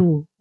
2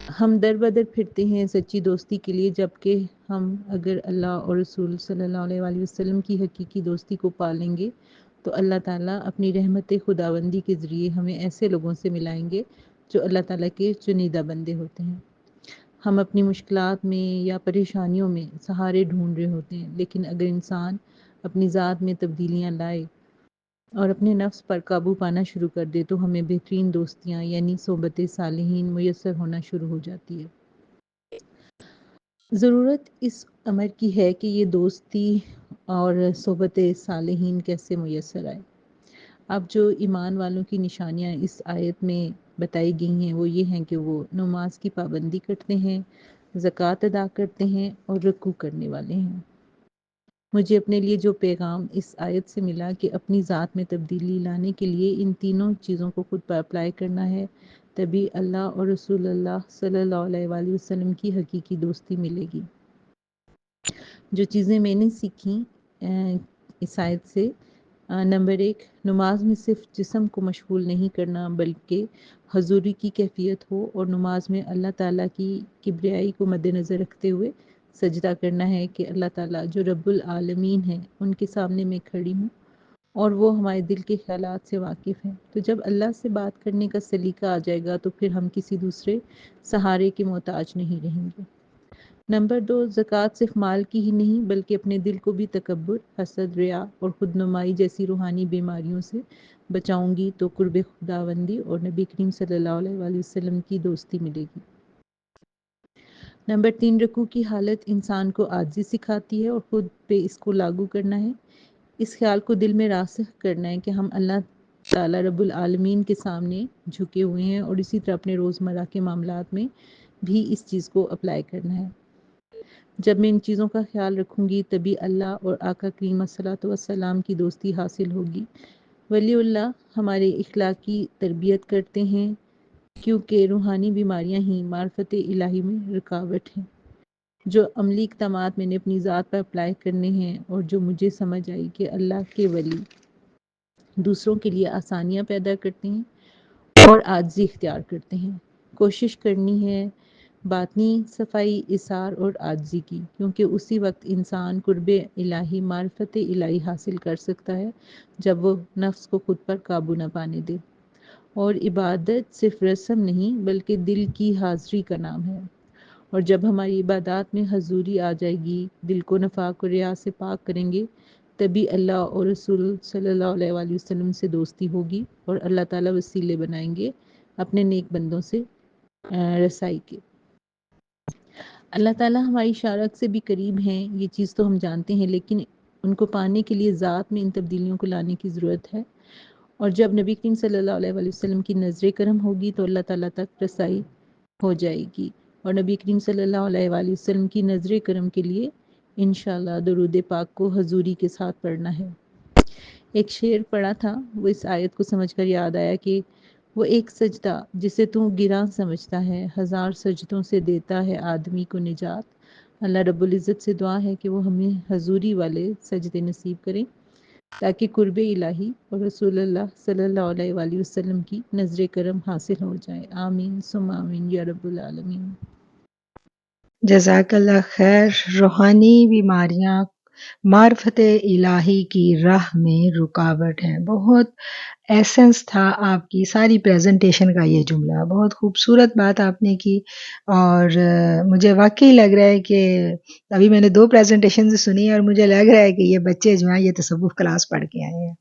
ہم در بدر پھرتے ہیں سچی دوستی کے لیے، جبکہ ہم اگر اللہ اور رسول صلی اللہ علیہ وآلہ وسلم کی حقیقی دوستی کو پالیں گے تو اللہ تعالیٰ اپنی رحمت خداوندی کے ذریعے ہمیں ایسے لوگوں سے ملائیں گے جو اللہ تعالیٰ کے چنیدہ بندے ہوتے ہیں۔ ہم اپنی مشکلات میں یا پریشانیوں میں سہارے ڈھونڈ رہے ہوتے ہیں، لیکن اگر انسان اپنی ذات میں تبدیلیاں لائے اور اپنے نفس پر قابو پانا شروع کر دے تو ہمیں بہترین دوستیاں یعنی صحبت صالحین میسر ہونا شروع ہو جاتی ہے۔ ضرورت اس امر کی ہے کہ یہ دوستی اور صحبت صالحین کیسے میسر آئے۔ اب جو ایمان والوں کی نشانیاں اس آیت میں بتائی گئی ہیں وہ یہ ہیں کہ وہ نماز کی پابندی کرتے ہیں، زکوٰۃ ادا کرتے ہیں اور رکوع کرنے والے ہیں۔ مجھے اپنے لیے جو پیغام اس آیت سے ملا کہ اپنی ذات میں تبدیلی لانے کے لیے ان تینوں چیزوں کو خود پر اپلائی کرنا ہے، تبھی اللہ اور رسول اللہ صلی اللہ علیہ وآلہ وسلم کی حقیقی دوستی ملے گی۔ جو چیزیں میں نے سیکھیں اس آیت سے، نمبر 1، نماز میں صرف جسم کو مشغول نہیں کرنا بلکہ حضوری کی کیفیت ہو، اور نماز میں اللہ تعالیٰ کی کبریائی کو مد نظر رکھتے ہوئے سجدہ کرنا ہے کہ اللہ تعالیٰ جو رب العالمین ہیں ان کے سامنے میں کھڑی ہوں اور وہ ہمارے دل کے خیالات سے واقف ہیں۔ تو جب اللہ سے بات کرنے کا سلیقہ آ جائے گا تو پھر ہم کسی دوسرے سہارے کے محتاج نہیں رہیں گے۔ نمبر 2، زکوٰۃ صرف مال کی ہی نہیں بلکہ اپنے دل کو بھی تکبر، حسد، ریا اور خود نمائی جیسی روحانی بیماریوں سے بچاؤں گی تو قرب خداوندی اور نبی کریم صلی اللہ علیہ وآلہ وسلم کی دوستی ملے گی۔ نمبر 3، رکوع کی حالت انسان کو عاجزی سکھاتی ہے اور خود پہ اس کو لاگو کرنا ہے، اس خیال کو دل میں راسخ کرنا ہے کہ ہم اللہ تعالیٰ رب العالمین کے سامنے جھکے ہوئے ہیں، اور اسی طرح اپنے روزمرہ کے معاملات میں بھی اس چیز کو اپلائی کرنا ہے۔ جب میں ان چیزوں کا خیال رکھوں گی تبھی اللہ اور آقا کریم صلی وسلام کی دوستی حاصل ہوگی۔ ولی اللہ ہمارے اخلاقی تربیت کرتے ہیں کیونکہ روحانی بیماریاں ہی معرفت الہی میں رکاوٹ ہیں۔ جو عملی اقدامات میں نے اپنی ذات پر اپلائی کرنے ہیں اور جو مجھے سمجھ آئی کہ اللہ کے ولی دوسروں کے لیے آسانیاں پیدا کرتے ہیں اور عاجزی اختیار کرتے ہیں، کوشش کرنی ہے باطنی صفائی، اثار اور عاجزی کی، کیونکہ اسی وقت انسان قرب الہی، معرفت الہی حاصل کر سکتا ہے جب وہ نفس کو خود پر قابو نہ پانے دے۔ اور عبادت صرف رسم نہیں بلکہ دل کی حاضری کا نام ہے، اور جب ہماری عبادات میں حضوری آ جائے گی، دل کو نفاق و ریا سے پاک کریں گے، تبھی اللہ اور رسول صلی اللہ علیہ وآلہ وسلم سے دوستی ہوگی اور اللہ تعالیٰ وسیلے بنائیں گے اپنے نیک بندوں سے رسائی کے۔ اللہ تعالیٰ ہماری شارک سے بھی قریب ہیں، یہ چیز تو ہم جانتے ہیں، لیکن ان کو پانے کے لیے ذات میں ان تبدیلیوں کو لانے کی ضرورت ہے، اور جب نبی کریم صلی اللہ علیہ وآلہ وسلم کی نظر کرم ہوگی تو اللہ تعالیٰ تک رسائی ہو جائے گی، اور نبی کریم صلی اللہ علیہ وآلہ وسلم کی نظر کرم کے لیے انشاءاللہ درود پاک کو حضوری کے ساتھ پڑھنا ہے۔ ایک شعر پڑھا تھا، وہ اس آیت کو سمجھ کر یاد آیا کہ وہ ایک سجدہ جسے تو گراں سمجھتا ہے، ہزار سجدوں سے دیتا ہے آدمی کو نجات۔ اللہ رب العزت سے دعا ہے کہ وہ ہمیں حضوری والے سجدے نصیب کریں تاکہ قرب الہی اور رسول اللہ صلی اللہ علیہ وآلہ وسلم کی نظر کرم حاصل ہو جائے۔ آمین ثم آمین یا رب العالمین۔ جزاک اللہ خیر۔ روحانی بیماریاں معرفت الہی کی راہ میں رکاوٹ ہیں، بہت ایسنس تھا آپ کی ساری پریزنٹیشن کا یہ جملہ، بہت خوبصورت بات آپ نے کی، اور مجھے واقعی لگ رہا ہے کہ ابھی میں نے 2 پریزنٹیشن سنی اور مجھے لگ رہا ہے کہ یہ بچے جو ہیں یہ تصوف کلاس پڑھ کے آئے ہیں۔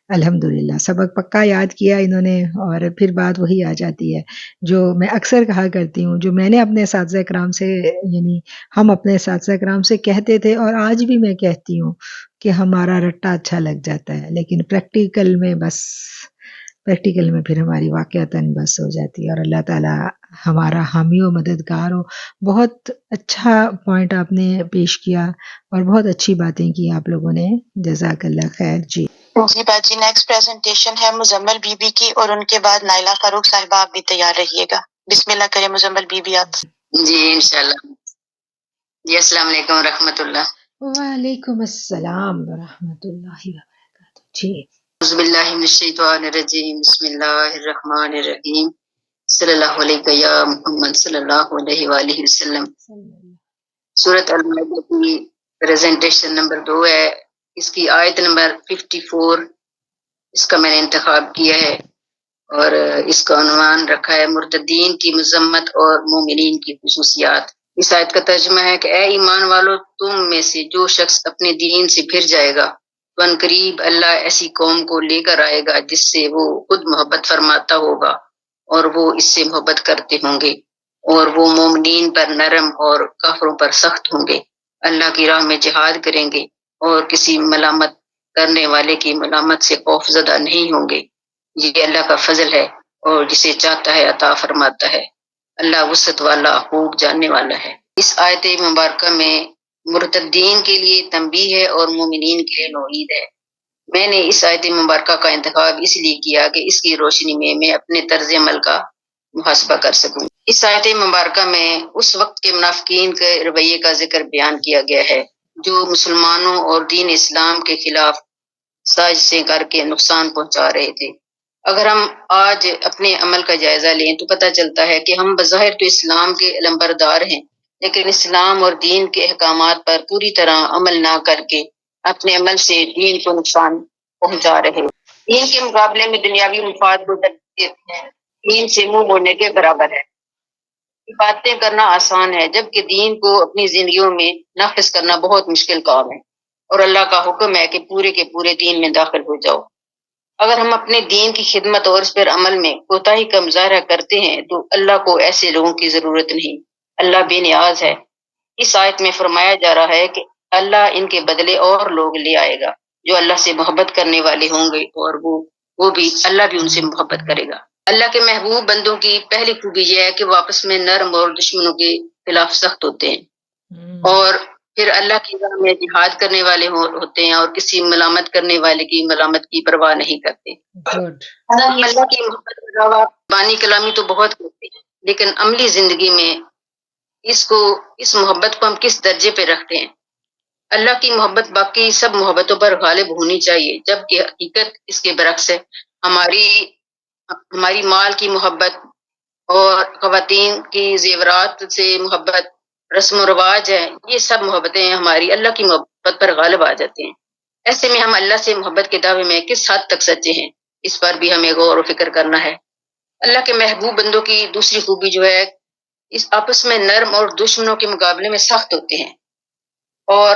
الحمدللہ سبق پکا یاد کیا انہوں نے، اور پھر بات وہی آ جاتی ہے جو میں اکثر کہا کرتی ہوں، جو میں نے اپنے اساتذہ کرام سے، یعنی ہم اپنے اساتذہ کرام سے کہتے تھے اور آج بھی میں کہتی ہوں کہ ہمارا رٹا اچھا لگ جاتا ہے، لیکن پریکٹیکل میں پھر ہماری واقعتاً بس ہو جاتی ہے، اور اللہ تعالیٰ ہمارا حامی و مددگار ہو۔ بہت اچھا پوائنٹ آپ نے پیش کیا اور بہت اچھی باتیں کی آپ لوگوں نے، جزاک اللہ خیر۔ جی باجی، نیکسٹ پریزنٹیشن ہے مزمل بی بی کی، اور ان کے بعد نائلہ فاروق صاحبہ، آپ بھی تیار رہیے گا۔ بسم اللہ کریں مزمل بی بی، آپ۔ جی انشاءاللہ۔ جی السلام علیکم ورحمۃ اللہ۔ وعلیکم السلام ورحمۃ اللہ وبرکاتہ۔ جی اعوذ باللہ من الشیطان الرجیم، بسم اللہ الرحمن الرحیم۔ صلی اللہ علیہ یا محمد صلی اللہ علیہ وآلہ وسلم۔ سورۃ المائدہ کی پریزنٹیشن نمبر 2 ہے، اس کی آیت نمبر 54 اس کا میں نے انتخاب کیا ہے، اور اس کا عنوان رکھا ہے مرتدین کی مذمت اور مومنین کی خصوصیات۔ اس آیت کا ترجمہ ہے کہ اے ایمان والو، تم میں سے جو شخص اپنے دین سے پھر جائے گا تو عنقریب اللہ ایسی قوم کو لے کر آئے گا جس سے وہ خود محبت فرماتا ہوگا اور وہ اس سے محبت کرتے ہوں گے، اور وہ مومنین پر نرم اور کافروں پر سخت ہوں گے، اللہ کی راہ میں جہاد کریں گے اور کسی ملامت کرنے والے کی ملامت سے خوف زدہ نہیں ہوں گے۔ یہ اللہ کا فضل ہے اور جسے چاہتا ہے عطا فرماتا ہے، اللہ وسعت والا خوب جاننے والا ہے۔ اس آیت مبارکہ میں مرتدین کے لیے تنبیہ ہے اور مومنین کے لیے وعید ہے۔ میں نے اس آیت مبارکہ کا انتخاب اس لیے کیا کہ اس کی روشنی میں اپنے طرز عمل کا محاسبہ کر سکوں۔ اس آیت مبارکہ میں اس وقت کے منافقین کے رویے کا ذکر بیان کیا گیا ہے جو مسلمانوں اور دین اسلام کے خلاف سازشیں کر کے نقصان پہنچا رہے تھے۔ اگر ہم آج اپنے عمل کا جائزہ لیں تو پتہ چلتا ہے کہ ہم بظاہر تو اسلام کے علمبردار ہیں، لیکن اسلام اور دین کے احکامات پر پوری طرح عمل نہ کر کے اپنے عمل سے دین کو نقصان پہنچا رہے ہیں۔ دین کے مقابلے میں دنیاوی مفاد کو ترجیح دیتے ہیں، دین سے منہ موڑنے کے برابر ہے۔ باتیں کرنا آسان ہے جبکہ دین کو اپنی زندگیوں میں نافذ کرنا بہت مشکل کام ہے، اور اللہ کا حکم ہے کہ پورے کے پورے دین میں داخل ہو جاؤ۔ اگر ہم اپنے دین کی خدمت اور اس پر عمل میں کوتاہی کا مظاہرہ کرتے ہیں تو اللہ کو ایسے لوگوں کی ضرورت نہیں، اللہ بے نیاز ہے۔ اس آیت میں فرمایا جا رہا ہے کہ اللہ ان کے بدلے اور لوگ لے آئے گا جو اللہ سے محبت کرنے والے ہوں گے، اور اللہ بھی ان سے محبت کرے گا۔ اللہ کے محبوب بندوں کی پہلی خوبی یہ ہے کہ وہ آپس میں نرم اور دشمنوں کے خلاف سخت ہوتے ہیں، اور پھر اللہ کی راہ میں جہاد کرنے والے ہوتے ہیں، اور کسی ملامت کرنے والے کی ملامت کی پرواہ نہیں کرتے۔ ہم اللہ کی محبت کے علاوہ بانی کلامی تو بہت کرتے ہیں، لیکن عملی زندگی میں اس محبت کو ہم کس درجے پہ رکھتے ہیں؟ اللہ کی محبت باقی سب محبتوں پر غالب ہونی چاہیے، جبکہ حقیقت اس کے برعکس ہے۔ ہماری مال کی محبت اور خواتین کی زیورات سے محبت، رسم و رواج ہے، یہ سب محبتیں ہماری اللہ کی محبت پر غالب آ جاتے ہیں۔ ایسے میں ہم اللہ سے محبت کے دعوے میں کس حد تک سچے ہیں، اس پر بھی ہمیں غور و فکر کرنا ہے۔ اللہ کے محبوب بندوں کی دوسری خوبی جو ہے، اس آپس میں نرم اور دشمنوں کے مقابلے میں سخت ہوتے ہیں، اور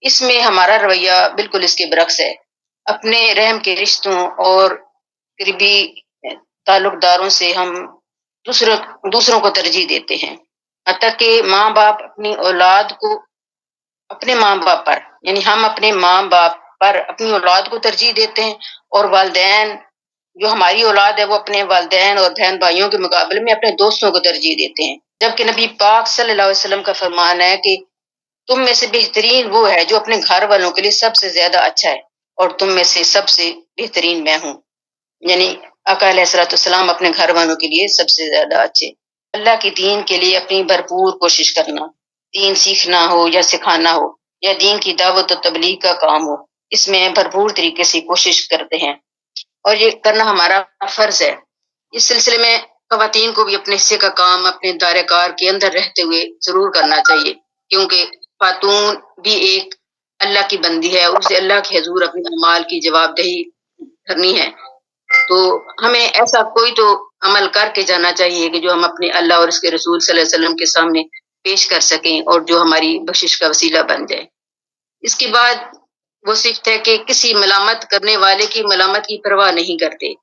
اس میں ہمارا رویہ بالکل اس کے برعکس ہے۔ اپنے رحم کے رشتوں اور قریبی تعلق داروں سے ہم دوسروں کو ترجیح دیتے ہیں، حتیٰ کہ ماں باپ اپنی اولاد کو اپنے ماں باپ پر، یعنی ہم اپنے ماں باپ پر اپنی اولاد کو ترجیح دیتے ہیں، اور والدین جو ہماری اولاد ہے وہ اپنے والدین اور بہن بھائیوں کے مقابلے میں اپنے دوستوں کو ترجیح دیتے ہیں، جبکہ نبی پاک صلی اللہ علیہ وسلم کا فرمان ہے کہ تم میں سے بہترین وہ ہے جو اپنے گھر والوں کے لیے سب سے زیادہ اچھا ہے، اور تم میں سے سب سے بہترین میں ہوں، یعنی آقا علیہ السلام اپنے گھر والوں کے لیے سب سے زیادہ اچھے۔ اللہ کی دین کے لیے اپنی بھرپور کوشش کرنا، دین سیکھنا ہو یا سکھانا ہو یا دین کی دعوت و تبلیغ کا کام ہو، اس میں بھرپور طریقے سے کوشش کرتے ہیں، اور یہ کرنا ہمارا فرض ہے۔ اس سلسلے میں خواتین کو بھی اپنے حصے کا کام اپنے دائرہ کار کے اندر رہتے ہوئے ضرور کرنا چاہیے، کیونکہ خاتون بھی ایک اللہ کی بندی ہے، اسے اللہ کے حضور اپنے اعمال کی جواب دہی کرنی ہے۔ تو ہمیں ایسا کوئی تو عمل کر کے جانا چاہیے کہ جو ہم اپنے اللہ اور اس کے رسول صلی اللہ علیہ وسلم کے سامنے پیش کر سکیں اور جو ہماری بخشش کا وسیلہ بن جائے۔ اس کے بعد وہ صفت ہے کہ کسی ملامت کرنے والے کی ملامت کی پرواہ نہیں کرتے۔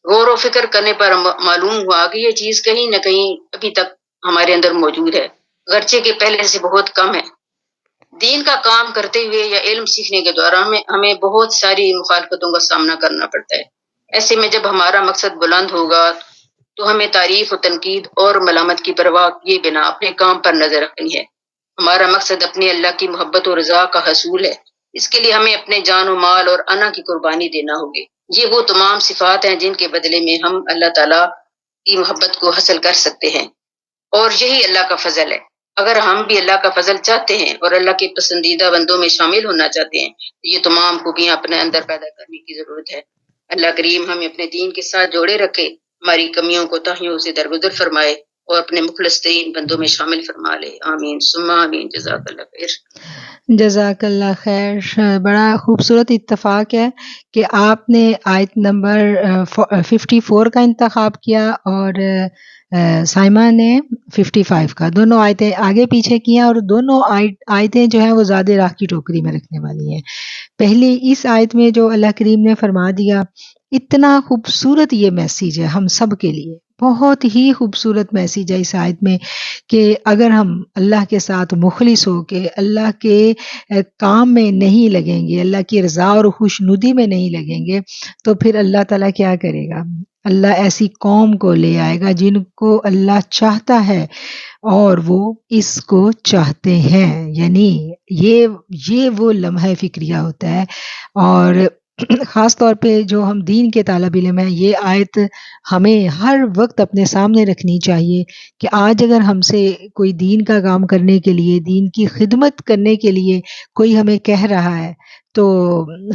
غور و فکر کرنے پر معلوم ہوا کہ یہ چیز کہیں نہ کہیں ابھی تک ہمارے اندر موجود ہے، گرچہ کہ پہلے سے بہت کم ہے۔ دین کا کام کرتے ہوئے یا علم سیکھنے کے دوران ہمیں بہت ساری مخالفتوں کا سامنا کرنا پڑتا ہے۔ ایسے میں جب ہمارا مقصد بلند ہوگا تو ہمیں تعریف و تنقید اور ملامت کی پرواہ کیے بنا اپنے کام پر نظر رکھنی ہے۔ ہمارا مقصد اپنے اللہ کی محبت و رضا کا حصول ہے، اس کے لیے ہمیں اپنے جان و مال اور انا کی قربانی دینا ہوگی۔ یہ وہ تمام صفات ہیں جن کے بدلے میں ہم اللہ تعالیٰ کی محبت کو حاصل کر سکتے ہیں، اور یہی اللہ کا فضل ہے۔ اگر ہم بھی اللہ کا فضل چاہتے ہیں اور اللہ کے پسندیدہ بندوں میں شامل ہونا چاہتے ہیں تو یہ تمام خوبیاں اپنے اندر پیدا کرنے کی ضرورت ہے۔ اللہ کریم ہمیں اپنے دین کے ساتھ جوڑے رکھے ہماری کمیوں کوتاہیوں سے درگزر فرمائے اور اپنے مخلص ترین بندوں میں شامل فرما لے. آمین ثم آمین. جزاک اللہ خیر. جزاک اللہ خیر. بڑا خوبصورت اتفاق ہے کہ آپ نے آیت نمبر 54 کا انتخاب کیا اور سائمہ نے 55 کا. دونوں آیتیں آگے پیچھے کی ہیں اور دونوں آیتیں جو ہیں وہ زیادہ راہ کی ٹوکری میں رکھنے والی ہیں. پہلی اس آیت میں جو اللہ کریم نے فرما دیا، اتنا خوبصورت یہ میسیج ہے ہم سب کے لیے، بہت ہی خوبصورت میسیج ہے اس آیت میں کہ اگر ہم اللہ کے ساتھ مخلص ہو کے اللہ کے کام میں نہیں لگیں گے، اللہ کی رضا اور خوشنودی میں نہیں لگیں گے، تو پھر اللہ تعالیٰ کیا کرے گا؟ اللہ ایسی قوم کو لے آئے گا جن کو اللہ چاہتا ہے اور وہ اس کو چاہتے ہیں. یعنی یہ وہ لمحہ فکریہ ہوتا ہے. اور خاص طور پہ جو ہم دین کے طالب علم ہیں، یہ آیت ہمیں ہر وقت اپنے سامنے رکھنی چاہیے کہ آج اگر ہم سے کوئی دین کا کام کرنے کے لیے، دین کی خدمت کرنے کے لیے کوئی ہمیں کہہ رہا ہے تو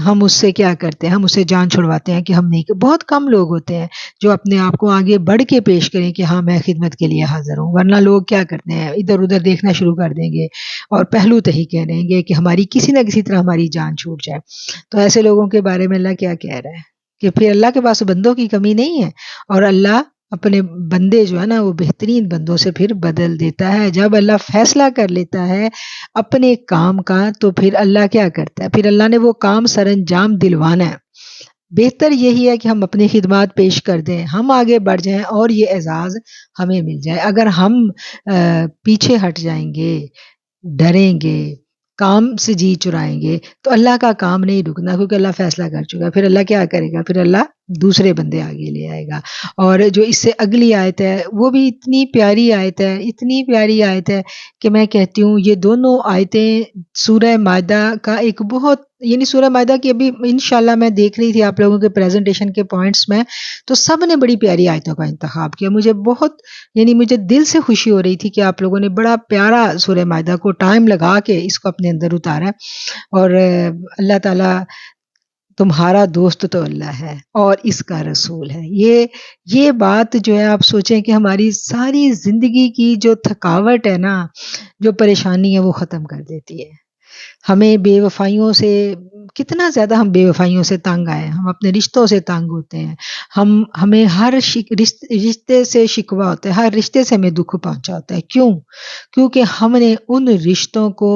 ہم اس سے کیا کرتے ہیں؟ ہم اس سے جان چھڑواتے ہیں کہ ہم نہیں. بہت کم لوگ ہوتے ہیں جو اپنے آپ کو آگے بڑھ کے پیش کریں کہ ہاں میں خدمت کے لیے حاضر ہوں، ورنہ لوگ کیا کرتے ہیں؟ ادھر ادھر دیکھنا شروع کر دیں گے اور پہلو تہی کہہ دیں گے کہ ہماری کسی نہ کسی طرح ہماری جان چھوٹ جائے. تو ایسے لوگوں کے بارے میں اللہ کیا کہہ رہا ہے کہ پھر اللہ کے پاس بندوں کی کمی نہیں ہے اور اللہ اپنے بندے جو ہے نا وہ بہترین بندوں سے پھر بدل دیتا ہے. جب اللہ فیصلہ کر لیتا ہے اپنے کام کا تو پھر اللہ کیا کرتا ہے؟ پھر اللہ نے وہ کام سر انجام دلوانا ہے. بہتر یہی ہے کہ ہم اپنی خدمات پیش کر دیں، ہم آگے بڑھ جائیں اور یہ اعزاز ہمیں مل جائے. اگر ہم پیچھے ہٹ جائیں گے، ڈریں گے، کام سے جی چرائیں گے تو اللہ کا کام نہیں رکنا، کیونکہ اللہ فیصلہ کر چکا ہے. پھر اللہ کیا کرے گا؟ پھر اللہ دوسرے بندے آگے لے آئے گا. اور جو اس سے اگلی آیت ہے وہ بھی اتنی پیاری آیت ہے، اتنی پیاری آیت ہے کہ میں کہتی ہوں یہ دونوں آیتیں سورہ مائدہ کا ایک بہت، یعنی سورہ مائدہ کی ابھی انشاءاللہ میں دیکھ رہی تھی آپ لوگوں کے پریزنٹیشن کے پوائنٹس میں، تو سب نے بڑی پیاری آیتوں کا انتخاب کیا. مجھے دل سے خوشی ہو رہی تھی کہ آپ لوگوں نے بڑا پیارا سورہ مائدہ کو ٹائم لگا کے اس کو اپنے اندر اتارا ہے. اور اللہ تعالیٰ تمہارا دوست تو اللہ ہے اور اس کا رسول ہے. یہ بات جو ہے آپ سوچیں کہ ہماری ساری زندگی کی جو تھکاوٹ ہے نا، جو پریشانی ہے وہ ختم کر دیتی ہے. ہمیں بے وفائیوں سے کتنا زیادہ ہم بے وفائیوں سے تنگ آئے، ہم اپنے رشتوں سے تنگ ہوتے ہیں، ہمیں ہر رشتے سے شکوہ ہوتا ہے، ہر رشتے سے ہمیں دکھ پہنچا ہوتا ہے. کیونکہ ہم نے ان رشتوں کو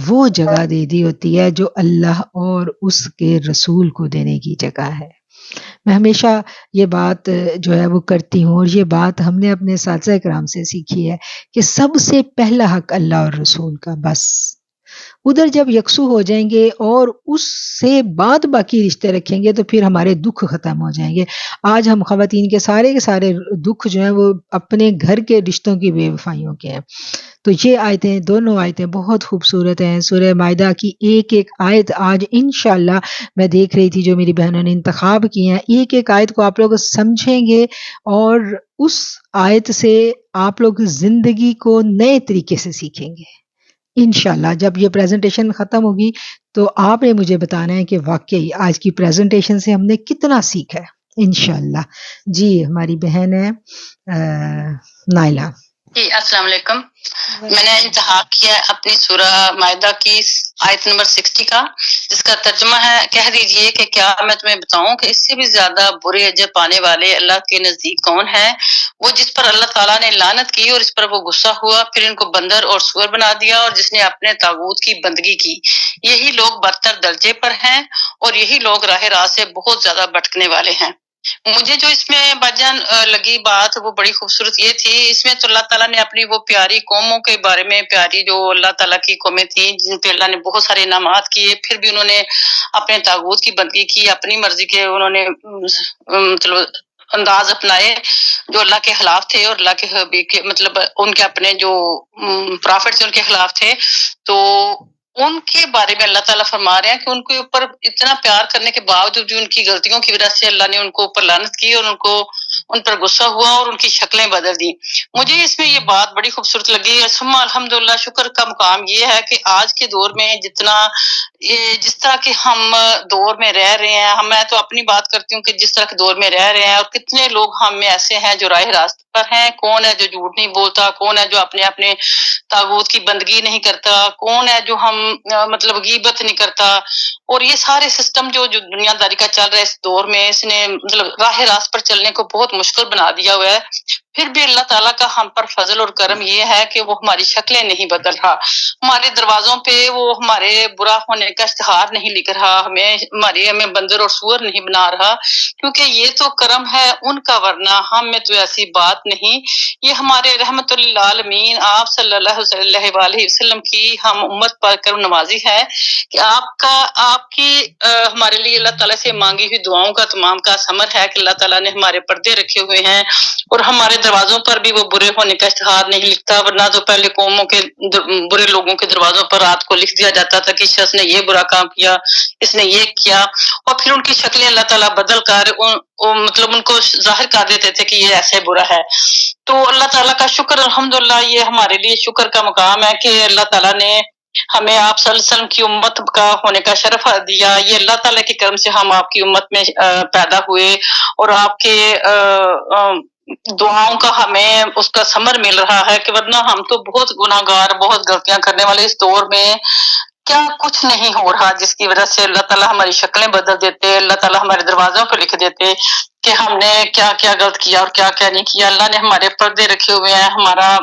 وہ جگہ دے دی ہوتی ہے جو اللہ اور اس کے رسول کو دینے کی جگہ ہے. میں ہمیشہ یہ بات جو ہے وہ کرتی ہوں اور یہ بات ہم نے اپنے اساتذہ کرام سے سیکھی ہے کہ سب سے پہلا حق اللہ اور رسول کا. بس ادھر جب یکسو ہو جائیں گے اور اس سے بعد باقی رشتے رکھیں گے تو پھر ہمارے دکھ ختم ہو جائیں گے. آج ہم خواتین کے سارے دکھ جو ہیں وہ اپنے گھر کے رشتوں کی بے وفائیوں کے ہیں. تو یہ آیتیں، دونوں آیتیں بہت خوبصورت ہیں. سورہ مائدہ کی ایک ایک آیت آج انشاءاللہ میں دیکھ رہی تھی جو میری بہنوں نے انتخاب کی ہیں، ایک ایک آیت کو آپ لوگ سمجھیں گے اور اس آیت سے آپ لوگ زندگی کو نئے طریقے سے سیکھیں گے انشاءاللہ. جب یہ پریزنٹیشن ختم ہوگی تو آپ نے مجھے بتانا ہے کہ واقعی آج کی پریزنٹیشن سے ہم نے کتنا سیکھا ہے انشاءاللہ. جی ہماری بہن ہے نائلہ. جی السلام علیکم. میں نے انتخاب کیا ہے اپنی سورہ مائدہ کی آیت نمبر 60 کا، جس کا ترجمہ ہے کہہ دیجئے کہ کیا میں تمہیں بتاؤں کہ اس سے بھی زیادہ برے اجر پانے والے اللہ کے نزدیک کون ہے؟ وہ جس پر اللہ تعالیٰ نے لعنت کی اور اس پر وہ غصہ ہوا، پھر ان کو بندر اور سور بنا دیا، اور جس نے اپنے طاغوت کی بندگی کی. یہی لوگ برتر درجے پر ہیں اور یہی لوگ راہ راست سے بہت زیادہ بھٹکنے والے ہیں. مجھے جو اس میں بجن لگی بات وہ بڑی خوبصورت یہ تھی، اس میں تو اللہ تعالیٰ نے اپنی وہ پیاری قوموں کے بارے میں، پیاری جو اللہ تعالیٰ کی قومیں تھیں جن پہ اللہ نے بہت سارے انعامات کیے، پھر بھی انہوں نے اپنے طاغوت کی بندگی کی، اپنی مرضی کے انہوں نے مطلب انداز اپنائے جو اللہ کے خلاف تھے اور اللہ کے حبیب کے مطلب ان کے اپنے جو پرافٹ تھے ان کے خلاف تھے. تو ان کے بارے میں اللہ تعالیٰ فرما رہے ہیں کہ ان کے اوپر اتنا پیار کرنے کے باوجود بھی ان کی غلطیوں کی وجہ سے اللہ نے ان کو اوپر لعنت کی اور ان کو ان پر غصہ ہوا اور ان کی شکلیں بدل دی۔ مجھے اس میں یہ بات بڑی خوبصورت لگی۔ ثم الحمدللہ، شکر کا مقام یہ ہے کہ آج کے دور میں جس طرح کے ہم دور میں رہ رہے ہیں، میں تو اپنی بات کرتی ہوں کہ جس طرح کے دور میں رہ رہے ہیں، اور کتنے لوگ ہم میں ایسے ہیں جو راہ راست پر ہیں۔ کون ہے جو جھوٹ نہیں بولتا، کون ہے جو اپنے طاغوت کی بندگی نہیں کرتا، کون ہے جو مطلب غیبت نہیں کرتا، اور یہ سارے سسٹم جو دنیا داری کا چل رہا ہے اس دور میں، اس نے مطلب راہ راست پر چلنے کو بہت مشکل بنا دیا ہوا ہے۔ پھر بھی اللہ تعالیٰ کا ہم پر فضل اور کرم یہ ہے کہ وہ ہماری شکلیں نہیں بدل رہا، ہمارے دروازوں پہ وہ ہمارے برا ہونے کا اشتہار نہیں لکھ رہا، ہمیں بندر اور سور نہیں بنا رہا، کیونکہ یہ تو کرم ہے ان کا، ورنہ ہم میں تو ایسی بات نہیں۔ یہ ہمارے رحمت للعالمین آپ صلی اللہ علیہ وسلم کی ہم امت پر کرم نوازی ہے کہ آپ کی ہمارے لیے اللہ تعالیٰ سے مانگی ہوئی دعاؤں کا تمام کا ثمر ہے کہ اللہ تعالیٰ نے ہمارے پردے رکھے ہوئے ہیں، اور ہمارے دروازوں پر بھی وہ برے ہونے کا اشتہار نہیں لکھتا، ورنہ تو پہلے قوموں کے برے لوگوں کے دروازوں پر رات کو لکھ دیا جاتا تھا کہ اس شخص نے یہ برا کام کیا، اس نے یہ کیا، اور پھر ان کی شکلیں اللہ تعالیٰ بدل کر مطلب ان کو ظاہر کر دیتے تھے کہ یہ ایسے برا ہے۔ تو اللہ تعالیٰ کا شکر، الحمدللہ، یہ ہمارے لیے شکر کا مقام ہے کہ اللہ تعالیٰ نے ہمیں آپ صلی اللہ علیہ وسلم کی امت کا ہونے کا شرف دیا۔ یہ اللہ تعالیٰ کے کرم سے ہم آپ کی امت میں پیدا ہوئے، اور آپ کے دعاؤں کا ہمیں اس کا ثمر مل رہا ہے، کہ ورنہ ہم تو بہت گناہ گار، بہت غلطیاں کرنے والے اس دور میں کیا کچھ نہیں ہو رہا، جس کی وجہ سے اللہ تعالیٰ ہماری شکلیں بدل دیتے، اللہ تعالیٰ ہمارے دروازوں پہ لکھ دیتے کہ ہم نے کیا کیا غلط کیا اور کیا کیا نہیں کیا۔ اللہ نے ہمارے پردے رکھے ہوئے ہیں، ہمارا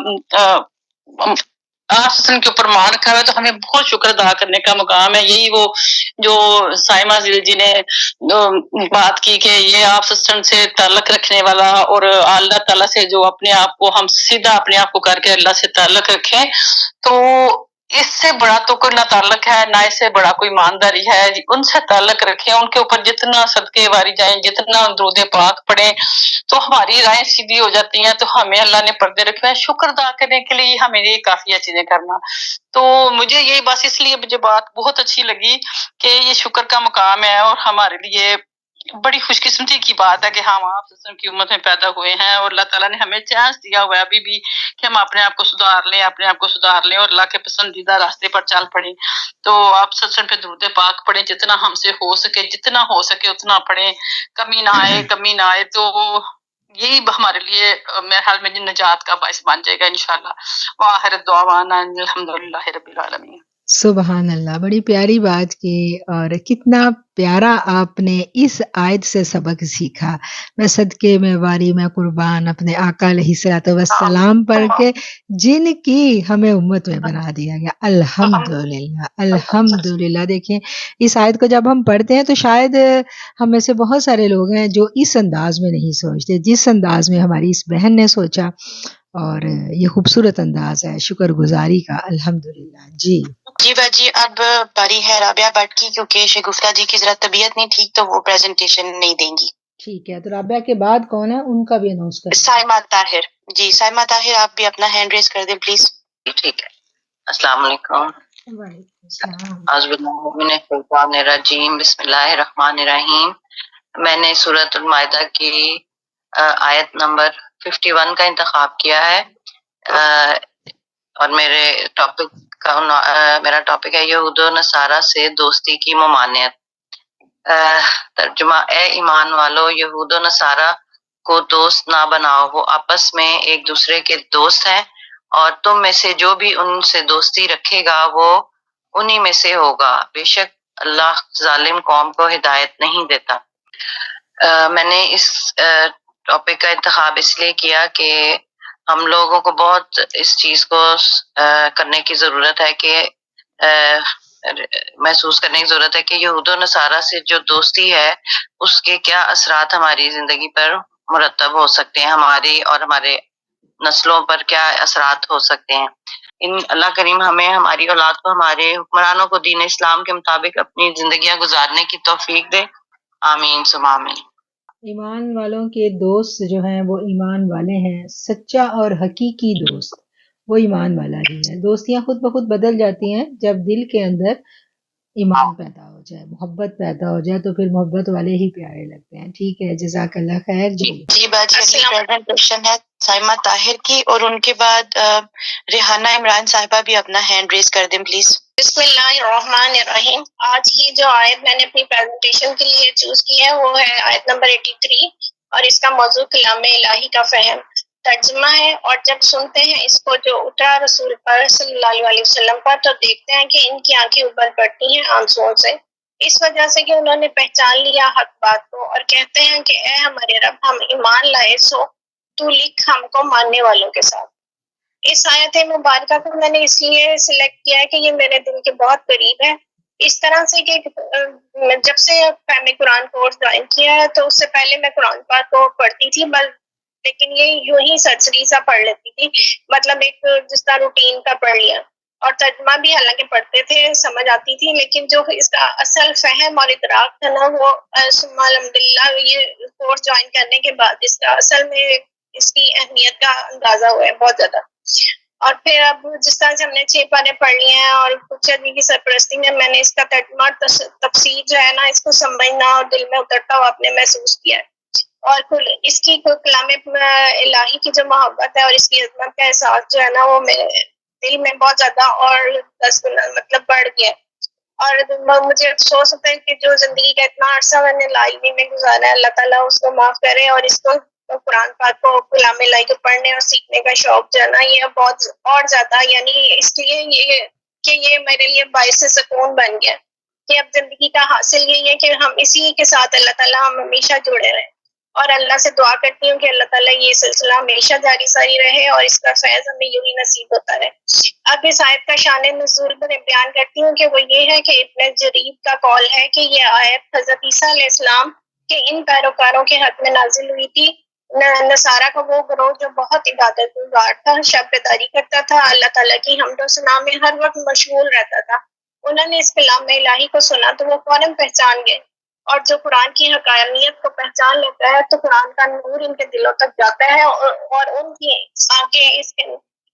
آپ سسٹم کے اوپر مان رکھا ہوا ہے، تو ہمیں بہت شکر ادا کرنے کا مقام ہے۔ یہی وہ جو سائمہ جی نے بات کی کہ یہ آپ سسٹم سے تعلق رکھنے والا اور اللہ تعالیٰ سے جو اپنے آپ کو ہم سیدھا اپنے آپ کو کر کے اللہ سے تعلق رکھیں، تو اس سے بڑا تو کوئی نہ تعلق ہے، نہ اس سے بڑا کوئی ایمانداری ہے۔ ان سے تعلق رکھیں، ان کے اوپر جتنا صدقے واری جائیں، جتنا درود پاک پڑھیں، تو ہماری راہیں سیدھی ہو جاتی ہیں۔ تو ہمیں اللہ نے پردے رکھے ہیں، شکر ادا کرنے کے لیے ہمیں یہ کافی ہے چیزیں کرنا۔ تو مجھے یہ بس اس لیے مجھے بات بہت اچھی لگی کہ یہ شکر کا مقام ہے، اور ہمارے لیے بڑی خوش قسمتی کی بات ہے کہ ہم آپ کی امت میں پیدا ہوئے ہیں، اور اللہ تعالیٰ نے ہمیں چانس دیا ہوا ہے ابھی بھی کہ ہم اپنے آپ کو سدھار لیں اور اللہ کے پسندیدہ راستے پر چل پڑیں۔ تو آپ پہ درود پاک پڑھیں، جتنا ہم سے ہو سکے اتنا پڑھیں، کمی نہ آئے تو یہی ہمارے لیے میرے خیال میں نجات کا باعث بن جائے گا انشاءاللہ۔ وآخر دعوانا الحمدللہ رب العالمین۔ سبحان اللہ، بڑی پیاری بات کی، اور کتنا پیارا آپ نے اس آیت سے سبق سیکھا۔ میں صدقے میں واری میں قربان اپنے آقا علیہ الصلوۃ والسلام پر کے جن کی ہمیں امت میں بنا دیا گیا۔ الحمدللہ الحمدللہ۔ دیکھیں اس آیت کو جب ہم پڑھتے ہیں تو شاید ہم میں سے بہت سارے لوگ ہیں جو اس انداز میں نہیں سوچتے جس انداز میں ہماری اس بہن نے سوچا، اور یہ خوبصورت انداز ہے شکر گزاری کا۔ الحمدللہ۔ جی جی اب باری ہے رابعہ بٹ کی، کیونکہ شگفتہ جی کی ذرا طبیعت نہیں ٹھیک تو وہ پریزنٹیشن نہیں دیں گی۔ ٹھیک ہے، تو رابعہ کے بعد کون ہے ان کا بھی اناؤنس کر دیں۔ سائمہ طاہر۔ جی سائمہ طاہر، آپ بھی اپنا ہینڈ ریز کر دیں پلیز۔ ٹھیک ہے۔ السلام علیکم۔ وعلیکم السلام۔ اعوذ باللہ من الشیطان الرجیم، بسم اللہ الرحمن الرحیم۔ میں نے سورۃ المائدہ کی آیت نمبر 51 کا انتخاب کیا ہے، اور میرا ٹاپک ہے یہود و نصارہ سے دوستی کی ممانعت۔ ترجمہ: اے ایمان والو، یہود و نصارہ کو دوست نہ بناؤ، وہ آپس میں ایک دوسرے کے دوست ہیں، اور تم میں سے جو بھی ان سے دوستی رکھے گا وہ انہی میں سے ہوگا، بے شک اللہ ظالم قوم کو ہدایت نہیں دیتا۔ میں نے اس ٹاپک کا انتخاب اس لیے کیا کہ ہم لوگوں کو بہت اس چیز کو کرنے کی ضرورت ہے کہ محسوس کرنے کی ضرورت ہے کہ یہود و نصارہ سے جو دوستی ہے اس کے کیا اثرات ہماری زندگی پر مرتب ہو سکتے ہیں، ہماری اور ہمارے نسلوں پر کیا اثرات ہو سکتے ہیں۔ اللہ کریم ہمیں، ہماری اولاد کو، ہمارے حکمرانوں کو دین اسلام کے مطابق اپنی زندگیاں گزارنے کی توفیق دے، آمین ثم آمین۔ ایمان والوں کے دوست جو ہیں وہ ایمان والے ہیں، سچا اور حقیقی دوست وہ ایمان والا ہی ہے۔ دوستیاں خود بخود بدل جاتی ہیں جب دل کے اندر ایمان پیدا ہو جائے، محبت پیدا ہو جائے تو پھر محبت والے ہی پیارے لگتے ہیں. ٹھیک ہے، جزاک اللہ خیر. جی باجی اگلی پریزنٹیشن ہے سائمہ طاہر کی، اور ان کے بعد ریحانہ عمران صاحبہ بھی اپنا ہینڈ ریز کر دیں پلیز. بسم اللہ الرحمن الرحیم. آج کی جو آیت میں نے اپنی پریزنٹیشن کے لیے چوز کی ہے وہ ہے آیت نمبر 83، اور اس کا موضوع کلام الہی کا فہم ترجمہ ہے. اور جب سنتے ہیں اس کو جو اترا رسول پر صلی اللہ علیہ وسلم پر، تو دیکھتے ہیں کہ ان کی آنکھیں ابل پڑتی ہیں آنسوؤں سے، اس وجہ سے کہ انہوں نے پہچان لیا حق بات کو، اور کہتے ہیں کہ اے ہمارے رب، ہم ایمان لائے سو تو لکھ ہم کو ماننے والوں کے ساتھ. اس آیت مبارکہ کو میں نے اس لیے سلیکٹ کیا ہے کہ یہ میرے دل کے بہت قریب ہے. اس طرح سے کہ جب سے میں نے قرآن کورس جوائن کیا ہے تو اس سے پہلے میں قرآن پاک کو پڑھتی تھی، بس لیکن یہ یوں ہی سرسری سا پڑھ لیتی تھی، مطلب ایک جس طرح روٹین کا پڑھ لیا، اور ترجمہ بھی حالانکہ پڑھتے تھے سمجھ آتی تھی، لیکن جو اس کا اصل فہم اور ادراک تھا نا وہ الحمدللہ یہ کورس جوائن کرنے کے بعد اس کا اصل میں اس کی اہمیت کا اندازہ ہوا ہے بہت زیادہ. اور پھر اب جس طرح سے ہم نے 6 پارے پڑھ لیے ہیں اور کچھ آدمی کی سرپرستی میں میں نے اس کا ترجمہ تفسیر جو ہے نا اس کو سمجھنا اور دل میں اترتا ہوا اپنے محسوس کیا ہے. اور اس کی کلام الہی کی جو محبت ہے اور اس کی عظمت کا احساس جو ہے نا وہ میرے دل میں بہت زیادہ اور 10 گنا مطلب بڑھ گیا. اور مجھے افسوس ہوتا ہے کہ جو زندگی کا اتنا عرصہ میں نے لائبریری میں گزارا ہے، اللہ تعالیٰ اس کو معاف کرے، اور اس کو قرآن پاک کو کلام الہی کو پڑھنے اور سیکھنے کا شوق جو ہے نا یہ بہت اور زیادہ، یعنی اس لیے یہ میرے لیے باعث سکون بن گیا کہ اب زندگی کا حاصل یہی ہے کہ ہم اسی کے ساتھ اللہ تعالیٰ ہم ہمیشہ جڑے رہیں. اور اللہ سے دعا کرتی ہوں کہ اللہ تعالیٰ یہ سلسلہ ہمیشہ جاری ساری رہے اور اس کا فیض ہمیں یوں ہی نصیب ہوتا رہے. اب اس آیت کا شان نزول پر بیان کرتی ہوں کہ وہ یہ ہے کہ ابن جریر کا قول ہے کہ یہ آیت حضرت عیسیٰ علیہ السلام کے ان پیروکاروں کے حق میں نازل ہوئی تھی. نصارہ کا وہ گروہ جو بہت عبادت گزار تھا، شب بیداری کرتا تھا، اللہ تعالیٰ کی حمد و ثنا میں ہر وقت مشغول رہتا تھا. انہوں نے اس کلام الہی کو سنا تو وہ فوراً پہچان گئے، اور جو قرآن کی حقانیت کو پہچان لیتا ہے تو قرآن کا نور ان کے دلوں تک جاتا ہے، اور ان کی آنکھیں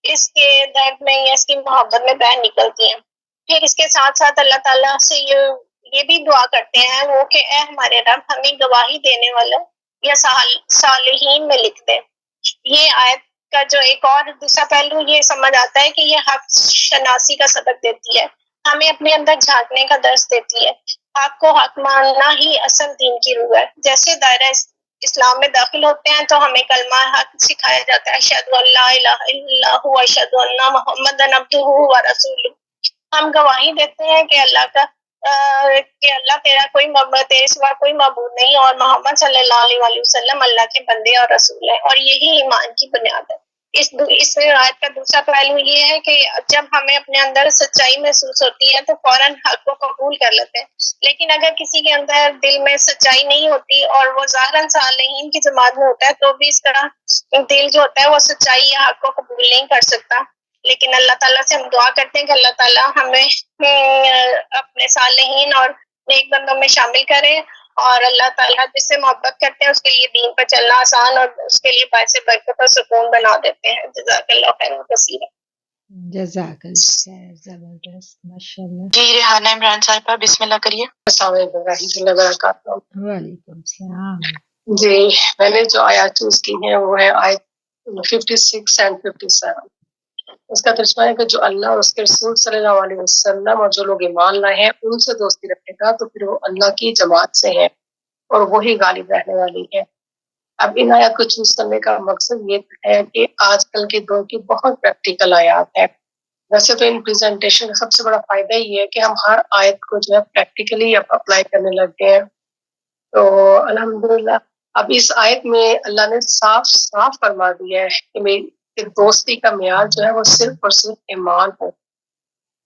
اس کے درد میں یا اس کی محبت میں بہہ نکلتی ہیں. پھر اس کے ساتھ ساتھ اللہ تعالیٰ سے یہ بھی دعا کرتے ہیں وہ کہ اے ہمارے رب، ہمیں گواہی دینے والوں یا صالحین میں لکھ دیں. یہ آیت کا جو ایک اور دوسرا پہلو یہ سمجھ آتا ہے کہ یہ حق شناسی کا سبق دیتی ہے، ہمیں اپنے اندر جھانکنے کا درس دیتی ہے. حق کو حق ماننا ہی اصل دین کی روح ہے. جیسے دائرہ اسلام میں داخل ہوتے ہیں تو ہمیں کلمہ حق سکھایا جاتا ہے، اشہد ان لا الہ الا اللہ و اشہد ان محمدن عبدہ و رسولہ. ہم گواہی دیتے ہیں کہ اللہ تیرا تیرے سوا کوئی معبود نہیں، اور محمد صلی اللہ علیہ وسلم اللہ کے بندے اور رسول ہیں، اور یہی ایمان کی بنیاد ہے. اس آیت کا دوسرا پہلو یہ ہے کہ جب ہمیں اپنے اندر سچائی محسوس ہوتی ہے تو فوراً حق کو قبول کر لیتے ہیں، لیکن اگر کسی کے اندر دل میں سچائی نہیں ہوتی اور وہ ظاہراً صالحین کی جماعت میں ہوتا ہے تو بھی اس طرح دل جو ہوتا ہے وہ سچائی یا حق کو قبول نہیں کر سکتا. لیکن اللہ تعالیٰ سے ہم دعا کرتے ہیں کہ اللہ تعالیٰ ہمیں اپنے صالحین اور نیک بندوں میں شامل کرے، اور اللہ تعالیٰ جس سے محبت کرتے ہیں اس کے لیے دین پر چلنا آسان اور اس کے لیے باعث برکت اور سکون بنا دیتے ہیں. جزاک اللہ خیر کثیرا. جزاک اللہ خیر، زبردست، ماشاء اللہ. جی ریحانہ عمران صاحبہ بسم اللہ کریے. السلام علیکم و رحمۃ اللہ وبرکاتہ. وعلیکم السلام. جی میں نے جو آیات چوز کی ہیں وہ ہے آیت 56 and 57. اس کا ترجمہ ہے کہ جو اللہ اور اس کے رسول صلی اللہ علیہ وسلم اور جو لوگ ایمان لائے ہیں ان سے دوستی رکھے گا تو پھر وہ اللہ کی جماعت سے ہیں اور وہی غالب رہنے والی ہے. اب ان آیات کو چوز کرنے کا مقصد یہ ہے کہ آج کل کے دور کی بہت پریکٹیکل آیات ہیں. ویسے تو ان پریزنٹیشن کا سب سے بڑا فائدہ یہ ہے کہ ہم ہر آیت کو جو ہے پریکٹیکلی اپلائی کرنے لگتے ہیں. تو الحمدللہ اب اس آیت میں اللہ نے صاف فرما دیا ہے کہ میری دوستی کا معیار جو ہے وہ صرف اور صرف ایمان ہو.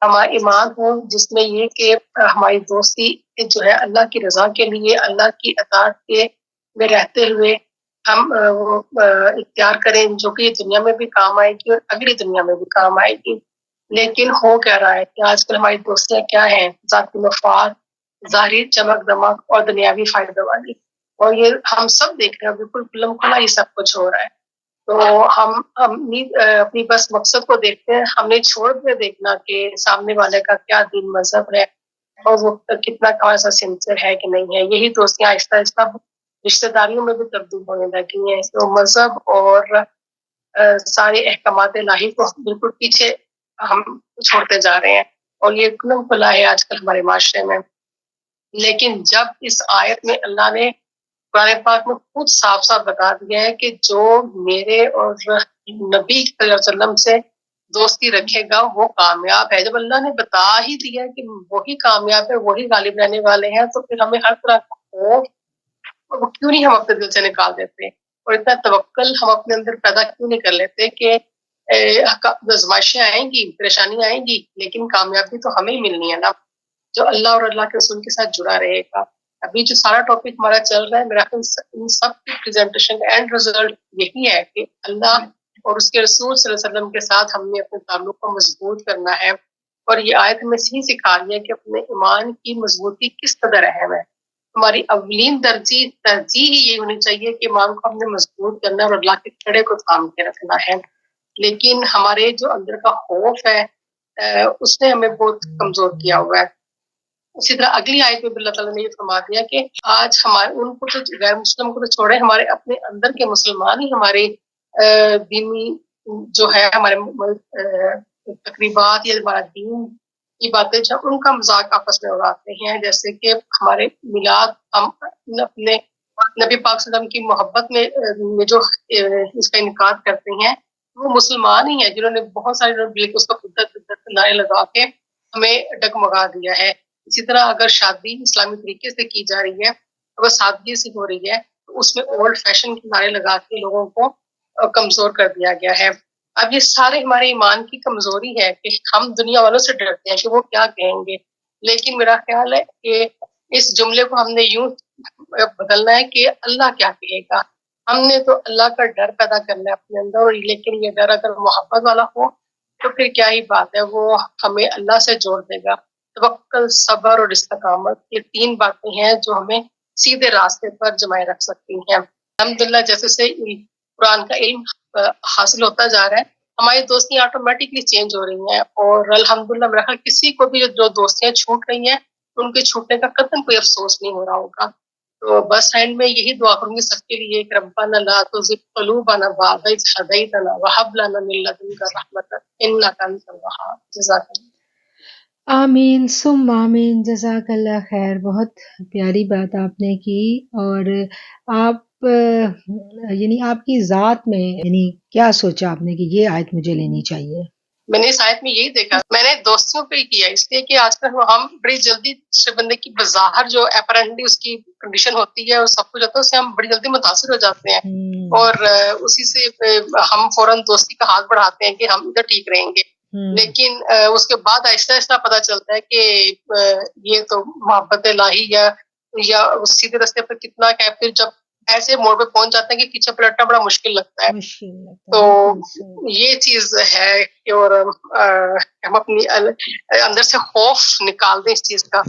ہمارا ایمان ہو جس میں یہ کہ ہماری دوستی جو ہے اللہ کی رضا کے لیے، اللہ کی اطاعت کے میں رہتے ہوئے ہم وہ اختیار کریں جو کہ دنیا میں بھی کام آئے گی اور اگلی دنیا میں بھی کام آئے گی. لیکن ہو کیا رہا ہے کہ آج کل ہماری دوستیاں کیا ہیں؟ ذاتی مفاد، ظاہری چمک دمک اور دنیاوی فائدہ والی، اور یہ ہم سب دیکھ رہے ہیں، بالکل کھلم کھلا یہ سب کچھ ہو رہا ہے. تو ہم اپنی بس مقصد کو دیکھتے ہیں، ہم نے چھوڑ کے دیکھنا کہ سامنے والے کا کیا دین مذہب ہے، اور وہ کتنا ہمارے ساتھ سنسر ہے کہ نہیں ہے. یہی دوستیاں آہستہ آہستہ رشتہ داریوں میں بھی تبدیل ہونے لگی ہیں. تو مذہب اور سارے احکامات الہی کو بالکل پیچھے ہم چھوڑتے جا رہے ہیں اور یہ کلم کھلا ہے آج کل ہمارے معاشرے میں. لیکن جب اس آیت میں اللہ نے قرآن پاک میں خود صاف صاف بتا دیا ہے کہ جو میرے اور نبی صلی اللہ علیہ وسلم سے دوستی رکھے گا وہ کامیاب ہے. جب اللہ نے بتا ہی دیا کہ وہی کامیاب ہے, وہی غالب رہنے والے ہیں, تو پھر ہمیں ہر طرح کا خوف وہ کیوں نہیں ہم اپنے دل سے نکال دیتے, اور اتنا توکل ہم اپنے اندر پیدا کیوں نہیں کر لیتے کہ آزمائشیں آئیں گی, پریشانیاں آئیں گی, لیکن کامیابی تو ہمیں ہی ملنی ہے نا, جو اللہ اور اللہ کے رسول کے ساتھ جڑا رہے گا. ابھی جو سارا ٹاپک ہمارا چل رہا ہے, میرا خیال ان سب کی پریزنٹیشن کا اینڈ رزلٹ یہی ہے کہ اللہ اور اس کے رسول صلی اللہ علیہ وسلم کے ساتھ ہم نے اپنے تعلق کو مضبوط کرنا ہے. اور یہ آیت ہمیں صحیح سکھا رہی ہے کہ اپنے ایمان کی مضبوطی کس قدر اہم ہے. ہماری اولین ترجیح ہی یہ ہونی چاہیے کہ ایمان کو ہم نے مضبوط کرنا ہے اور اللہ کے کھڑے کو تھام کے رکھنا ہے. لیکن ہمارے جو اندر کا خوف ہے اس نے ہمیں بہت کمزور کیا ہوا ہے. اسی طرح اگلی آیت میں اللہ تعالیٰ نے یہ فرما دیا کہ آج ہمارے ان کو تو غیر مسلم کو تو چھوڑے, ہمارے اپنے اندر کے مسلمان ہی ہمارے دینی جو ہے ہمارے تقریبات یا ہمارا دین کی باتیں جو ان کا مذاق آپس میں اڑاتے ہیں. جیسے کہ ہمارے میلاد, ہم اپنے نبی پاک صلی اللہ علیہ وسلم کی محبت میں جو اس کا انعقاد کرتے ہیں وہ مسلمان ہی ہیں جنہوں نے بہت سارے اس کو نعرے لگا کے ہمیں ڈگمگا دیا ہے. اسی طرح اگر شادی اسلامی طریقے سے کی جا رہی ہے, اگر سادگی سے ہو رہی ہے, تو اس میں اولڈ فیشن کے نعرے لگا کے لوگوں کو کمزور کر دیا گیا ہے. اب یہ سارے ہمارے ایمان کی کمزوری ہے کہ ہم دنیا والوں سے ڈرتے ہیں کہ وہ کیا کہیں گے. لیکن میرا خیال ہے کہ اس جملے کو ہم نے یوں بدلنا ہے کہ اللہ کیا کہے گا. ہم نے تو اللہ کا ڈر پیدا کرنا ہے اپنے اندر, لیکن یہ ڈر اگر محبت والا ہو تو پھر کیا ہی بات ہے, وہ ہمیں اللہ سے جوڑ دے گا. توکل, صبر اور استقامت, یہ تین باتیں ہیں جو ہمیں سیدھے راستے پر جمائے رکھ سکتی ہیں. الحمدللہ جیسے سے قرآن کا علم حاصل ہوتا جا رہا ہے, ہماری دوستیاں آٹومیٹکلی چینج ہو رہی ہیں. اور الحمدللہ میرا خیال کسی کو بھی جو دوستیاں چھوٹ رہی ہیں ان کے چھوٹنے کا قطعاً کوئی افسوس نہیں ہو رہا ہوگا. تو بس اینڈ میں یہی دعا کروں گی سب کے لیے کہ ربنا لا تزغ قلوبنا بعد إذ هديتنا وهب لنا من لدنك رحمة إنك أنت الوهاب. جزاک اللہ. آمین ثم آمین. جزاک اللہ خیر. بہت پیاری بات آپ نے کی. اور آپ یعنی آپ کی ذات میں یعنی کیا سوچا آپ نے کہ یہ آیت مجھے لینی چاہیے؟ میں نے اس آیت میں یہی دیکھا, میں نے دوستوں پہ ہی کیا, اس لیے کہ آج کل ہم بڑی جلدی سے بندے کی بظاہر جو اپیرنٹلی اس کی کنڈیشن ہوتی ہے اور سب کچھ ہوتا ہے اس سے ہم بڑی جلدی متاثر ہو جاتے ہیں, اور اسی سے ہم فوراً دوستی کا ہاتھ بڑھاتے ہیں کہ ہم ادھر ٹھیک رہیں گے. لیکن اس کے بعد آہستہ آہستہ پتہ چلتا ہے کہ یہ تو محبت الہی یا سیدھے راستے پر کتنا ہے. پھر جب ایسے موڑ پہ پہنچ جاتے ہیں کہ پیچھے پلٹنا بڑا مشکل لگتا ہے. تو یہ چیز ہے کہ اور ہم اپنی اندر سے خوف نکال دیں اس چیز کا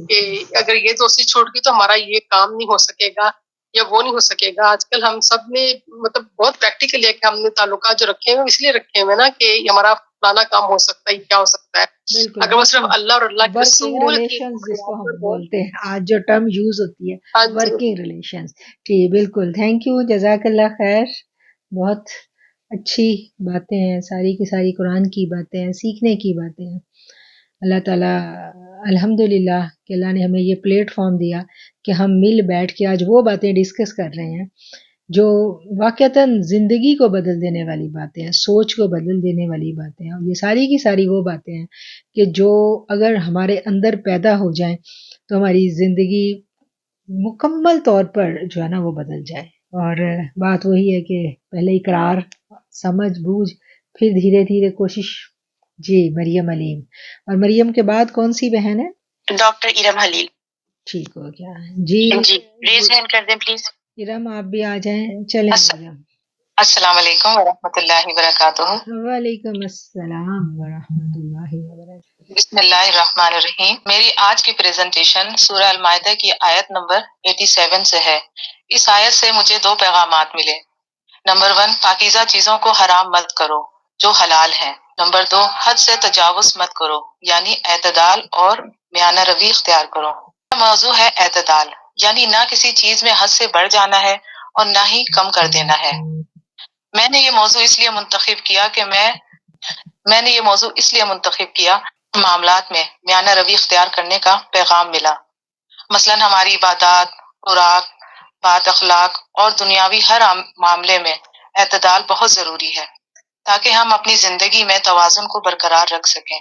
کہ اگر یہ دوستی چھوٹ گئی تو ہمارا یہ کام نہیں ہو سکے گا یا وہ نہیں ہو سکے گا. آج کل ہم سب نے مطلب بہت پریکٹیکل ہے کہ ہم نے تعلقات جو رکھے ہیں اس لیے رکھے ہوئے نا کہ ہمارا فلانا کام ہو سکتا ہے, کیا ہو سکتا ہے. اگر وہ صرف اللہ اور اللہ کے رسول جس کو ہم بولتے ہیں آج جو ٹرم یوز ہوتی ہے ورکنگ ریلیشنز. ٹھیک, بالکل. تھینک یو, جزاک اللہ خیر. بہت اچھی باتیں ہیں, ساری کی ساری قرآن کی باتیں ہیں, سیکھنے کی باتیں ہیں. اللہ تعالیٰ الحمدللہ کہ اللہ نے ہمیں یہ پلیٹ فارم دیا کہ ہم مل بیٹھ کے آج وہ باتیں ڈسکس کر رہے ہیں جو واقعتاً زندگی کو بدل دینے والی باتیں ہیں, سوچ کو بدل دینے والی باتیں ہیں. اور یہ ساری کی ساری وہ باتیں ہیں کہ جو اگر ہمارے اندر پیدا ہو جائیں تو ہماری زندگی مکمل طور پر جو ہے نا وہ بدل جائے. اور بات وہی ہے کہ پہلے اقرار, سمجھ بوجھ, پھر دھیرے دھیرے کوشش. جی, مریم علیم. اور مریم کے بعد کون سی بہن ہے؟ ڈاکٹر ارم حلیل. ٹھیک ہو گیا جی. ریز ہینڈ کر دیں پلیز. ارم آپ بھی آ جائیں. چلیں مریم. السلام علیکم ورحمۃ اللہ وبرکاتہ. وعلیکم السلام ورحمۃ اللہ وبرکاتہ. بسم اللہ الرحمن الرحیم. میری آج کی پریزنٹیشن سورہ المائدہ کی آیت نمبر 87 سے ہے. اس آیت سے مجھے دو پیغامات ملے. نمبر 1, پاکیزہ چیزوں کو حرام مت کرو جو حلال ہیں. نمبر 2، حد سے تجاوز مت کرو، یعنی اعتدال اور میانہ روی اختیار کرو۔ موضوع ہے اعتدال، یعنی نہ کسی چیز میں حد سے بڑھ جانا ہے اور نہ ہی کم کر دینا ہے۔ میں نے یہ موضوع اس لیے منتخب کیا معاملات میں میانہ روی اختیار کرنے کا پیغام ملا۔ مثلا ہماری عبادات، خوراک، بات اخلاق اور دنیاوی ہر معاملے میں اعتدال بہت ضروری ہے تاکہ ہم اپنی زندگی میں توازن کو برقرار رکھ سکیں۔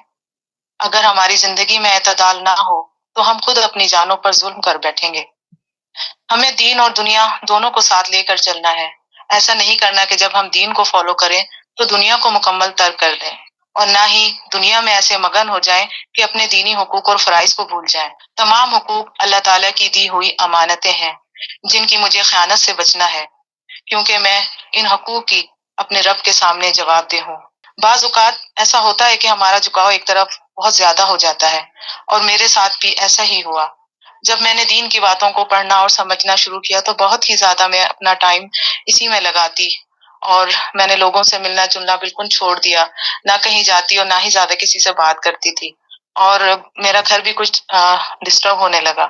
اگر ہماری زندگی میں اعتدال نہ ہو تو ہم خود اپنی جانوں پر ظلم کر بیٹھیں گے۔ ہمیں دین اور دنیا دونوں کو ساتھ لے کر چلنا ہے۔ ایسا نہیں کرنا کہ جب ہم دین کو فالو کریں تو دنیا کو مکمل ترک کر دیں، اور نہ ہی دنیا میں ایسے مگن ہو جائیں کہ اپنے دینی حقوق اور فرائض کو بھول جائیں۔ تمام حقوق اللہ تعالیٰ کی دی ہوئی امانتیں ہیں جن کی مجھے خیانت سے بچنا ہے، کیونکہ میں ان حقوق کی اپنے رب کے سامنے جواب دہ ہوں۔ بعض اوقات ایسا ہوتا ہے کہ ہمارا جھکاؤ ایک طرف بہت زیادہ ہو جاتا ہے، اور میرے ساتھ بھی ایسا ہی ہوا۔ جب میں نے دین کی باتوں کو پڑھنا اور سمجھنا شروع کیا تو بہت ہی زیادہ میں اپنا ٹائم اسی میں لگاتی، اور میں نے لوگوں سے ملنا جلنا بالکل چھوڑ دیا، نہ کہیں جاتی اور نہ ہی زیادہ کسی سے بات کرتی تھی، اور میرا گھر بھی کچھ ڈسٹرب ہونے لگا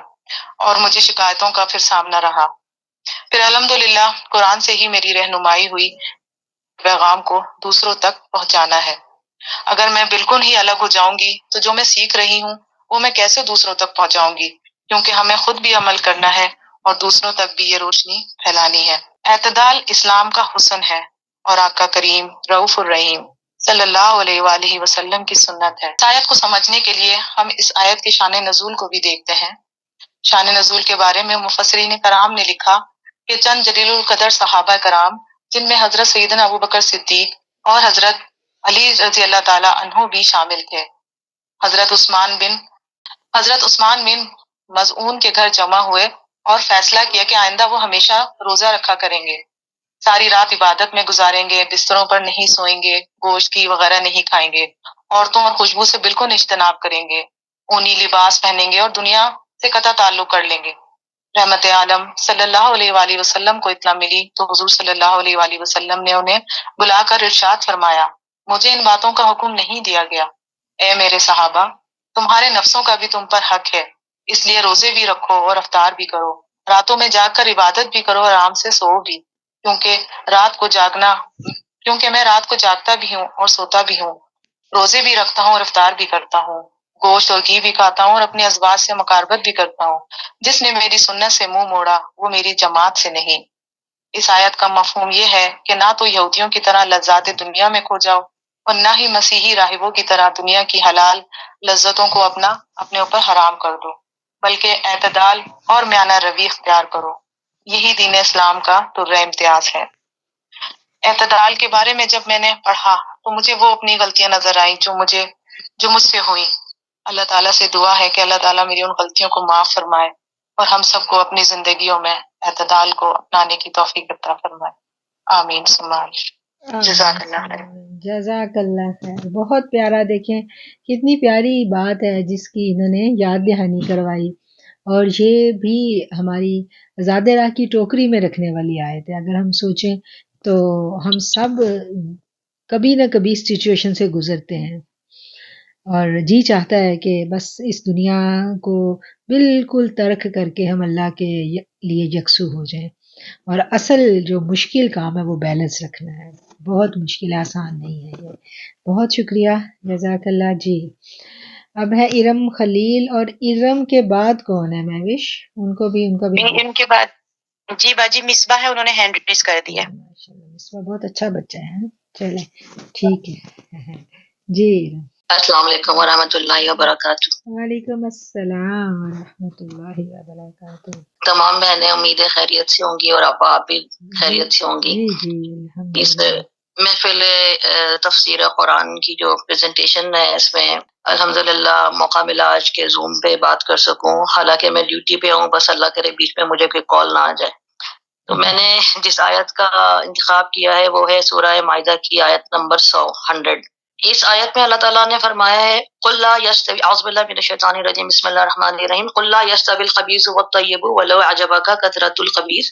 اور مجھے شکایتوں کا پھر سامنا رہا۔ پھر الحمدللہ قرآن سے ہی میری رہنمائی ہوئی، پیغام کو دوسروں تک پہنچانا ہے۔ اگر میں بالکل ہی الگ ہو جاؤں گی تو جو میں سیکھ رہی ہوں وہ میں کیسے دوسروں تک پہنچاؤں گی، کیونکہ ہمیں خود بھی عمل کرنا ہے اور دوسروں تک بھی یہ روشنی پھیلانی ہے۔ اعتدال اسلام کا حسن ہے اور آقا کریم رؤوف الرحیم صلی اللہ علیہ وآلہ وسلم کی سنت ہے۔ اس آیت کو سمجھنے کے لیے ہم اس آیت کے شان نزول کو بھی دیکھتے ہیں۔ شان نزول کے بارے میں مفسرین کرام نے لکھا کہ چند جلیل القدر صحابہ کرام، جن میں حضرت سیدنا ابوبکر صدیق اور حضرت علی رضی اللہ تعالی عنہ بھی شامل تھے، حضرت عثمان بن مظعون کے گھر جمع ہوئے اور فیصلہ کیا کہ آئندہ وہ ہمیشہ روزہ رکھا کریں گے، ساری رات عبادت میں گزاریں گے، بستروں پر نہیں سوئیں گے، گوشت کی وغیرہ نہیں کھائیں گے، عورتوں اور خوشبو سے بالکل اجتناب کریں گے، اونی لباس پہنیں گے اور دنیا سے قطع تعلق کر لیں گے۔ رحمت عالم صلی اللہ علیہ وآلہ وسلم کو اطلاع ملی تو حضور صلی اللہ علیہ وآلہ وسلم نے انہیں بلا کر ارشاد فرمایا، مجھے ان باتوں کا حکم نہیں دیا گیا، اے میرے صحابہ، تمہارے نفسوں کا بھی تم پر حق ہے، اس لیے روزے بھی رکھو اور افطار بھی کرو، راتوں میں جاگ کر عبادت بھی کرو اور آرام سے سو بھی، کیونکہ میں رات کو جاگتا بھی ہوں اور سوتا بھی ہوں، روزے بھی رکھتا ہوں اور افطار بھی کرتا ہوں، گوشت اور گھی بھی کھاتا ہوں اور اپنے ازواج سے مقاربت بھی کرتا ہوں، جس نے میری سنت سے منہ موڑا وہ میری جماعت سے نہیں۔ اس آیت کا مفہوم یہ ہے کہ نہ تو یہودیوں کی طرح لذات دنیا میں کھو جاؤ اور نہ ہی مسیحی راہبوں کی طرح دنیا کی حلال لذتوں کو اپنے اوپر حرام کر دو، بلکہ اعتدال اور میانہ روی اختیار کرو۔ یہی دین اسلام کا درجہ امتیاز ہے۔ اعتدال کے بارے میں جب میں نے پڑھا تو مجھے وہ اپنی غلطیاں نظر آئیں جو مجھ سے ہوئی۔ اللہ تعالیٰ سے دعا ہے کہ اللہ تعالیٰ میری ان غلطیوں کو معاف فرمائے اور ہم سب کو اپنی زندگیوں میں اعتدال کو اپنانے کی توفیق عطا فرمائے۔ آمین ثم آمین۔ جزاک اللہ خیر۔ جزاک اللہ خیر، بہت پیارا۔ دیکھیں کتنی پیاری بات ہے جس کی انہوں نے یاد دہانی کروائی، اور یہ بھی ہماری آزاد راہ کی ٹوکری میں رکھنے والی آیت ہے۔ اگر ہم سوچیں تو ہم سب کبھی نہ کبھی سچویشن سے گزرتے ہیں اور جی چاہتا ہے کہ بس اس دنیا کو بالکل ترک کر کے ہم اللہ کے لیے یکسو ہو جائیں، اور اصل جو مشکل کام ہے وہ بیلنس رکھنا ہے، بہت مشکل، آسان نہیں ہے یہ۔ بہت شکریہ، جزاک اللہ۔ جی اب ہے ارم خلیل، اور ارم کے بعد کون ہے مہوش؟ ان کا بھی ان کے بعد جی باجی مصباح ہے، انہوں نے ہینڈ ریز کر دیا۔ ماشاءاللہ، مصباح بہت اچھا بچہ ہے۔ چلیں ٹھیک ہے۔ جی السلام علیکم ورحمۃ اللہ وبرکاتہ۔ وعلیکم السلام ورحمۃ اللہ وبرکاتہ۔ تمام بہنیں امید خیریت سے ہوں گی اور آپ بھی خیریت سے ہوں گی۔ جی جی اس الحمدللہ۔ محفل تفسیر قرآن کی جو پریزنٹیشن ہے اس میں الحمدللہ موقع ملا آج کے زوم پہ بات کر سکوں، حالانکہ میں ڈیوٹی پہ ہوں، بس اللہ کرے بیچ میں مجھے کوئی کال نہ آ جائے۔ تو میں نے جس آیت کا انتخاب کیا ہے وہ ہے سورہ مائدہ کی آیت نمبر 100۔ اس آیت میں اللہ تعالیٰ نے فرمایا ہے قُلْ لَا يَسْتَوِي، اعوذ باللہ من الشیطان الرجیم، بسم اللہ الرحمن الرحیم، قُلْ لَا يَسْتَوِي الْخَبِيثُ وَالطَّيِّبُ وَلَوْ أَعْجَبَكَ كَثْرَةُ الْخَبِيثِ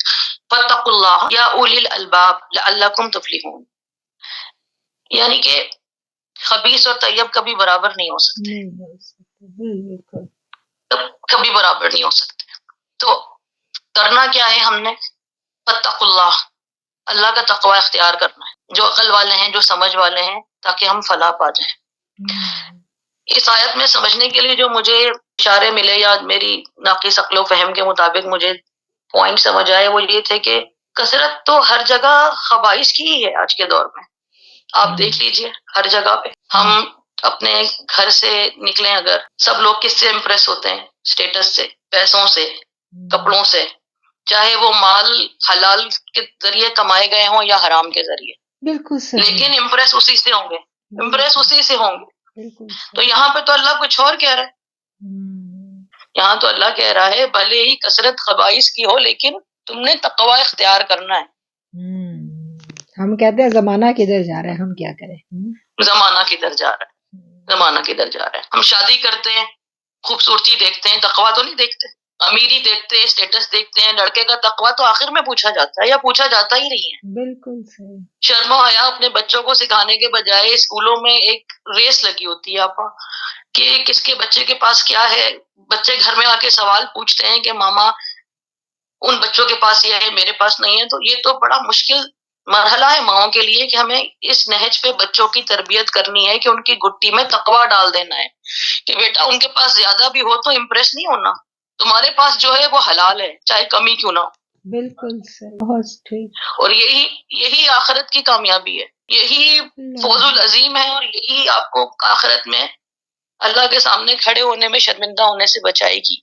فَاتَّقُوا اللَّهَ يَا أُولِي الْأَلْبَابِ لَعَلَّكُمْ تُفْلِحُونَ۔ یعنی کہ خبیث اور طیب کبھی برابر نہیں ہو سکتے، کبھی برابر نہیں ہو سکتے. تو کرنا کیا ہے ہم نے؟ فاتقوا اللہ، اللہ کا تقوی اختیار کرنا ہے، جو عقل والے ہیں، جو سمجھ والے ہیں، تاکہ ہم فلاح پا جائیں. اس آیت میں سمجھنے کے لیے جو مجھے اشارے ملے یا میری ناقص عقل و فہم کے مطابق مجھے پوائنٹ سمجھ آئے، وہ یہ تھے کہ کثرت تو ہر جگہ خبائث کی ہی ہے آج کے دور میں. آپ دیکھ لیجئے ہر جگہ پہ. ہم اپنے گھر سے نکلیں اگر، سب لوگ کس سے امپریس ہوتے ہیں؟ اسٹیٹس سے، پیسوں سے، کپڑوں سے، چاہے وہ مال حلال کے ذریعے کمائے گئے ہوں یا حرام کے ذریعے. بالکل صحیح. لیکن امپریس اسی سے ہوں گے، امپریس اسی سے ہوں گے. تو یہاں پہ تو اللہ کچھ اور کہہ رہا ہے. یہاں تو اللہ کہہ رہا ہے بھلے ہی کثرت خبائث کی ہو لیکن تم نے تقوی اختیار کرنا ہے. ہم کہتے ہیں زمانہ کدھر جا رہا ہے، ہم کیا کریں؟ زمانہ کدھر جا رہا ہے، زمانہ کدھر جا رہا ہے. ہم شادی کرتے ہیں، خوبصورتی دیکھتے ہیں، تقوی تو نہیں دیکھتے. امیری دیکھتے ہیں، اسٹیٹس دیکھتے ہیں. لڑکے کا تقوی تو آخر میں پوچھا جاتا ہے یا پوچھا جاتا ہی نہیں ہے. بالکل صحیح. شرم و حیا اپنے بچوں کو سکھانے کے بجائے اسکولوں میں ایک ریس لگی ہوتی ہے آپا کہ کس کے بچے کے پاس کیا ہے. بچے گھر میں آ کے سوال پوچھتے ہیں کہ ماما ان بچوں کے پاس یہ ہے، میرے پاس نہیں ہے. تو یہ تو بڑا مشکل مرحلہ ہے ماؤں کے لیے کہ ہمیں اس نہج پہ بچوں کی تربیت کرنی ہے کہ ان کی گٹی میں تقوی ڈال دینا ہے کہ بیٹا ان کے پاس زیادہ بھی ہو تو امپریس نہیں ہونا، تمہارے پاس جو ہے وہ حلال ہے چاہے کمی کیوں نہ ہو. بالکل صحیح، بہت ٹھیک. اور یہی آخرت کی کامیابی ہے، یہی فوز العظیم ہے، اور یہی آپ کو آخرت میں اللہ کے سامنے کھڑے ہونے میں شرمندہ ہونے سے بچائے گی.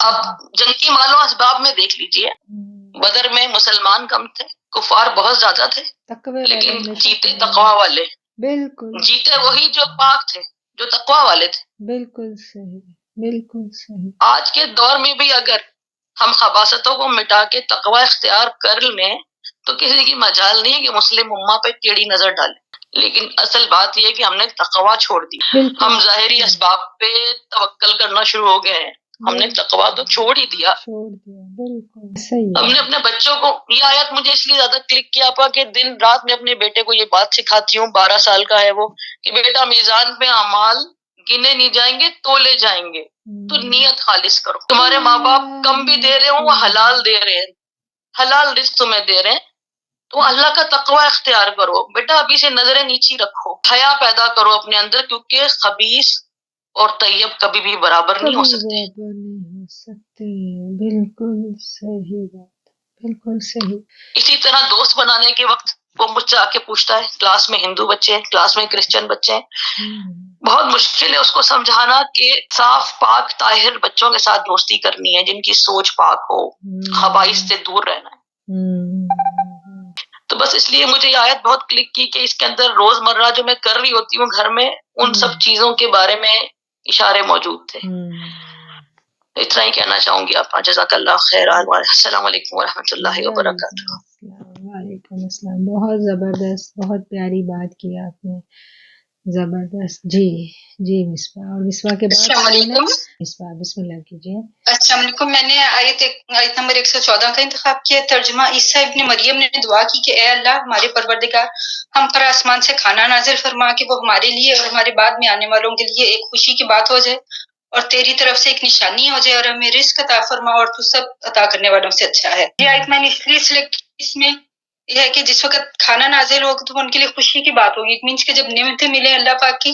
آپ جنگی مال و اسباب میں دیکھ لیجئے، بدر میں مسلمان کم تھے، کفار بہت زیادہ تھے، لیکن جیتے تقوی والے. بالکل جیتے وہی جو پاک تھے، جو تقوی والے تھے. بالکل صحیح، بالکل صحیح. آج کے دور میں بھی اگر ہم خباثتوں کو مٹا کے تقوی اختیار کر لیں تو کسی کی مجال نہیں ہے کہ مسلم امہ پہ ٹیڑھی نظر ڈالے. لیکن اصل بات یہ ہے کہ ہم نے تقوی چھوڑ دی. ہم ظاہری اسباب پہ توکل کرنا شروع ہو گئے ہیں، ہم نے تقوی تو چھوڑ ہی دیا. ہم نے اپنے بچوں کو، یہ آیت مجھے اس لیے زیادہ کلک کیا پا کہ دن رات میں اپنے بیٹے کو یہ بات سکھاتی ہوں، 12 سال کا ہے وہ، کہ بیٹا میزان پہ اعمال گنے نہیں جائیں گے، تولے جائیں گے. تو نیت خالص کرو. تمہارے ماں باپ کم بھی دے رہے ہوں وہ حلال دے رہے ہیں، حلال رزق تمہیں دے رہے ہیں، تو اللہ کا تقوی اختیار کرو. بیٹا ابھی سے نظریں نیچی رکھو، حیا پیدا کرو اپنے اندر، کیونکہ خبیث اور طیب کبھی بھی برابر نہیں ہو سکتے. بالکل صحیح بات، بالکل صحیح. اسی طرح دوست بنانے کے وقت وہ مجھ سے آ کے پوچھتا ہے، کلاس میں ہندو بچے ہیں، کلاس میں کرسچن بچے ہیں، بہت مشکل ہے اس کو سمجھانا کہ صاف پاک طاہر بچوں کے ساتھ دوستی کرنی ہے جن کی سوچ پاک ہو، خبائث سے دور رہنا ہے. تو بس اس لیے مجھے یہ آیت بہت کلک کی کہ اس کے اندر روز مرہ جو میں کر رہی ہوتی ہوں گھر میں، ان سب چیزوں کے بارے میں اشارے موجود تھے. اتنا ہی کہنا چاہوں گی آپ. جزاک اللہ خیر. السلام علیکم ورحمۃ اللہ وبرکاتہ. وعلیکم السلام. بہت زبردست، بہت پیاری بات کی آپ نے، زبردست. جی مصباح. اور مصباح کے بعد السلام علیکم. مصباح بسم اللہ کیجیے. السلام علیکم. میں نے آیت نمبر 114 کا انتخاب کیا. ترجمہ عیسیٰ ابن مریم نے دعا کی کہ اے اللہ ہمارے پروردگار، ہم پر آسمان سے کھانا نازل فرما کہ وہ ہمارے لیے اور ہمارے بعد میں آنے والوں کے لیے ایک خوشی کی بات ہو جائے اور تیری طرف سے ایک نشانی ہو جائے، اور ہمیں رزق عطا فرما اور تو سب عطا کرنے والوں سے اچھا ہے. یہ آیت میں نے اس لیے سلیکٹ کی، اس میں یہ ہے کہ جس وقت کھانا نازل ہوگا تو ان کے لیے خوشی کی بات ہوگی. مینس کہ جب نعمتیں ملیں اللہ پاک کی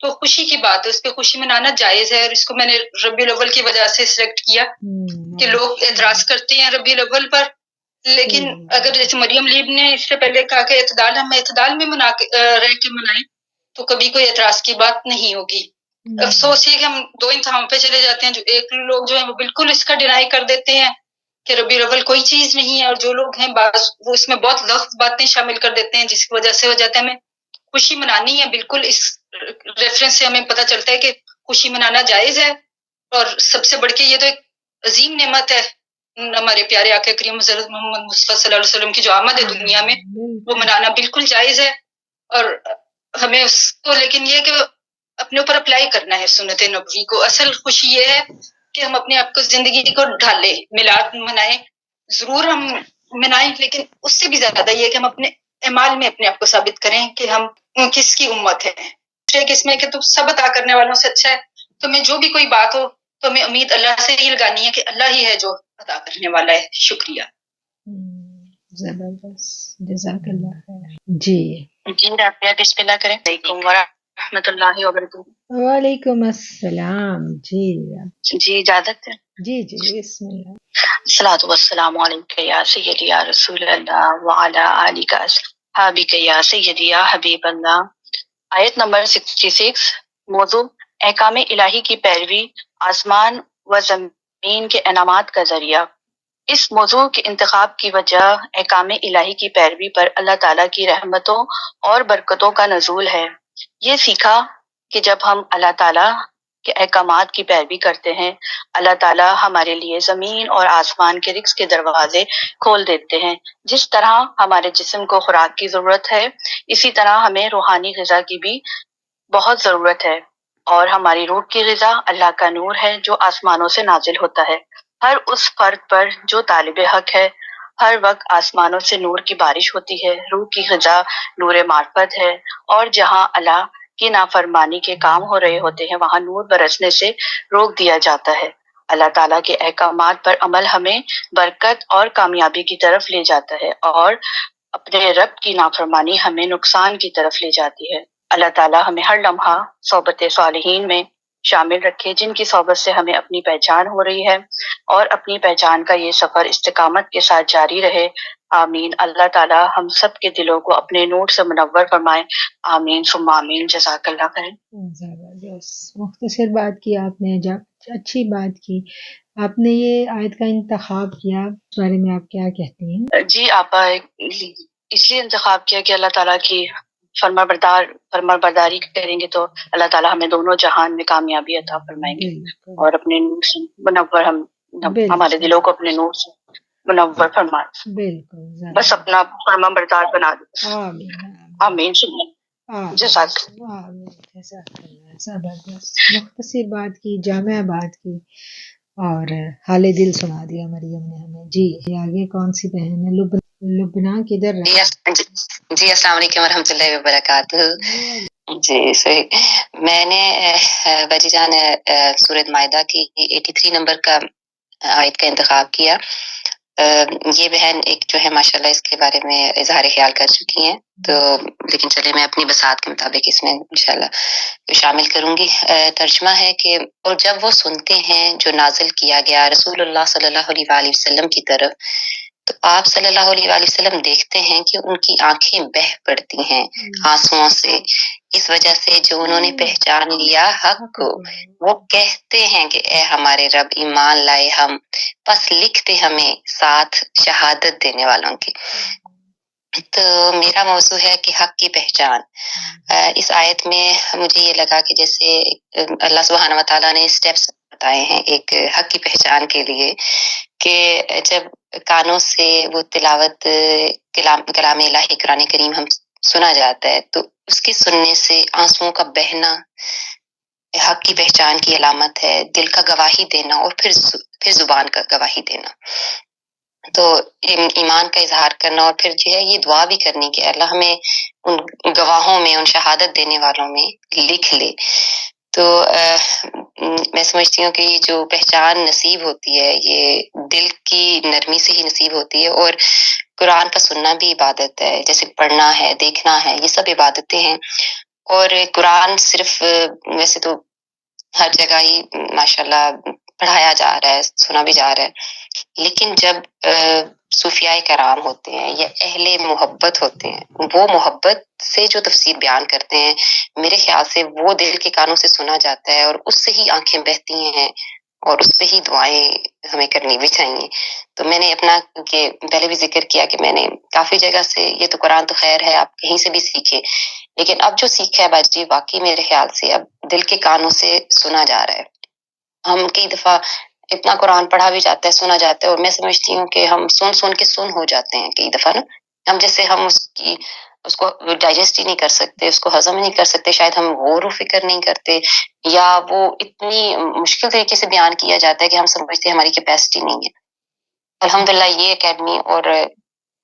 تو خوشی کی بات ہے، اس پہ خوشی منانا جائز ہے. اور اس کو میں نے ربیع الاول کی وجہ سے سلیکٹ کیا کہ لوگ اعتراض کرتے ہیں ربیع الاول پر، لیکن اگر جیسے مریم لیب نے اس سے پہلے کہا کہ ہم اعتدال میں رہ کے منائیں تو کبھی کوئی اعتراض کی بات نہیں ہوگی. افسوس یہ کہ ہم دو انتہاؤں پہ چلے جاتے ہیں. جو ایک لوگ جو ہیں وہ بالکل اس کا ڈینائی کر دیتے ہیں کہ ربیع الاول کوئی چیز نہیں ہے، اور جو لوگ ہیں وہ اس میں بہت لفظ باتیں شامل کر دیتے ہیں جس کی وجہ سے ہو جاتا ہے ہمیں خوشی منانی ہے. بالکل اس ریفرنس سے ہمیں پتہ چلتا ہے کہ خوشی منانا جائز ہے، اور سب سے بڑھ کے یہ تو ایک عظیم نعمت ہے ہمارے پیارے آقا کریم حضرت محمد مصطفیٰ صلی اللہ علیہ وسلم کی جو آمد ہے دنیا میں، وہ منانا بالکل جائز ہے. اور ہمیں اس کو لیکن یہ کہ اپنے اوپر اپلائی کرنا ہے سنت نبوی کو. اصل خوشی یہ ہے کہ ہم اپنے آپ کو زندگی کو ڈھالیں، میلاد منائیں، ضرور ہم منائیں، لیکن اس سے بھی زیادہ یہ ہے کہ ہم اپنے اعمال میں اپنے آپ کو ثابت کریں کہ ہم کس کی امت ہے. اس میں کہ تم سب عطا کرنے والوں سے اچھا ہے. تمہیں جو بھی کوئی بات ہو تو ہمیں امید اللہ سے ہی لگانی ہے کہ اللہ ہی ہے جو عطا کرنے والا ہے. شکریہ. زبردست، جزاک اللہ خیر. جی رافیہ بسم اللہ کریں. علیکم ورحمۃ اللہ وبرکاتہ. وعلیکم السلام. جی جی اجازت ہے. جی جی بسم اللہ. الصلاۃ والسلام علیک یا سیدی یا رسول اللہ وعلی آلک اصحابک یا سیدی یا حبیب اللہ. آیت نمبر 66. موضوع احکام الہی کی پیروی آسمان و زمین کے انعامات کا ذریعہ. اس موضوع کے انتخاب کی وجہ احکام الہی کی پیروی پر اللہ تعالیٰ کی رحمتوں اور برکتوں کا نزول ہے. یہ سیکھا کہ جب ہم اللہ تعالیٰ کے احکامات کی پیروی کرتے ہیں، اللہ تعالیٰ ہمارے لیے زمین اور آسمان کے رزق کے دروازے کھول دیتے ہیں. جس طرح ہمارے جسم کو خوراک کی ضرورت ہے، اسی طرح ہمیں روحانی غذا کی بھی بہت ضرورت ہے. اور ہماری روح کی غذا اللہ کا نور ہے جو آسمانوں سے نازل ہوتا ہے. ہر اس فرد پر جو طالب حق ہے، ہر وقت آسمانوں سے نور کی بارش ہوتی ہے. روح کی غذا نور معرفت ہے، اور جہاں اللہ کی نافرمانی کے کام ہو رہے ہوتے ہیں وہاں نور برسنے سے روک دیا جاتا ہے. اللہ تعالیٰ کے احکامات پر عمل ہمیں برکت اور کامیابی کی طرف لے جاتا ہے، اور اپنے رب کی نافرمانی ہمیں نقصان کی طرف لے جاتی ہے. اللہ تعالیٰ ہمیں ہر لمحہ صحبت صالحین میں شامل رکھے جن کی صحبت سے ہمیں اپنی پہچان ہو رہی ہے، اور اپنی پہچان کا یہ سفر استقامت کے ساتھ جاری رہے. آمین. اللہ تعالیٰ ہم سب کے دلوں کو اپنے نور سے منور فرمائے. آمین ثم آمین. جزاک اللہ خیر. زبردست، مختصر بات کی آپ نے، اچھی بات کی آپ نے. یہ آیت کا انتخاب کیا، اس بارے میں آپ کیا کہتی ہیں؟ جی آپا، اس لیے انتخاب کیا کہ اللہ تعالیٰ کی فرما برداری کریں گے تو اللہ تعالیٰ ہمیں دونوں جہان میں کامیابی عطا فرمائیں گے، اور اپنے نور سے منور ہمارے دلوں کو اپنے نور سے منور فرمائے. بالکل، بس اپنا فرما بردار بنا دے. آمین. جزاک. زبردست، مختصر بات کی، جامع بات کی، اور حال دل سنا دیا مریم نے ہمیں. جی آگے کون سی بہن ہے؟ لبنا کدھر رہا؟ جی السلام علیکم ورحمۃ اللہ وبرکاتہ. جی صحیح. میں نے باجی جان سورۃ مائدہ کی 83 نمبر کا آیت کا انتخاب کیا. یہ بہن ایک جو ہے ماشاءاللہ اس کے بارے میں اظہار خیال کر چکی ہیں، تو لیکن چلے میں اپنی بساط کے مطابق اس میں انشاءاللہ شامل کروں گی. ترجمہ ہے کہ اور جب وہ سنتے ہیں جو نازل کیا گیا رسول اللہ صلی اللہ علیہ وآلہ وسلم کی طرف، تو آپ صلی اللہ علیہ وآلہ وسلم دیکھتے ہیں کہ ان کی آنکھیں بہہ پڑتی ہیں آنسوؤں سے، اس وجہ سے جو انہوں نے پہچان لیا حق کو. وہ کہتے ہیں کہ اے ہمارے رب، ایمان لائے ہم، پس لکھتے ہمیں ساتھ شہادت دینے والوں کی. تو میرا موضوع ہے کہ حق کی پہچان. اس آیت میں مجھے یہ لگا کہ جیسے اللہ سبحانہ و تعالیٰ نے اسٹیپس بتائے ہیں ایک حق کی پہچان کے لیے، کہ جب کانوں سے وہ تلاوت کلام الہی قرآن کریم ہم سنا جاتا ہے تو اس کے سننے سے آنسوؤں کا بہنا حق کی پہچان کی علامت ہے. دل کا گواہی دینا اور پھر زبان کا گواہی دینا، تو ایمان کا اظہار کرنا، اور پھر جو ہے یہ دعا بھی کرنی کہ اللہ ہمیں ان گواہوں میں، ان شہادت دینے والوں میں لکھ لے. تو میں سمجھتی ہوں کہ یہ جو پہچان نصیب ہوتی ہے یہ دل کی نرمی سے ہی نصیب ہوتی ہے، اور قرآن کا سننا بھی عبادت ہے، جیسے پڑھنا ہے، دیکھنا ہے، یہ سب عبادتیں ہیں. اور قرآن صرف ویسے تو ہر جگہ ہی ماشاءاللہ پڑھایا جا رہا ہے، سنا بھی جا رہا ہے، لیکن جب صوفیاء کرام ہوتے ہیں یا اہل محبت ہوتے ہیں، وہ محبت سے جو تفسیر بیان کرتے ہیں، میرے خیال سے وہ دل کے کانوں سے سنا جاتا ہے، اور اس سے ہی آنکھیں بہتی ہیں، اور اس پہ ہی دعائیں ہمیں کرنی بھی چاہیے. تو میں نے اپنا کہ پہلے بھی ذکر کیا کہ میں نے کافی جگہ سے، یہ تو قرآن تو خیر ہے آپ کہیں سے بھی سیکھے، لیکن اب جو سیکھا ہے باجی واقعی میرے خیال سے اب دل کے کانوں سے سنا جا رہا ہے. ہم کئی دفعہ اتنا قرآن پڑھا بھی جاتا ہے، سنا جاتا ہے، اور میں سمجھتی ہوں کہ ہم سن کے سن ہو جاتے ہیں کئی دفعہ نا، ہم جیسے ہم اس کو ڈائجسٹ ہی نہیں کر سکتے، اس کو ہضم نہیں کر سکتے، شاید ہم غور و فکر نہیں کرتے، یا وہ اتنی مشکل طریقے سے بیان کیا جاتا ہے کہ ہم سمجھتے ہیں ہماری کیپیسٹی نہیں ہے. الحمدللہ یہ اکیڈمی اور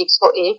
101,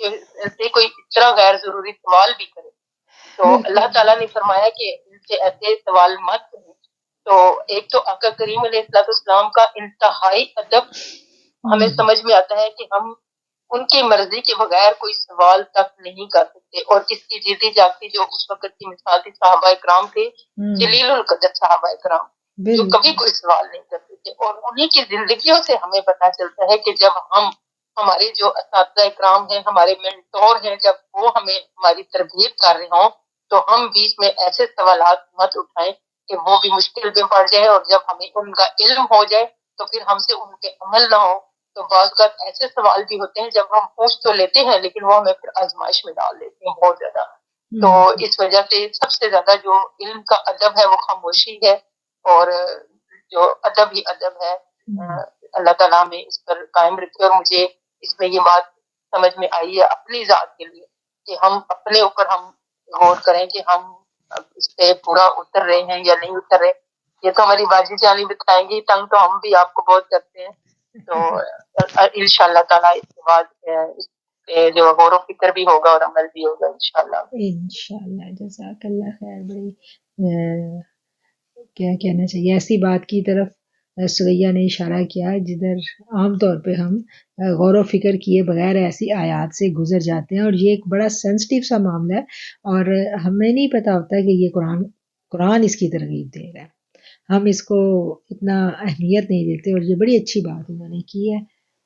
کہ ایسے کوئی اس طرح غیر ضروری سوال بھی کرے. تو اللہ تعالیٰ نے فرمایا کہ ان سے ایسے سوال مت کریں. تو ایک تو آقا کریم علیہ السلام کا انتہائی ادب ہمیں سمجھ میں آتا ہے کہ ہم ان کی مرضی کے بغیر کوئی سوال تک نہیں کر سکتے. اور اس کی جیتی جاگتی جو اس وقت کی مثال تھی صحابہ کرام تھے، جلیل القدر صحابہ کرام، جو کبھی کوئی سوال نہیں کرتے تھے. اور انہیں کی زندگیوں سے ہمیں پتہ چلتا ہے کہ جب ہمارے جو اساتذہ کرام ہیں، ہمارے مینٹور ہیں، جب وہ ہمیں ہماری تربیت کر رہے ہوں تو ہم بیچ میں ایسے سوالات مت اٹھائیں کہ وہ بھی مشکل میں پڑ جائے. اور جب ہمیں ان کا علم ہو جائے تو پھر ہم سے ان کے عمل نہ ہو. تو بعض اوقات ایسے سوال بھی ہوتے ہیں جب ہم پوچھ تو لیتے ہیں لیکن وہ ہمیں پھر آزمائش میں ڈال دیتے ہیں بہت زیادہ. تو اس وجہ سے سب سے زیادہ جو علم کا ادب ہے وہ خاموشی ہے، اور جو ادب ہی ادب ہے. اللہ تعالیٰ ہمیں اس پر قائم رکھے. اور مجھے اس میں یہ بات سمجھ میں آئی ہے اپنی ذات کے لیے کہ ہم اپنے اوپر ہم غور کریں کہ ہم اس پہ پورا اتر رہے ہیں یا نہیں اتر رہے. یہ تو ہماری باجی جانی بتائیں گی، تنگ تو ہم بھی آپ کو بہت کرتے ہیں. تو انشاءاللہ تعالیٰ اس کے بعد اس پہ جو غور و فکر بھی ہوگا اور عمل بھی ہوگا انشاءاللہ. جزاک اللہ خیر. بڑی کیا کہنا چاہیے، ایسی بات کی طرف سریا نے اشارہ کیا جدھر عام طور پہ ہم غور و فکر کیے بغیر ایسی آیات سے گزر جاتے ہیں. اور یہ ایک بڑا سینسٹیو سا معاملہ ہے اور ہمیں نہیں پتہ ہوتا کہ یہ قرآن اس کی ترغیب دے رہا ہے. ہم اس کو اتنا اہمیت نہیں دیتے اور یہ بڑی اچھی بات انہوں نے کی ہے.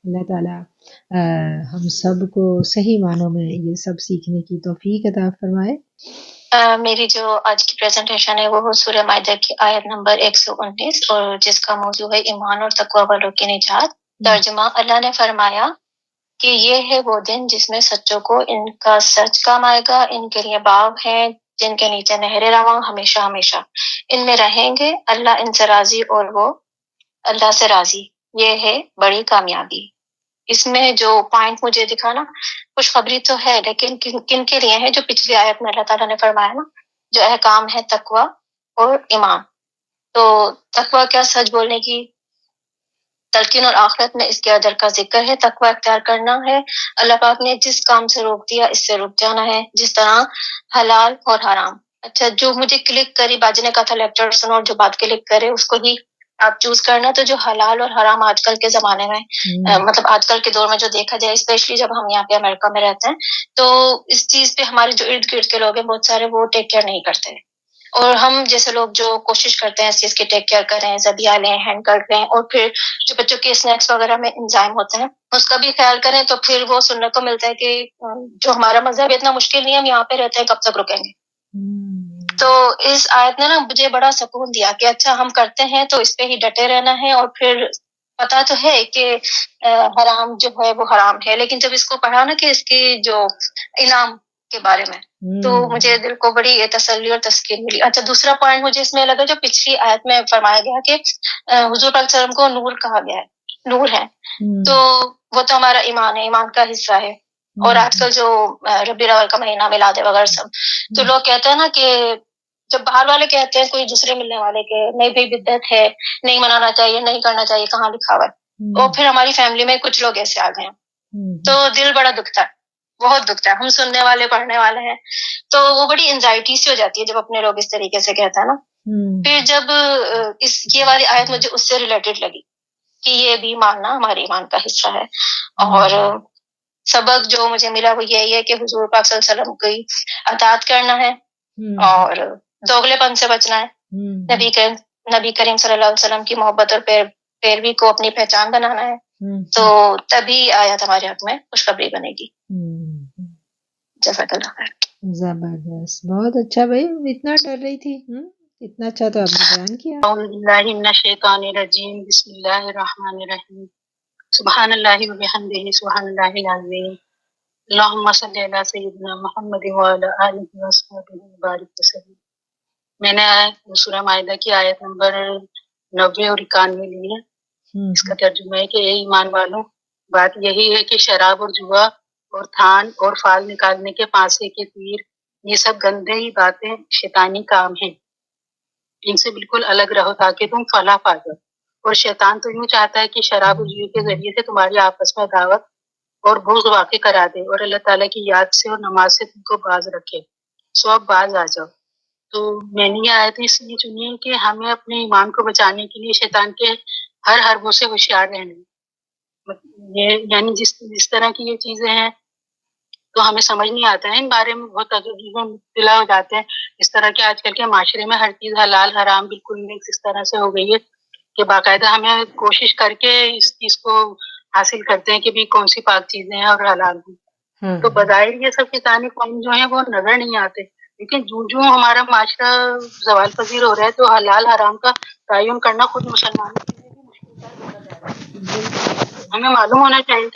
اللہ تعالیٰ ہم سب کو صحیح معنوں میں یہ سب سیکھنے کی توفیق عطا فرمائے. میری جو آج کی پریزنٹیشن ہے وہ سورہ مائدہ کی آیت نمبر 119 اور جس کا موضوع ہے ایمان اور تقوی والوں کی نجات. ترجمہ: اللہ نے فرمایا کہ یہ ہے وہ دن جس میں سچوں کو ان کا سچ کام آئے گا. ان کے لیے باغ ہیں جن کے نیچے نہریں رواں ہمیشہ ہمیشہ ان میں رہیں گے. اللہ ان سے راضی اور وہ اللہ سے راضی. یہ ہے بڑی کامیابی. اس میں جو پوائنٹ مجھے دکھا نا، خوشخبری تو ہے لیکن کن کے لیے ہے؟ جو پچھلی آیت میں اللہ تعالیٰ نے فرمایا نا، جو احکام ہے تقوی اور ایمان. تو تقوی کیا؟ سچ بولنے کی تلقین اور آخرت میں اس کے اجر کا ذکر ہے. تقوی اختیار کرنا ہے. اللہ پاک نے جس کام سے روک دیا اس سے رک جانا ہے، جس طرح حلال اور حرام. اچھا، جو مجھے کلک کری، باجی نے کہا تھا لیکچر سنو اور جو بات کلک کرے اس کو ہی آپ چوز کرنا. تو جو حلال اور حرام آج کل کے زمانے میں مطلب آج کل کے دور میں جو دیکھا جائے، اسپیشلی جب ہم یہاں پہ امریکہ میں رہتے ہیں، تو اس چیز پہ ہمارے جو ارد گرد کے لوگ ہیں بہت سارے وہ ٹیک کیئر نہیں کرتے. اور ہم جیسے لوگ جو کوشش کرتے ہیں اس چیز کی ٹیک کیئر کریں، ذبیحہ لیں، ہینڈ کٹ لیں، اور پھر جو بچوں کے اسنیکس وغیرہ میں انزائم ہوتے ہیں اس کا بھی خیال کریں، تو پھر وہ سننے کو ملتا ہے کہ جو ہمارا مذہب اتنا مشکل نہیں ہے، ہم یہاں پہ رہتے ہیں، کب تک رکیں گے. تو اس آیت نے نا مجھے بڑا سکون دیا کہ اچھا ہم کرتے ہیں تو اس پہ ہی ڈٹے رہنا ہے. اور پھر پتا تو ہے کہ حرام جو ہے وہ حرام ہے، لیکن جب اس کو پڑھا نا کہ اس کی جو انعام کے بارے میں، تو مجھے دل کو بڑی تسلی اور تسکین ملی. اچھا، دوسرا پوائنٹ مجھے اس میں لگا جو پچھلی آیت میں فرمایا گیا کہ حضور پاک صلی اللہ علیہ وسلم کو نور کہا گیا ہے، نور ہے. تو وہ تو ہمارا ایمان ہے، ایمان کا حصہ ہے. اور آج کل جو ربیع الاول کا مہینہ میلاد وغیرہ سب، تو لوگ کہتے ہیں نا کہ جب باہر والے کہتے ہیں کوئی دوسرے ملنے والے کہ نہیں بھائی بدعت ہے، نہیں منانا چاہیے، نہیں کرنا چاہیے، کہاں لکھا ہوا ہے. اور پھر ہماری فیملی میں کچھ لوگ ایسے آ گئے ہیں تو دل بڑا دکھتا ہے، بہت دکھتا ہے. ہم سننے والے پڑھنے والے ہیں تو وہ بڑی انزائٹی سی ہو جاتی ہے جب اپنے لوگ اس طریقے سے کہتے ہیں نا. پھر جب یہ والی آیت مجھے اس سے ریلیٹڈ لگی کہ یہ بھی ماننا ہمارے ایمان کا حصہ ہے. اور سبق جو مجھے ملا وہ یہی ہے کہ حضور پاک صلی اللہ علیہ وسلم کی اطاعت کرنا ہے اور دوگلے پن سے بچنا ہے. نبی کریم صلی اللہ علیہ وسلم کی محبت اور پیروی کو اپنی پہچان بنانا ہے. تو تبھی آیات ہمارے حق میں خوشخبری بنے گی. جزاک اللہ خیر. زبردست، بہت اچھا. بھائی اتنا ڈر رہی تھی، اتنا اچھا تو آپ نے بیان کیا. اعوذ باللہ من الشیطان الرجیم، بسم اللہ الرحمن الرحیم، سبحان اللہ و بحمدہ، سبحان اللہ العظیم، اللہم صلی علی سیدنا محمد وعلی آلہ وصحبہ وبارک وسلم. میں نے سورہ مائدہ کی آیت نمبر 90 اور 91 لی ہے. اس کا ترجمہ ہے کہ اے ایمان والوں، بات یہی ہے کہ شراب اور جوا اور تھان اور فال نکالنے کے پانسے کے تیر، یہ سب گندے ہی باتیں شیطانی کام ہیں. ان سے بالکل الگ رہو تاکہ تم فلاح پا جاؤ. اور شیطان تو یوں چاہتا ہے کہ شراب و جوے کے ذریعے سے تمہاری آپس میں عداوت اور بغض واقع کرا دے اور اللہ تعالیٰ کی یاد سے اور نماز سے تم کو باز رکھے، سو اب باز آ جاؤ۔ تو میں نے یہ آیتیں اس لیے چنی ہے کہ ہمیں اپنے ایمان کو بچانے کے لیے شیطان کے ہر حربوں سے ہوشیار رہنا ہے۔ یہ یعنی جس طرح کی یہ چیزیں ہیں تو ہمیں سمجھ نہیں آتا ہے، ان بارے میں بہت مبتلا ہو جاتے ہیں۔ اس طرح کے آج کل کے معاشرے میں ہر چیز حلال حرام بالکل مکس اس طرح سے ہو گئی ہے کہ باقاعدہ ہمیں کوشش کر کے اس چیز کو حاصل کرتے ہیں کہ بھی کون سی پاک چیزیں ہیں اور حلال ہیں۔ تو بظاہر یہ سب شیطانی کام جو ہیں وہ نظر نہیں آتے، لیکن جو ہمارا معاشرہ زوال پذیر ہو رہا ہے تو حلال حرام کا تعین کرنا خود مسلمانوں کے لیے بھی مشکل ہوتا جا رہا ہے۔ ہمیں معلوم ہونا چاہیے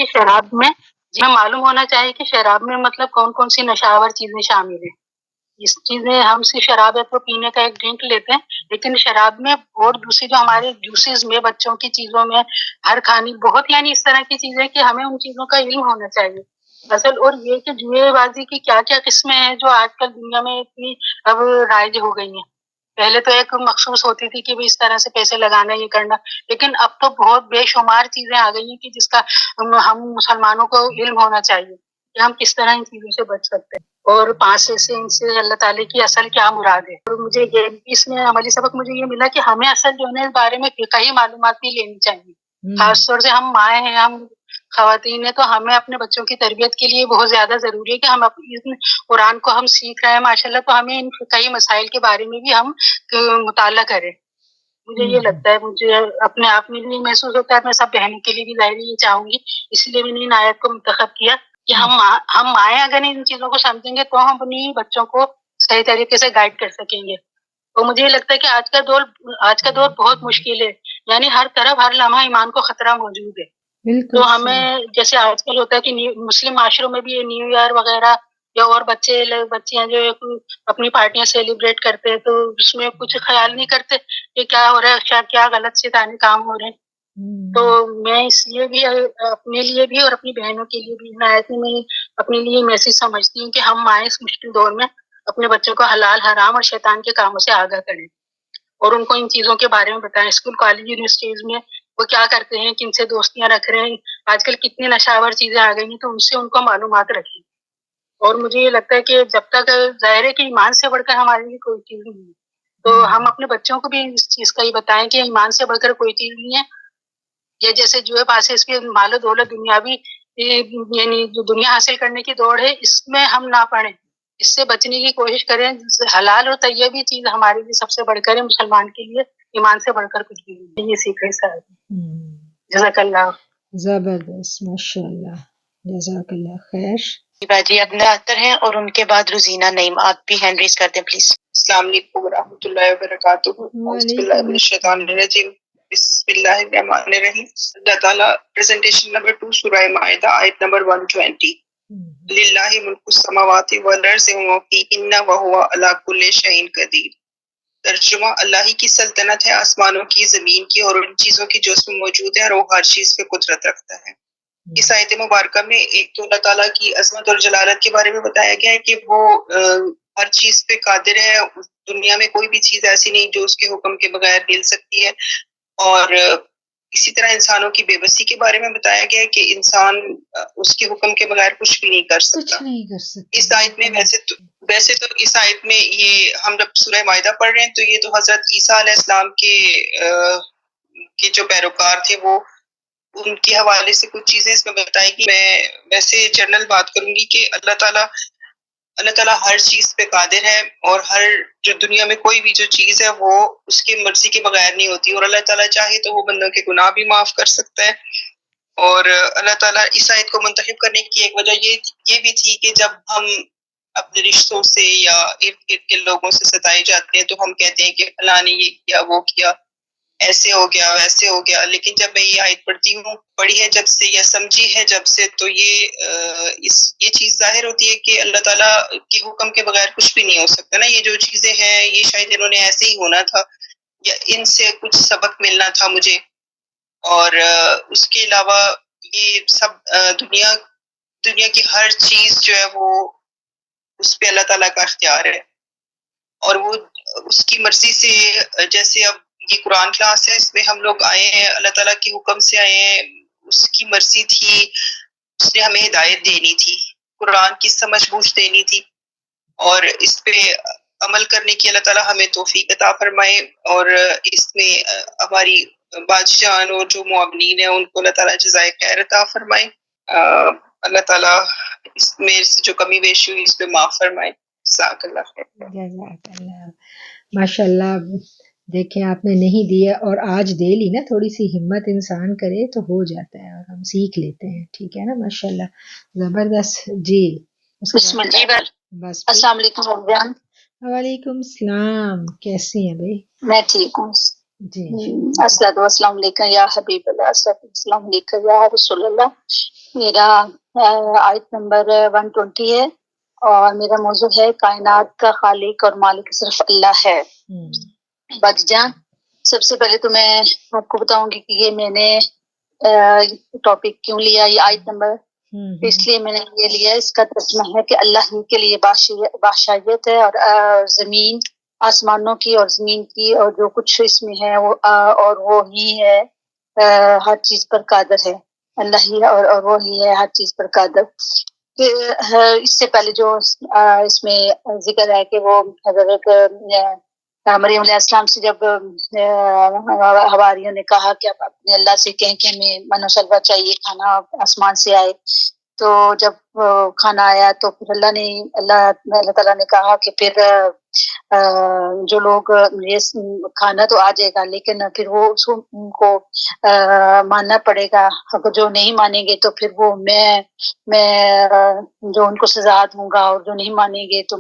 کہ شراب میں مطلب کون کون سی نشاور چیزیں شامل ہیں۔ اس چیزیں ہم صرف شراب ہے تو پینے کا ایک ڈرنک لیتے ہیں، لیکن شراب میں اور دوسری جو ہمارے جوسز میں بچوں کی چیزوں میں ہر کھانی بہت یعنی اس طرح کی چیزیں کہ ہمیں ان چیزوں کا علم ہونا چاہیے اصل۔ اور یہ کہ جوئے بازی کی کیا کیا قسمیں ہیں جو آج کل دنیا میں اتنی اب رائج ہو گئی ہیں۔ پہلے تو ایک مخصوص ہوتی تھی کہ اس طرح سے پیسے لگانا یہ کرنا، لیکن اب تو بہت بے شمار چیزیں آ گئی ہیں کہ جس کا ہم مسلمانوں کو علم ہونا چاہیے کہ ہم کس طرح ان چیزوں سے بچ سکتے ہیں اور پانچ سے ان سے اللہ تعالیٰ کی اصل کیا مراد ہے۔ اور مجھے یہ اس میں عملی سبق مجھے یہ ملا کہ ہمیں اصل جو ہے اس بارے میں فقہی معلومات بھی لینی چاہیے، خاص طور سے ہم مائیں ہیں، ہم خواتین ہیں، تو ہمیں اپنے بچوں کی تربیت کے لیے بہت زیادہ ضروری ہے کہ ہم اپنے قرآن کو ہم سیکھ رہے ہیں ماشاءاللہ، تو ہمیں ان فقہی مسائل کے بارے میں بھی ہم مطالعہ کریں۔ مجھے یہ لگتا ہے، مجھے اپنے آپ میں بھی محسوس ہوتا ہے، میں سب بہنوں کے لیے بھی ظاہر یہ چاہوں گی، اس لیے میں نے ان آیت کو منتخب کیا کہ ہم مائیں اگر ان چیزوں کو سمجھیں گے تو ہم اپنی بچوں کو صحیح طریقے سے گائیڈ کر سکیں گے۔ اور مجھے یہ لگتا ہے کہ آج کا دور بہت مشکل ہے، یعنی ہر طرف ہر لمحہ ایمان کو خطرہ موجود ہے۔ تو ہمیں جیسے آج کل ہوتا ہے کہ مسلم معاشروں میں بھی یہ نیو ایئر وغیرہ یا اور بچیاں جو اپنی پارٹیاں سیلیبریٹ کرتے ہیں تو اس میں کچھ خیال نہیں کرتے کہ کیا ہو رہا ہے، کیا غلط شیطانی کام ہو رہے ہیں۔ تو میں اس لیے بھی اپنے لیے بھی اور اپنی بہنوں کے لیے بھی عنایت میں اپنے لیے میسج سمجھتی ہوں کہ ہم مائیں اس مشکل دور میں اپنے بچوں کو حلال حرام اور شیطان کے کاموں سے آگاہ کریں اور ان کو ان چیزوں کے بارے میں بتائیں۔ اسکول کالج یونیورسٹیز میں وہ کیا کرتے ہیں، کن سے دوستیاں رکھ رہے ہیں، آج کل کتنی نشاور چیزیں آ گئی ہیں، تو ان سے ان کو معلومات رکھیں۔ اور مجھے یہ لگتا ہے کہ جب تک ظاہر ہے کہ ایمان سے بڑھ کر ہمارے لیے کوئی چیز نہیں ہے، تو ہم اپنے بچوں کو بھی اس چیز کا ہی بتائیں کہ ایمان سے بڑھ کر کوئی چیز نہیں ہے۔ یہ جیسے جوئے پاس اس کے مال و دولت دنیاوی یعنی جو دنیا حاصل کرنے کی دوڑ ہے، اس میں ہم نہ پڑیں، اس سے بچنے کی کوشش کریں۔ حلال اور طیبی چیز ہمارے لیے سب سے بڑھ کر ہے، مسلمان کے لیے ایمان سے بڑھ کر کچھ بھی نہیں۔ یہ سیکھے سر، جزاک اللہ۔ زبردست، ماشاء اللہ، جزاک اللہ خیر۔ باجی ابنا اختر ہیں اور ان کے بعد روزینہ نعیم، آپ بھی ہینڈ ریز کر دیں پلیز۔ السلام علیکم ورحمۃ اللہ وبرکاتہ۔ اعوذ باللہ من الشیطان الرجیم، بسم اللہ الرحمن الرحیم۔ اللہ تعالیٰ پریزنٹیشن نمبر 2 سورہ مائدہ آیت نمبر 120۔ للہ ملک السماوات والارض وما فیہن وہو علی کل شیء قدیر۔ ترجمہ، اللہ ہی کی سلطنت ہے آسمانوں کی، زمین کی اور ان چیزوں کی جو اس میں موجود ہے، اور وہ ہر چیز پہ قدرت رکھتا ہے۔ اس آیت مبارکہ میں ایک تو اللہ تعالیٰ کی عظمت اور جلالت کے بارے میں بتایا گیا ہے کہ وہ ہر چیز پہ قادر ہے، دنیا میں کوئی بھی چیز ایسی نہیں جو اس کے حکم کے بغیر مل سکتی ہے۔ اور اسی طرح انسانوں کی بے بسی کے بارے میں بتایا گیا ہے کہ انسان اس کے حکم کے بغیر کچھ بھی نہیں کر سکتا۔ اس آیت میں ویسے تو اس آیت میں یہ ہم جب سورہ مائدہ پڑھ رہے ہیں تو یہ تو حضرت عیسیٰ علیہ السلام کے جو پیروکار تھے وہ ان کے حوالے سے کچھ چیزیں اس میں بتائیں گی۔ میں ویسے جنرل بات کروں گی کہ اللہ تعالیٰ ہر چیز پہ قادر ہے، اور ہر جو دنیا میں کوئی بھی جو چیز ہے وہ اس کی مرضی کے بغیر نہیں ہوتی، اور اللہ تعالیٰ چاہے تو وہ بندوں کے گناہ بھی معاف کر سکتا ہے۔ اور اللہ تعالیٰ اس آیت کو منتخب کرنے کی ایک وجہ یہ بھی تھی کہ جب ہم اپنے رشتوں سے یا ارد گرد کے لوگوں سے ستائے جاتے ہیں تو ہم کہتے ہیں کہ فلاں نے یہ کیا، وہ کیا، ایسے ہو گیا، ویسے ہو گیا۔ لیکن جب میں یہ آیت پڑھی ہے جب سے یا سمجھی ہے جب سے، تو یہ چیز ظاہر ہوتی ہے کہ اللہ تعالیٰ کے حکم کے بغیر کچھ بھی نہیں ہو سکتا نا۔ یہ جو چیزیں ہیں یہ شاید انہوں نے ایسے ہی ہونا تھا، یا ان سے کچھ سبق ملنا تھا مجھے۔ اور اس کے علاوہ یہ سب دنیا کی ہر چیز جو ہے وہ اس پہ اللہ تعالیٰ کا اختیار ہے، اور وہ اس کی مرضی سے، جیسے اب یہ قرآن کلاس ہے، اس میں ہم لوگ آئے ہیں اللہ تعالیٰ کے حکم سے آئے ہیں، اس کی مرضی تھی، اس اس نے ہمیں ہدایت دینی تھی، قرآن کی سمجھ بوجھ دینی تھی، اور اس پہ عمل کرنے کی اللہ تعالیٰ ہمیں توفیق عطا فرمائے، اور اس میں ہماری باجی جان اور جو معاونین ہیں ان کو اللہ تعالیٰ جزائے خیر عطا فرمائے، اللہ تعالیٰ اس میں سے جو کمی بیشی ہوئی اس پہ معاف فرمائے۔ جزاک اللہ خیر۔ جزاک اللہ، ماشاء اللہ۔ دیکھیں آپ نے نہیں دیا اور آج دے لی نا، تھوڑی سی ہمت انسان کرے تو ہو جاتا ہے اور ہم سیکھ لیتے ہیں، ٹھیک ہے نا، ماشاء اللہ، زبردست۔ جی بسم اللہ۔ بس السلام علیکم ابیان۔ وعلیکم السلام، کیسی ہیں بھائی؟ میں ٹھیک ہوں جی۔ السلام علیکم یا حبیب اللہ، السلام علیکم یا رسول اللہ۔ میرا آیت نمبر 120 ہے اور میرا موضوع ہے کائنات کا خالق اور مالک صرف اللہ ہے۔ باجی جان، سب سے پہلے تو میں آپ کو بتاؤں گی کہ یہ میں نے ٹاپک کیوں لیا، یہ آیت نمبر اس لیے میں نے یہ لیا، اس کا ترجمہ ہے کہ اللہ ہی کے لیے بادشاہیت ہے، اور زمین، آسمانوں کی اور زمین کی اور جو کچھ اس میں ہے وہ اور وہ ہی ہے ہر چیز پر قادر ہے، اللہ ہی اور وہ ہی ہے ہر چیز پر قادر۔ اس سے پہلے جو اس میں ذکر ہے کہ وہ حضرت مریم علیہ السلام سے جب حواریوں نے کہا کہ آپ اپنے اللہ سے کہیں کہ ہمیں من و سلوہ چاہیے، کھانا آسمان سے آئے، تو جب کھانا آیا تو پھر اللہ تعالیٰ نے کہا کہ پھر جو لوگ یہ کھانا تو آ جائے گا لیکن پھر وہ ان کو ماننا پڑے گا، اگر جو نہیں مانیں گے تو پھر وہ میں جو ان کو سزا دوں گا، اور جو نہیں مانیں گے تو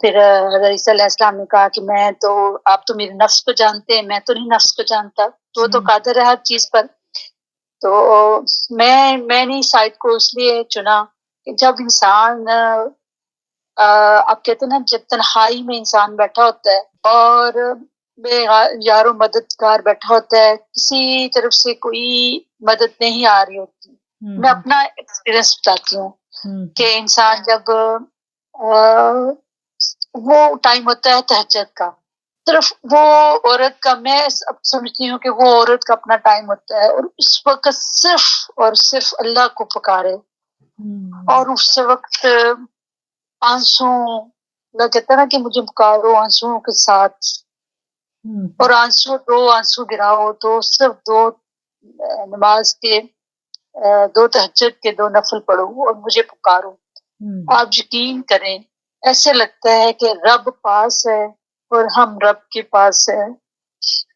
پھر حضرت عیسیٰ علیہ السلام نے کہا کہ آپ تو میرے نفس کو جانتے ہیں، میں تو نہیں نفس کو جانتا، وہ تو قادر ہے ہر چیز پر۔ تو میں نے اس آیت کو اس لیے چنا کہ جب انسان آپ کہتے ہیں نا، جب تنہائی میں انسان بیٹھا ہوتا ہے اور بے یار و مددگار بیٹھا ہوتا ہے، کسی طرف سے کوئی مدد نہیں آ رہی ہوتی، میں اپنا ایکسپیرینس بتاتی ہوں کہ انسان جب وہ ٹائم ہوتا ہے تہجد کا، صرف وہ عورت کا، میں اب سمجھتی ہوں کہ وہ عورت کا اپنا ٹائم ہوتا ہے، اور اس وقت صرف اور صرف اللہ کو پکارے، اور اس وقت آنسو، اللہ کہتا ہے نا کہ مجھے پکارو آنسوؤں کے ساتھ، اور دو آنسو گراؤ، تو صرف دو نماز کے، دو تہجد کے 2 نفل پڑھو اور مجھے پکارو۔ آپ یقین کریں، ایسے لگتا ہے کہ رب پاس ہے اور ہم رب کے پاس ہے۔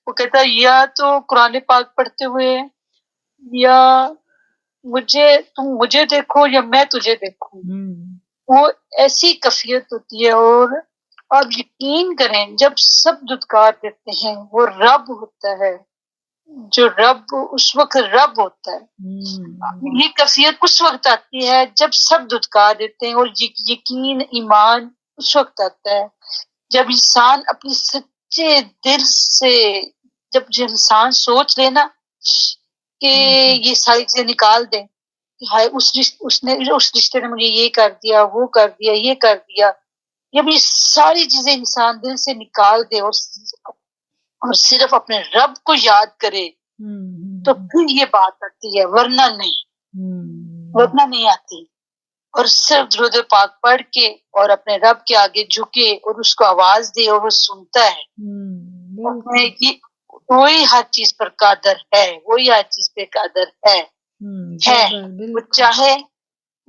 وہ کہتا ہے یا تو قرآن پاک پڑھتے ہوئے، یا تم مجھے دیکھو یا میں تجھے دیکھوں۔ وہ ایسی کیفیت ہوتی ہے، اور آپ یقین کریں جب سب دھتکار دیتے ہیں وہ رب ہوتا ہے، جو رب اس وقت رب ہوتا ہے۔ یہ کیفیت اس وقت آتی ہے جب سب دھتکار دیتے ہیں، اور یقین ایمان اس وقت آتا ہے جب انسان اپنی سچے دل سے، جب انسان سوچ لے نا کہ یہ ساری چیزیں نکال دیں، ہائے اس رشتے نے مجھے یہ کر دیا، وہ کر دیا، یہ کر دیا، جب یہ ساری چیزیں انسان دل سے نکال دے اور صرف اپنے رب کو یاد کرے، تو پھر یہ بات آتی ہے، ورنہ نہیں آتی۔ اور صرف درود پاک پڑھ کے اور اپنے رب کے آگے جھکے اور اس کو آواز دے اور وہ سنتا ہے، وہی ہر چیز پر قادر ہے، وہی ہر چیز پہ قادر ہے۔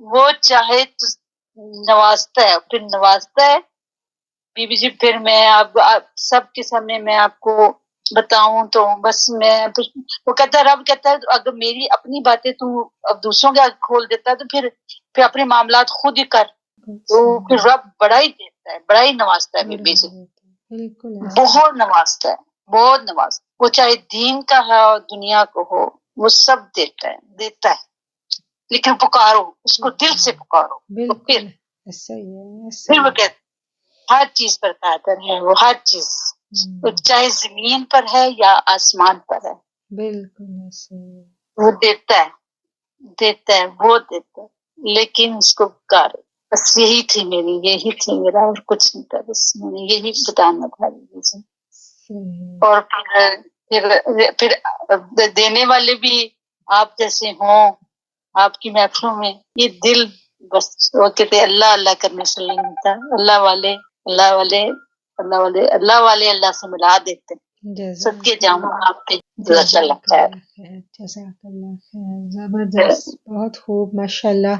وہ چاہے تو نوازتا ہے، پھر نوازتا ہے۔ بی بی جی، پھر میں آپ سب کے سامنے میں آپ کو بتاؤں تو بس وہ کہتا ہے، رب کہتا ہے اگر میری اپنی باتیں تو اب دوسروں کے آگے کھول دیتا ہے تو پھر اپنے معاملات خود ہی کر، تو پھر رب بڑا ہی دیتا ہے، بڑا ہی نوازتا ہے بی بی جی، بہت نوازتا ہے، بہت نوازتا ہے۔ وہ چاہے دین کا ہے اور دنیا کو ہو، وہ سب دیتا ہے، لیکن پکارو اس کو، دل سے پکارو، تو پھر وہ کہتے ہر چیز پر قادر ہے، وہ ہر چیز، چاہے زمین پر ہے یا آسمان پر ہے، وہ دیتا ہے، وہ دیتا ہے، لیکن اس کو پکارو۔ بس یہی تھی میرا، اور کچھ نہیں تھا، بس میں نے یہی بتانا تھا۔ اور پھر دینے والے بھی آپ جیسے ہوں، آپ کی محفلوں میں یہ دل بس وہ کہتے اللہ اللہ کرنے سے نہیں ملتا، اللہ والے اللہ والے اللہ والے اللہ والے اللہ سے ملا دیتے ہیں۔ صدقے جاؤں آپ پہ جزاک اللہ خیر۔ جزاک اللہ خیر، زبردست، بہت خوب، ماشاءاللہ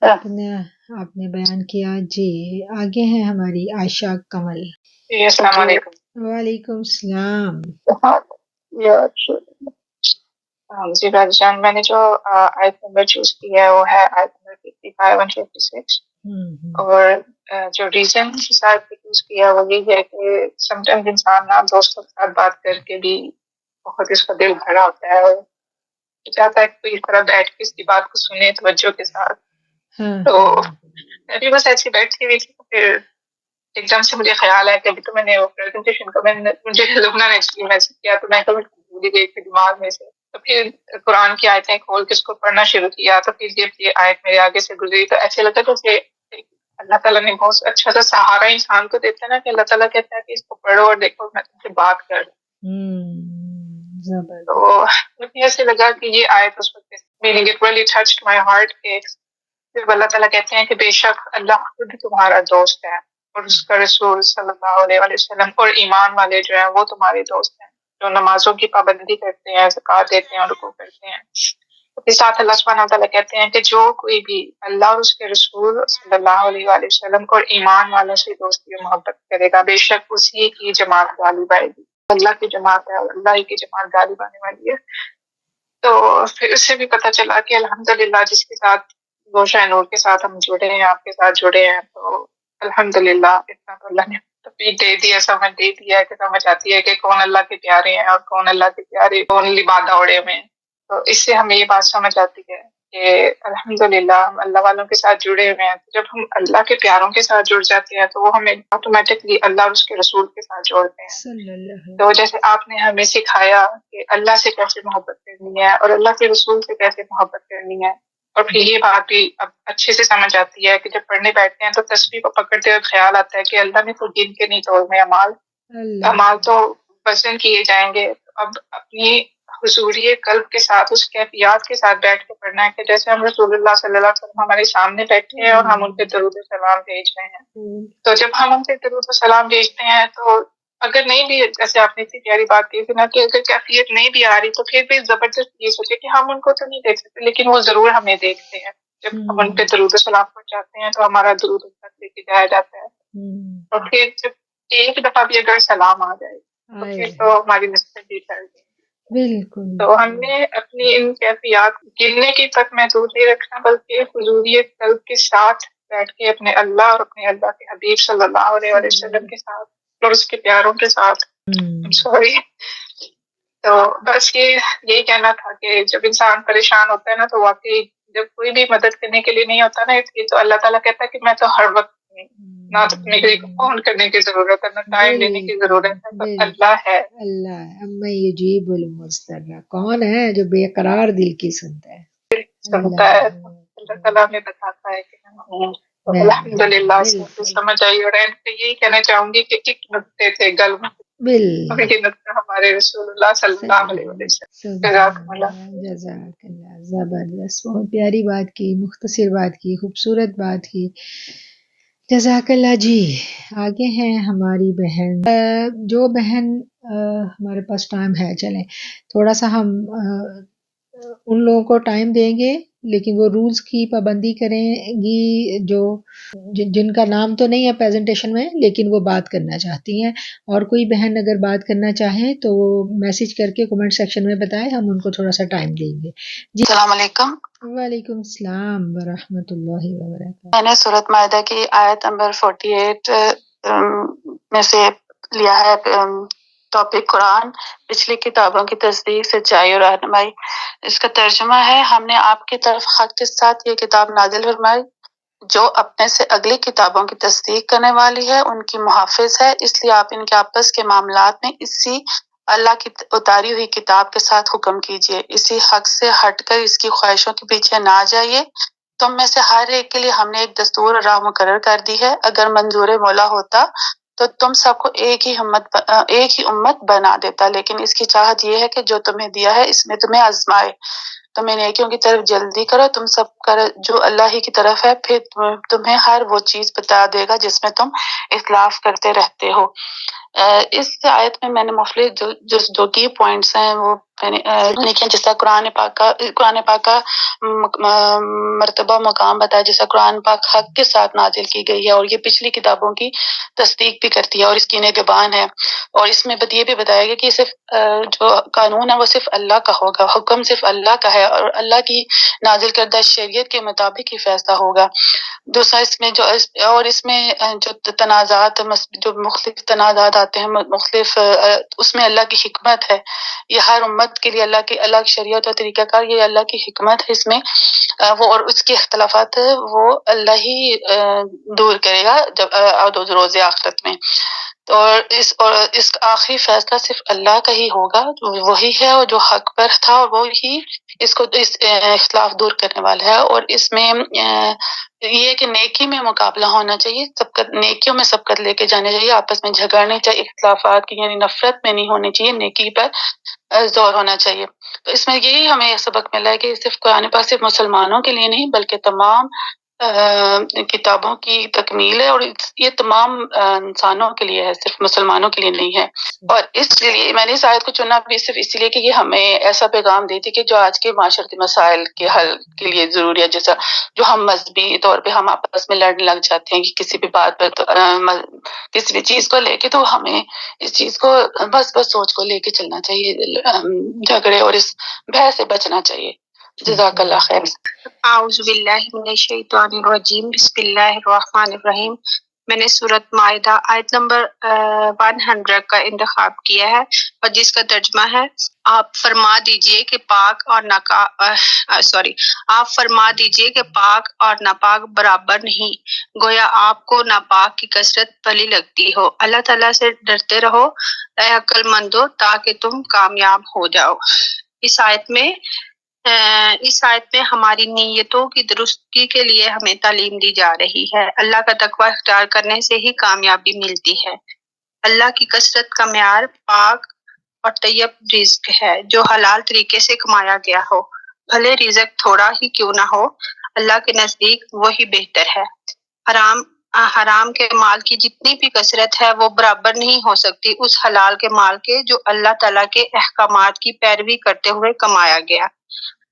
آپ نے بیان کیا۔ جی آگے ہیں ہماری عائشہ کمل۔ السلام علیکم۔ وعلیکم السلام۔ جی راجی جان، میں نے جو آیت نمبر چوز کی ہے وہ ہے آیت نمبر 55 and 56، اور جو ریزن کے ساتھ چوز کیا وہ یہ ہے کہ سم ٹائمز انسان نا دوستوں کے ساتھ بات کر کے بھی بہت اس کا دل بھرا ہوتا ہے اور چاہتا ہے کہ کوئی اس طرح بیٹھ کے اس کی بات کو سنے توجہ کے ساتھ۔ تو میں بھی بس ایسی بیٹھی ہوئی تھی، پھر ایک دم سے مجھے خیال ہے کہ ابھی تو میں نے وہ پریزنٹیشن کا مجھے لبنہ نے ایکچولی میسج کیا تو میں کبھی بھول ہی گئی تھی دماغ میں سے، تو پھر قرآن کی آیتیں کھول کے اس کو پڑھنا شروع کیا، تو پھر جب یہ آیت میرے آگے سے گزری تو ایسے لگا جیسے اللہ تعالیٰ نے بہت اچھا سا سہارا انسان کو دیتا ہے نا، کہ اللہ تعالیٰ کہتا ہے کہ اس کو پڑھو اور دیکھو میں تم سے بات کر تو مجھے ایسے لگا کہ یہ آیت اس وقت meaning it really touched my heart کہ جب اللہ تعالیٰ کہتے ہیں کہ بے شک اللہ خود تمہارا دوست ہے اور اس کا رسول صلی اللہ علیہ وسلم اور ایمان والے جو ہیں وہ تمہارے دوست ہیں، جو نمازوں کی پابندی کرتے ہیں، زکوٰۃ دیتے ہیں اور رکوع کرتے ہیں۔ اس کے ساتھ اللہ سبحانہ و تعالیٰ کہتے ہیں کہ جو کوئی بھی اللہ اور اس کے رسول صلی اللہ علیہ وآلہ وسلم اور ایمان والوں سے دوستی و محبت کرے گا، بے شک اسی کی جماعت غالب آئے گی۔ اللہ کی جماعت ہے اور اللہ ہی کی جماعت غالب آنے والی ہے۔ تو پھر اس سے بھی پتہ چلا کہ الحمدللہ جس کے ساتھ روشن نور کے ساتھ ہم جڑے ہیں، آپ کے ساتھ جڑے ہیں، تو الحمدللہ اتنا تو اللہ نے توفیق دے دیا، سمجھ دے دیا کہ سمجھ آتی ہے کہ کون اللہ کے پیارے ہیں اور کون اللہ کے پیارے، کون لبادہ اوڑے میں۔ تو اس سے ہمیں یہ بات سمجھ آتی ہے کہ الحمدللہ ہم اللہ والوں کے ساتھ جڑے ہوئے ہیں۔ جب ہم اللہ کے پیاروں کے ساتھ جڑ جاتے ہیں تو وہ ہمیں آٹومیٹکلی اللہ اور اس کے رسول کے ساتھ جوڑتے ہیں۔ تو جیسے آپ نے ہمیں سکھایا کہ اللہ سے کیسے محبت کرنی ہے اور اللہ کے رسول سے کیسے محبت کرنی ہے، اور پھر یہ بات بھی اب اچھے سے سمجھ آتی ہے کہ جب پڑھنے بیٹھتے ہیں تو تسبیح کو پکڑتے ہوئے خیال آتا ہے کہ اللہ نے تو گن کے نہیں توڑنے اعمال تو وزن کیے جائیں گے۔ اب اپنی حضوری قلب کے ساتھ اس کیفیات کے ساتھ بیٹھ کے پڑھنا ہے کہ جیسے ہم رسول اللہ صلی اللہ علیہ وسلم ہمارے سامنے بیٹھے ہیں اور ہم ان پہ درود و سلام بھیج رہے ہیں۔ تو جب ہم ان پہ درود و سلام بھیجتے ہیں تو اگر نہیں بھی، جیسے آپ نے اتنی پیاری بات کی تھی نا کہ اگر کیفیت نہیں بھی آ رہی تو پھر بھی زبردست یہ سوچے کہ ہم ان کو تو نہیں دیکھ سکتے لیکن وہ ضرور ہمیں دیکھتے ہیں۔ جب ہم ان پہ درود و سلام پہنچاتے ہیں تو ہمارا درود و سلام لے کے جایا جاتا ہے، اور پھر جب ایک دفعہ بھی اگر سلام آ جائے تو پھر تو ہماری نسبت بھی ٹل گئی۔ بالکل۔ تو ہم نے اپنی ان کیفیات گننے کی تک محدود نہیں رکھنا، بلکہ حضوری قلب کے ساتھ بیٹھ کے اپنے اللہ اور اپنے اللہ کے حبیب صلی اللہ علیہ وسلم کے ساتھ اور اس کے پیاروں کے ساتھ تو بس یہی کہنا تھا کہ جب انسان پریشان ہوتا ہے نا تو واقعی جب کوئی بھی مدد کرنے کے لیے نہیں ہوتا نا تو اللہ تعالیٰ کہتا ہے کہ میں تو ہر وقت نہ اپنے کو فون کرنے کی ضرورت ہے، نہ ٹائم لینے کی ضرورت ہے، تو اللہ ہے۔ اللہ اما یجیب المضطر، کون ہے جو بے قرار دل کی سنتا ہے؟ سنتا ہے، اللہ تعالیٰ میں بتاتا ہے کہ الحمدللہ سمجھ آئی۔ اور اینڈ پہ یہی کہنا چاہوں گی کہ ایک نقطے تھے گل میں یہ نقطہ ہمارے رسول اللہ صلی اللہ علیہ وسلم۔ جزاک اللہ، زبردست، بہت پیاری بات کی، مختصر بات کی، خوبصورت بات کی، جزاک اللہ۔ جی آگے ہیں ہماری بہن، جو بہن ہمارے پاس ٹائم ہے، چلیں تھوڑا سا ہم ان لوگوں کو ٹائم دیں گے لیکن وہ رولز کی پابندی کریں گی جو جن کا نام تو نہیں ہے پریزنٹیشن میں لیکن وہ بات کرنا چاہتی ہیں، اور کوئی بہن اگر بات کرنا چاہیں تو وہ میسج کر کے کمنٹ سیکشن میں بتائیں، ہم ان کو تھوڑا سا ٹائم دیں گے۔ جی السلام علیکم۔ وعلیکم السلام ورحمۃ اللہ وبرکاتہ۔ میں نے سورۃ مائدہ کی آیت نمبر 48 میں سے لیا ہے ٹاپک قرآن، پچھلی کتابوں کی تصدیق، سچائی اور رہنمائی۔ اس کا ترجمہ ہے، ہم نے آپ کی طرف حق کے ساتھ یہ کتاب نازل فرمائی جو اپنے سے اگلی کتابوں کی تصدیق کرنے والی ہے، ان کی محافظ ہے، اس لیے آپ ان کے آپس کے معاملات میں اسی اللہ کی اتاری ہوئی کتاب کے ساتھ حکم کیجیے، اسی حق سے ہٹ کر اس کی خواہشوں کے پیچھے نہ جائیے۔ تم میں سے ہر ایک کے لیے ہم نے ایک دستور اور راہ مقرر کر دی ہے، اگر منظور مولا ہوتا تو تم سب کو ایک ہی امت بنا دیتا، لیکن اس کی چاہت یہ ہے کہ جو تمہیں دیا ہے اس میں تمہیں آزمائے۔ تو میں نیکیوں کی طرف جلدی کرو، تم سب کر جو اللہ ہی کی طرف ہے، پھر تمہیں ہر وہ چیز بتا دے گا جس میں تم اختلاف کرتے رہتے ہو۔ اس آیت میں میں نے مختلف جو کی پوائنٹس ہیں وہ میں نے لکھے، جیسا قرآن پاک کا مرتبہ مقام بتایا، جیسا قرآن پاک حق کے ساتھ نازل کی گئی ہے اور یہ پچھلی کتابوں کی تصدیق بھی کرتی ہے اور اس کی نگہبان ہے، اور اس میں یہ بھی بتایا گیا کہ صرف جو قانون ہے وہ صرف اللہ کا ہوگا، حکم صرف اللہ کا ہے اور اللہ کی نازل کردہ شریعت کے مطابق ہی فیصلہ ہوگا۔ دوسرا اس میں جو تنازعات، جو مختلف تنازعات آتے ہیں مختلف، اس میں اللہ کی حکمت ہے، یہ ہر امت کے لیے اللہ کی شریعت اور طریقہ کار، یہ اللہ کی حکمت ہے اس میں، وہ اور اس کے اختلافات وہ اللہ ہی دور کرے گا جب روز آخرت میں۔ اور اس آخری فیصلہ صرف اللہ کا ہی ہوگا، وہی ہے اور جو حق پر تھا اور وہی اس اختلاف دور کرنے والا ہے۔ اور اس میں یہ کہ نیکی میں مقابلہ ہونا چاہیے، نیکیوں میں سبقت لے کے جانے چاہیے، آپس میں جھگڑنے چاہیے، اختلافات کی یعنی نفرت میں نہیں ہونی چاہیے، نیکی پر زور ہونا چاہیے۔ تو اس میں یہی ہمیں سبق ملا ہے کہ صرف قرآن پاک صرف مسلمانوں کے لیے نہیں بلکہ تمام کتابوں کی تکمیل ہے، اور یہ تمام انسانوں کے لیے ہے، صرف مسلمانوں کے لیے نہیں ہے۔ اور اس لیے میں نے اس آیت کو چنا بھی صرف اس لیے کہ یہ ہمیں ایسا پیغام دیتی کہ جو آج کے معاشرتی مسائل کے حل کے لیے ضروری ہے، جیسا جو ہم مذہبی طور پہ ہم آپس میں لڑنے لگ جاتے ہیں کہ کسی بھی بات پر کسی بھی چیز کو لے کے، تو ہمیں اس چیز کو بس سوچ کو لے کے چلنا چاہیے، جھگڑے اور اس بحث سے بچنا چاہیے۔ جزاک اللہ خیر۔ اعوذ باللہ من الشیطان الرجیم، بسم اللہ الرحمن الرحیم۔ میں نے سورۃ مائدہ آیت نمبر 100 کا انتخاب کیا ہے اور جس کا ترجمہ ہے، آپ فرما دیجئے کہ پاک اور ناپاک برابر نہیں، گویا آپ کو ناپاک کی کثرت بھلی لگتی ہو۔ اللہ تعالیٰ سے ڈرتے رہو اے عقل مندو تاکہ تم کامیاب ہو جاؤ۔ اس آیت میں ہماری نیتوں کی درستگی کے لیے ہمیں تعلیم دی جا رہی ہے۔ اللہ کا تقوی اختیار کرنے سے ہی کامیابی ملتی ہے۔ اللہ کی کثرت کا معیار پاک اور طیب رزق ہے جو حلال طریقے سے کمایا گیا ہو، بھلے رزق تھوڑا ہی کیوں نہ ہو، اللہ کے نزدیک وہی بہتر ہے۔ حرام کے مال کی جتنی بھی کثرت ہے وہ برابر نہیں ہو سکتی اس حلال کے مال کے جو اللہ تعالیٰ کے احکامات کی پیروی کرتے ہوئے کمایا گیا۔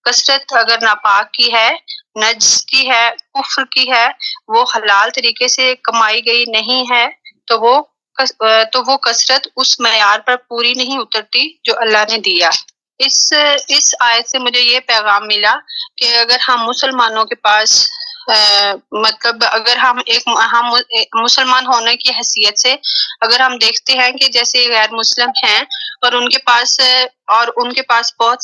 کثرت اگر ناپاک کی ہے، نجس کی ہے، کفر کی ہے، وہ حلال طریقے سے کمائی گئی نہیں ہے، تو وہ کثرت اس معیار پر پوری نہیں اترتی جو اللہ نے دیا۔ اس آیت سے مجھے یہ پیغام ملا کہ اگر ہم مسلمانوں کے پاس اگر ہم مسلمان ہونے کی حیثیت سے اگر ہم دیکھتے ہیں کہ جیسے غیر مسلم ہیں اور ان کے پاس بہت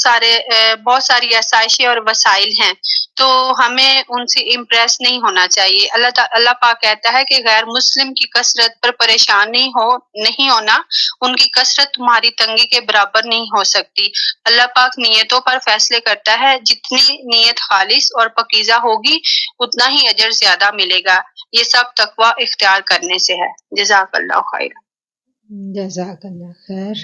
ساری آسائشیں اور وسائل ہیں، تو ہمیں ان سے امپریس نہیں ہونا چاہیے۔ اللہ پاک کہتا ہے کہ غیر مسلم کی کثرت پر پریشان نہیں ہونا، ان کی کثرت تمہاری تنگی کے برابر نہیں ہو سکتی۔ اللہ پاک نیتوں پر فیصلے کرتا ہے، جتنی نیت خالص اور پاکیزہ ہوگی اتنا ہی اجر زیادہ ملے گا۔ یہ سب تقوی اختیار کرنے سے ہے۔ جزاک اللہ خیر۔ جزاک اللہ خیر۔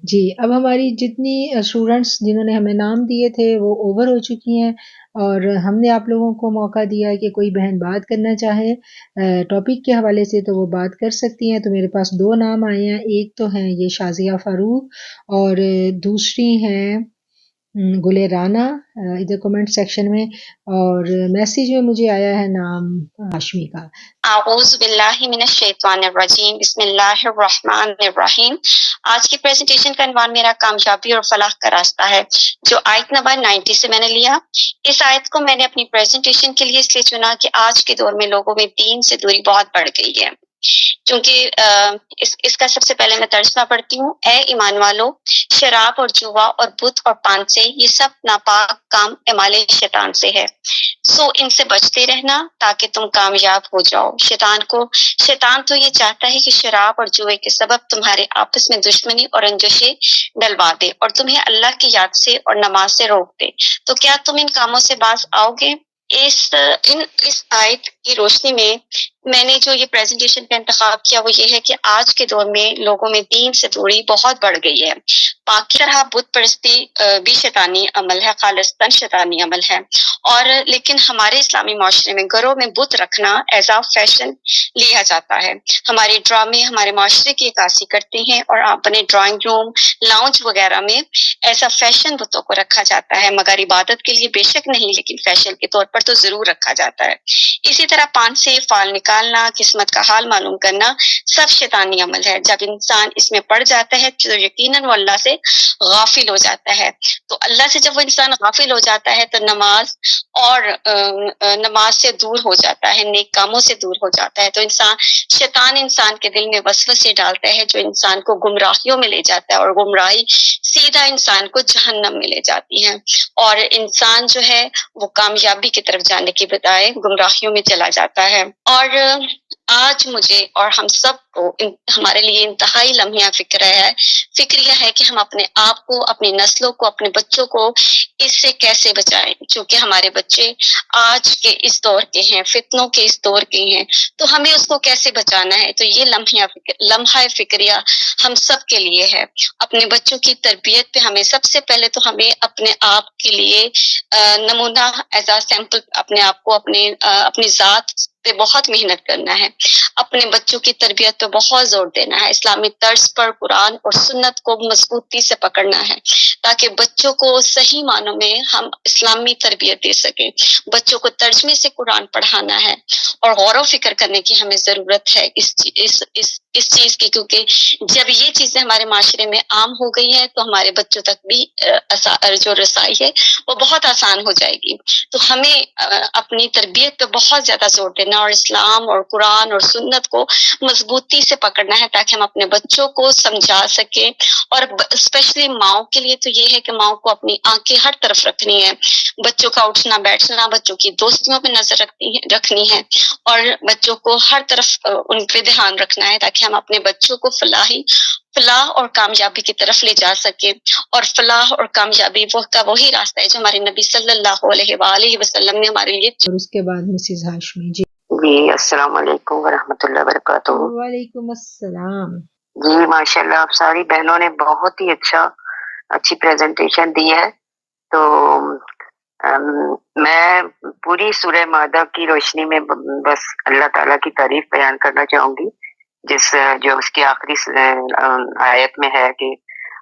جی، اب ہماری جتنی اسٹوڈنٹس جنہوں نے ہمیں نام دیے تھے وہ اوور ہو چکی ہیں، اور ہم نے آپ لوگوں کو موقع دیا کہ کوئی بہن بات کرنا چاہے ٹاپک کے حوالے سے تو وہ بات کر سکتی ہیں۔ تو میرے پاس 2 نام آئے ہیں، ایک تو ہیں یہ شازیہ فاروق اور دوسری ہیں گل رانا، ادھر کمنٹ سیکشن میں، اور میسیج میں مجھے آیا ہے نام ہاشمی کا۔ اعوذ باللہ من الشیطان الرجیم، بسم اللہ الرحمن الرحیم۔ آج کی پریزنٹیشن کا عنوان میرا کامیابی اور فلاح کا راستہ ہے، جو آیت نمبر 90 سے میں نے لیا۔ اس آیت کو میں نے اپنی پریزنٹیشن کے لیے اس لیے چنا کہ آج کے دور میں لوگوں میں دین سے دوری بہت بڑھ گئی ہے، کیونکہ اس کا سب سے پہلے میں ترجمہ پڑھتی ہوں۔ اے ایمان والو، شراب اور جوا اور بت اور پان سے، یہ سب ناپاک کام اعمال شیطان سے ہے، سو ان سے بچتے رہنا تاکہ تم کامیاب ہو جاؤ۔ شیطان تو یہ چاہتا ہے کہ شراب اور جوے کے سبب تمہارے آپس میں دشمنی اور رنجشیں ڈلوا دے اور تمہیں اللہ کی یاد سے اور نماز سے روک دے، تو کیا تم ان کاموں سے باز آؤ گے؟ اس آیت کی روشنی میں میں نے جو یہ پریزنٹیشن کا انتخاب کیا وہ یہ ہے کہ آج کے دور میں لوگوں میں دین سے دوری بہت بڑھ گئی ہے. باقی طرح بت پرستی بھی شیطانی عمل ہے، خالصتاً شیطانی عمل ہے، اور لیکن ہمارے اسلامی معاشرے میں گھروں میں بت رکھنا ایز اے فیشن لیا جاتا ہے. ہمارے ڈرامے ہمارے معاشرے کی عکاسی کرتے ہیں اور اپنے ڈرائنگ روم، لاؤنج وغیرہ میں ایسا فیشن بتوں کو رکھا جاتا ہے، مگر عبادت کے لیے بے شک نہیں، لیکن فیشن کے طور پر تو ضرور رکھا جاتا ہے. اسی طرح پان سے فال نکالنا، قسمت کا حال معلوم کرنا سب شیطانی عمل ہے. جب انسان اس میں پڑ جاتا ہے تو یقیناً وہ اللہ سے غافل ہو جاتا ہے. تو اللہ سے جب وہ انسان غافل ہو جاتا ہے تو نماز سے دور ہو جاتا ہے، نیک کاموں سے دور ہو جاتا ہے. تو شیطان انسان کے دل میں وسوسے ڈالتا ہے جو انسان کو گمراہیوں میں لے جاتا ہے، اور گمراہی سیدھا انسان کو جہنم میں لے جاتی ہے، اور انسان جو ہے وہ کامیابی کی طرف جانے کی بجائے گمراہیوں میں چلا جاتا ہے. اور آج مجھے اور ہم سب کو ہمارے لیے انتہائی لمحہ فکر یہ ہے کہ ہم اپنے آپ کو، اپنی نسلوں کو، اپنے بچوں کو اس سے کیسے بچائیں، چونکہ ہمارے بچے آج کے اس دور کے ہیں، فتنوں کے اس دور کے ہیں، تو ہمیں اس کو کیسے بچانا ہے. تو یہ لمحہ فکریہ ہم سب کے لیے ہے. اپنے بچوں کی تربیت پہ ہمیں سب سے پہلے تو ہمیں اپنے آپ کے لیے نمونہ ایز اے سیمپل اپنے آپ کو اپنی ذات پہ بہت محنت کرنا ہے. اپنے بچوں کی تربیت پہ بہت زور دینا ہے. اسلامی طرز پر قرآن اور سنت کو مضبوطی سے پکڑنا ہے تاکہ بچوں کو صحیح معنوں میں ہم اسلامی تربیت دے سکیں. بچوں کو ترجمے سے قرآن پڑھانا ہے، اور غور و فکر کرنے کی ہمیں ضرورت ہے اس چیز کی، کیونکہ جب یہ چیزیں ہمارے معاشرے میں عام ہو گئی ہیں تو ہمارے بچوں تک بھی جو رسائی ہے وہ بہت آسان ہو جائے گی. تو ہمیں اپنی تربیت پہ بہت زیادہ زور دینا اور اسلام اور قرآن اور سنت کو مضبوطی سے پکڑنا ہے تاکہ ہم اپنے بچوں کو سمجھا سکیں. اور اسپیشلی ماؤں کے لیے تو یہ ہے کہ ماؤں کو اپنی آنکھیں ہر طرف رکھنی ہے، بچوں کا اٹھنا بیٹھنا، بچوں کی دوستیوں پہ نظر رکھنی ہے، اور بچوں کو ہر طرف ان پہ دھیان رکھنا ہے تاکہ ہم اپنے بچوں کو فلاح اور کامیابی کی طرف لے جا سکے. اور فلاح اور کامیابی کا وہی راستہ ہے جو ہمارے نبی صلی اللہ علیہ وآلہ وسلم نے ہمارے لیے. اور اس کے بعد مسز ہاشمی. جی السلام علیکم ورحمۃ اللہ وبرکاتہ. وعلیکم السلام. جی ماشاء اللہ آپ ساری بہنوں نے بہت ہی اچھی پریزنٹیشن دی ہے. تو میں پوری سورہ مائدہ کی روشنی میں بس اللہ تعالیٰ کی تعریف بیان کرنا چاہوں گی، جو اس کی آخری آیت میں ہے کہ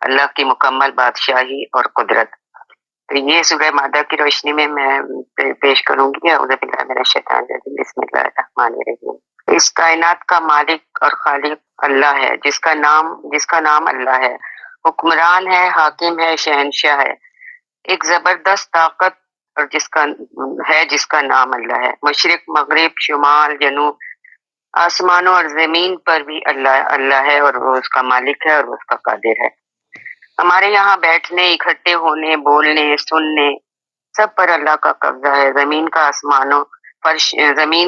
اللہ کی مکمل بادشاہی اور قدرت. تو یہ سورہ مائدہ کی روشنی میں پیش کروں گی. اعوذ باللہ من الشیطان الرجیم، بسم اللہ الرحمن الرحیم. اس کائنات کا مالک اور خالق اللہ ہے، جس کا نام اللہ ہے. حکمران ہے، حاکم ہے، شہنشاہ ہے. ایک زبردست طاقت اور جس کا نام اللہ ہے. مشرق، مغرب، شمال، جنوب، آسمانوں اور زمین پر بھی اللہ ہے، اور وہ اس کا مالک ہے اور وہ اس کا قادر ہے. ہمارے یہاں بیٹھنے، اکٹھے ہونے، بولنے، سننے سب پر اللہ کا قبضہ ہے. زمین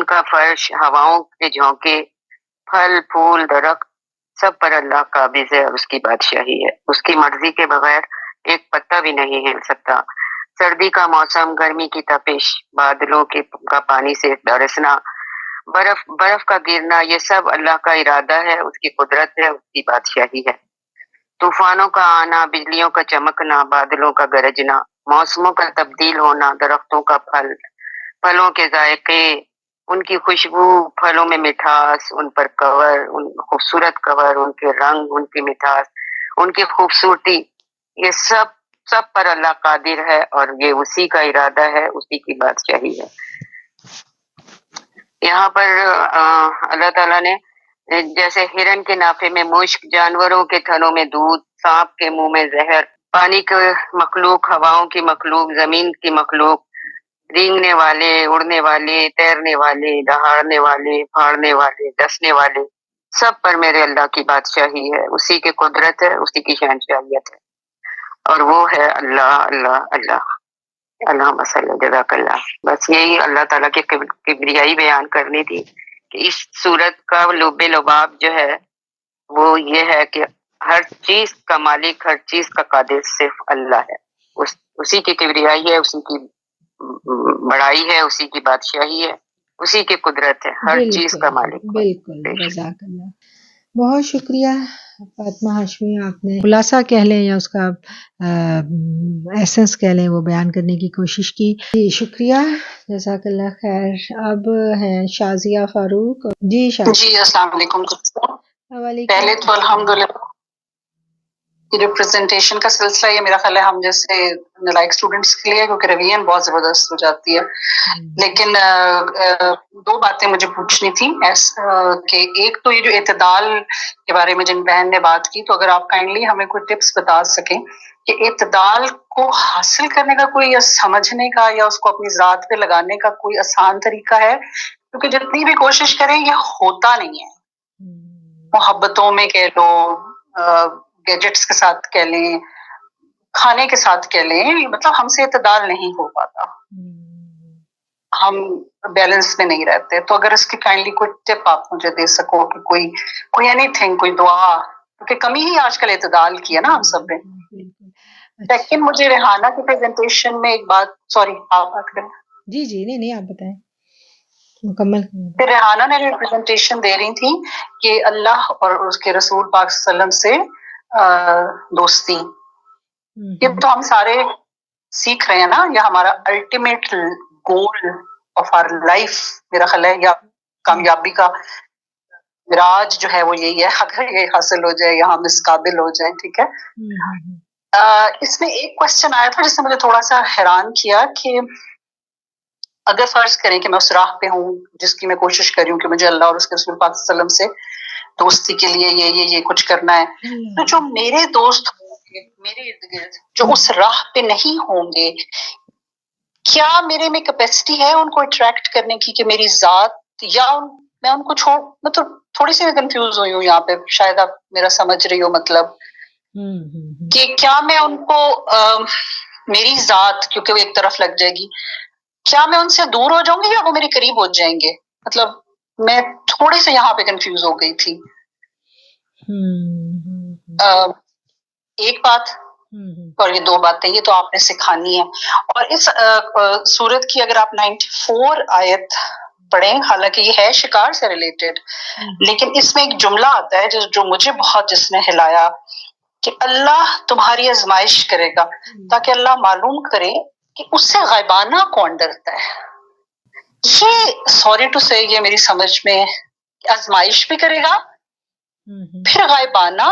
کا فرش، ہواؤں کے جھونکے، پھل پھول، درخت سب پر اللہ قابض ہے اور اس کی بادشاہی ہے. اس کی مرضی کے بغیر ایک پتا بھی نہیں ہل سکتا. سردی کا موسم، گرمی کی تپش، بادلوں کا پانی سے برسنا، برف کا گرنا، یہ سب اللہ کا ارادہ ہے، اس کی قدرت ہے، اس کی بادشاہی ہے. طوفانوں کا آنا، بجلیوں کا چمکنا، بادلوں کا گرجنا، موسموں کا تبدیل ہونا، درختوں کا پھلوں کے ذائقے، ان کی خوشبو، پھلوں میں مٹھاس، ان پر ان خوبصورت کور، ان کے رنگ، ان کی مٹھاس، ان کی خوبصورتی، یہ سب پر اللہ قادر ہے اور یہ اسی کا ارادہ ہے، اسی کی بادشاہی ہے. یہاں پر اللہ تعالیٰ نے جیسے ہرن کے نافے میں مشک، جانوروں کے تھنوں میں دودھ، سانپ کے منہ میں زہر، پانی کے مخلوق، ہواؤں کی مخلوق، زمین کی مخلوق، رینگنے والے، اڑنے والے، تیرنے والے، دہاڑنے والے، پھاڑنے والے، ڈسنے والے، سب پر میرے اللہ کی بادشاہی ہے. اسی کی قدرت ہے، اسی کی شہنشاہیت ہے، اور وہ ہے اللہ اللہ اللہ. اللہم صلی جزاک اللہ. بس یہی اللہ تعالیٰ کی کبریائی بیان کرنی تھی کہ اس صورت کا لب لباب جو ہے وہ یہ ہے کہ ہر چیز کا مالک، ہر چیز کا قادر صرف اللہ ہے. اسی کی کبریائی ہے، اسی کی بڑائی ہے، اسی کی بادشاہی ہے، اسی کی قدرت ہے، ہر چیز کا مالک۔ بالکل، جزاک اللہ، بہت شکریہ فاطمہ ہاشمی، آپ نے خلاصہ کہہ لیں یا اس کا ایسنس کہہ لیں وہ بیان کرنے کی کوشش کی، شکریہ، جزاک اللہ خیر۔ اب ہیں شازیہ فاروق۔ جی جی السلام علیکم۔ پہلے تو الحمدللہ یہ جو پریزنٹیشن کا سلسلہ یہ میرا خیال ہے ہم جیسے لائک اسٹوڈنٹس کے لیے، کیونکہ روین بہت زبردست ہو جاتی ہے، لیکن دو باتیں مجھے پوچھنی تھی کہ ایک تو یہ جو اعتدال کے بارے میں جن بہن نے بات کی، تو اگر آپ کائنڈلی ہمیں کوئی ٹپس بتا سکیں کہ اعتدال کو حاصل کرنے کا کوئی یا سمجھنے کا یا اس کو اپنی ذات پہ لگانے کا کوئی آسان طریقہ ہے، کیونکہ جتنی بھی کوشش کریں یہ ہوتا نہیں ہے، محبتوں میں کہہ لو، گیجٹس کے ساتھ کہہ لیں، کھانے کے ساتھ کہہ لیں، مطلب ہم سے اعتدال نہیں ہو پاتا، ہم بیلنس میں نہیں رہتے۔ تو اگر اس کی کائنڈلی کوئی ٹپ آپ مجھے دے سکو کہ کوئی اینی تھنگ، کوئی دعا، کیونکہ کمی ہی آج کل اعتدال کی ہے نا ہم سب میں۔ لیکن مجھے ریحانہ کی پریزنٹیشن میں ایک بات، سوری آپ بات کریں۔ جی نہیں آپ بتائیں مکمل۔ پھر ریحانہ نے جو پریزنٹیشن دے رہی تھی کہ اللہ اور اس کے رسول پاک صلی اللہ علیہ وسلم سے دوستی، یہ تو ہم سارے سیکھ رہے ہیں نا، یہ ہمارا ultimate goal of our life میرا خیال ہے، یا کامیابی کا راج جو ہے وہ یہی ہے، اگر یہ حاصل ہو جائے یا ہم اس قابل ہو جائیں، ٹھیک ہے۔ اس میں ایک کوشچن آیا تھا جس نے مجھے تھوڑا سا حیران کیا کہ اگر فرض کریں کہ میں اس راہ پہ ہوں جس کی میں کوشش کر رہی ہوں کہ مجھے اللہ اور اس کے رسول پاک صلی اللہ علیہ وسلم سے دوستی کے لیے یہ کچھ کرنا ہے، تو جو میرے دوست ہوں گے میرے ارد گرد جو اس راہ پہ نہیں ہوں گے، کیا میرے میں کیپیسٹی ہے ان کو اٹریکٹ کرنے کی کہ میری ذات، یا میں ان کو مطلب تھوڑی سی میں کنفیوز ہوئی ہوں یہاں پہ، شاید آپ میرا سمجھ رہی ہو مطلب کہ کیا میں ان کو میری ذات کیونکہ وہ ایک طرف لگ جائے گی، کیا میں ان سے دور ہو جاؤں گی یا وہ میرے قریب ہو جائیں گے؟ مطلب میں تھوڑی سی یہاں پہ کنفیوز ہو گئی تھی۔ ایک بات اور یہ دو باتیں یہ تو آپ نے سکھانی ہے۔ اور اس سورت کی اگر آپ 94 آیت پڑھیں، حالانکہ یہ ہے شکار سے ریلیٹڈ، لیکن اس میں ایک جملہ آتا ہے جو مجھے بہت جس نے ہلایا کہ اللہ تمہاری آزمائش کرے گا تاکہ اللہ معلوم کرے کہ اس سے غائبانہ کون ڈرتا ہے۔ یہ سوری ٹو سے یہ میری سمجھ میں آزمائش بھی کرے گا پھر غائبانہ،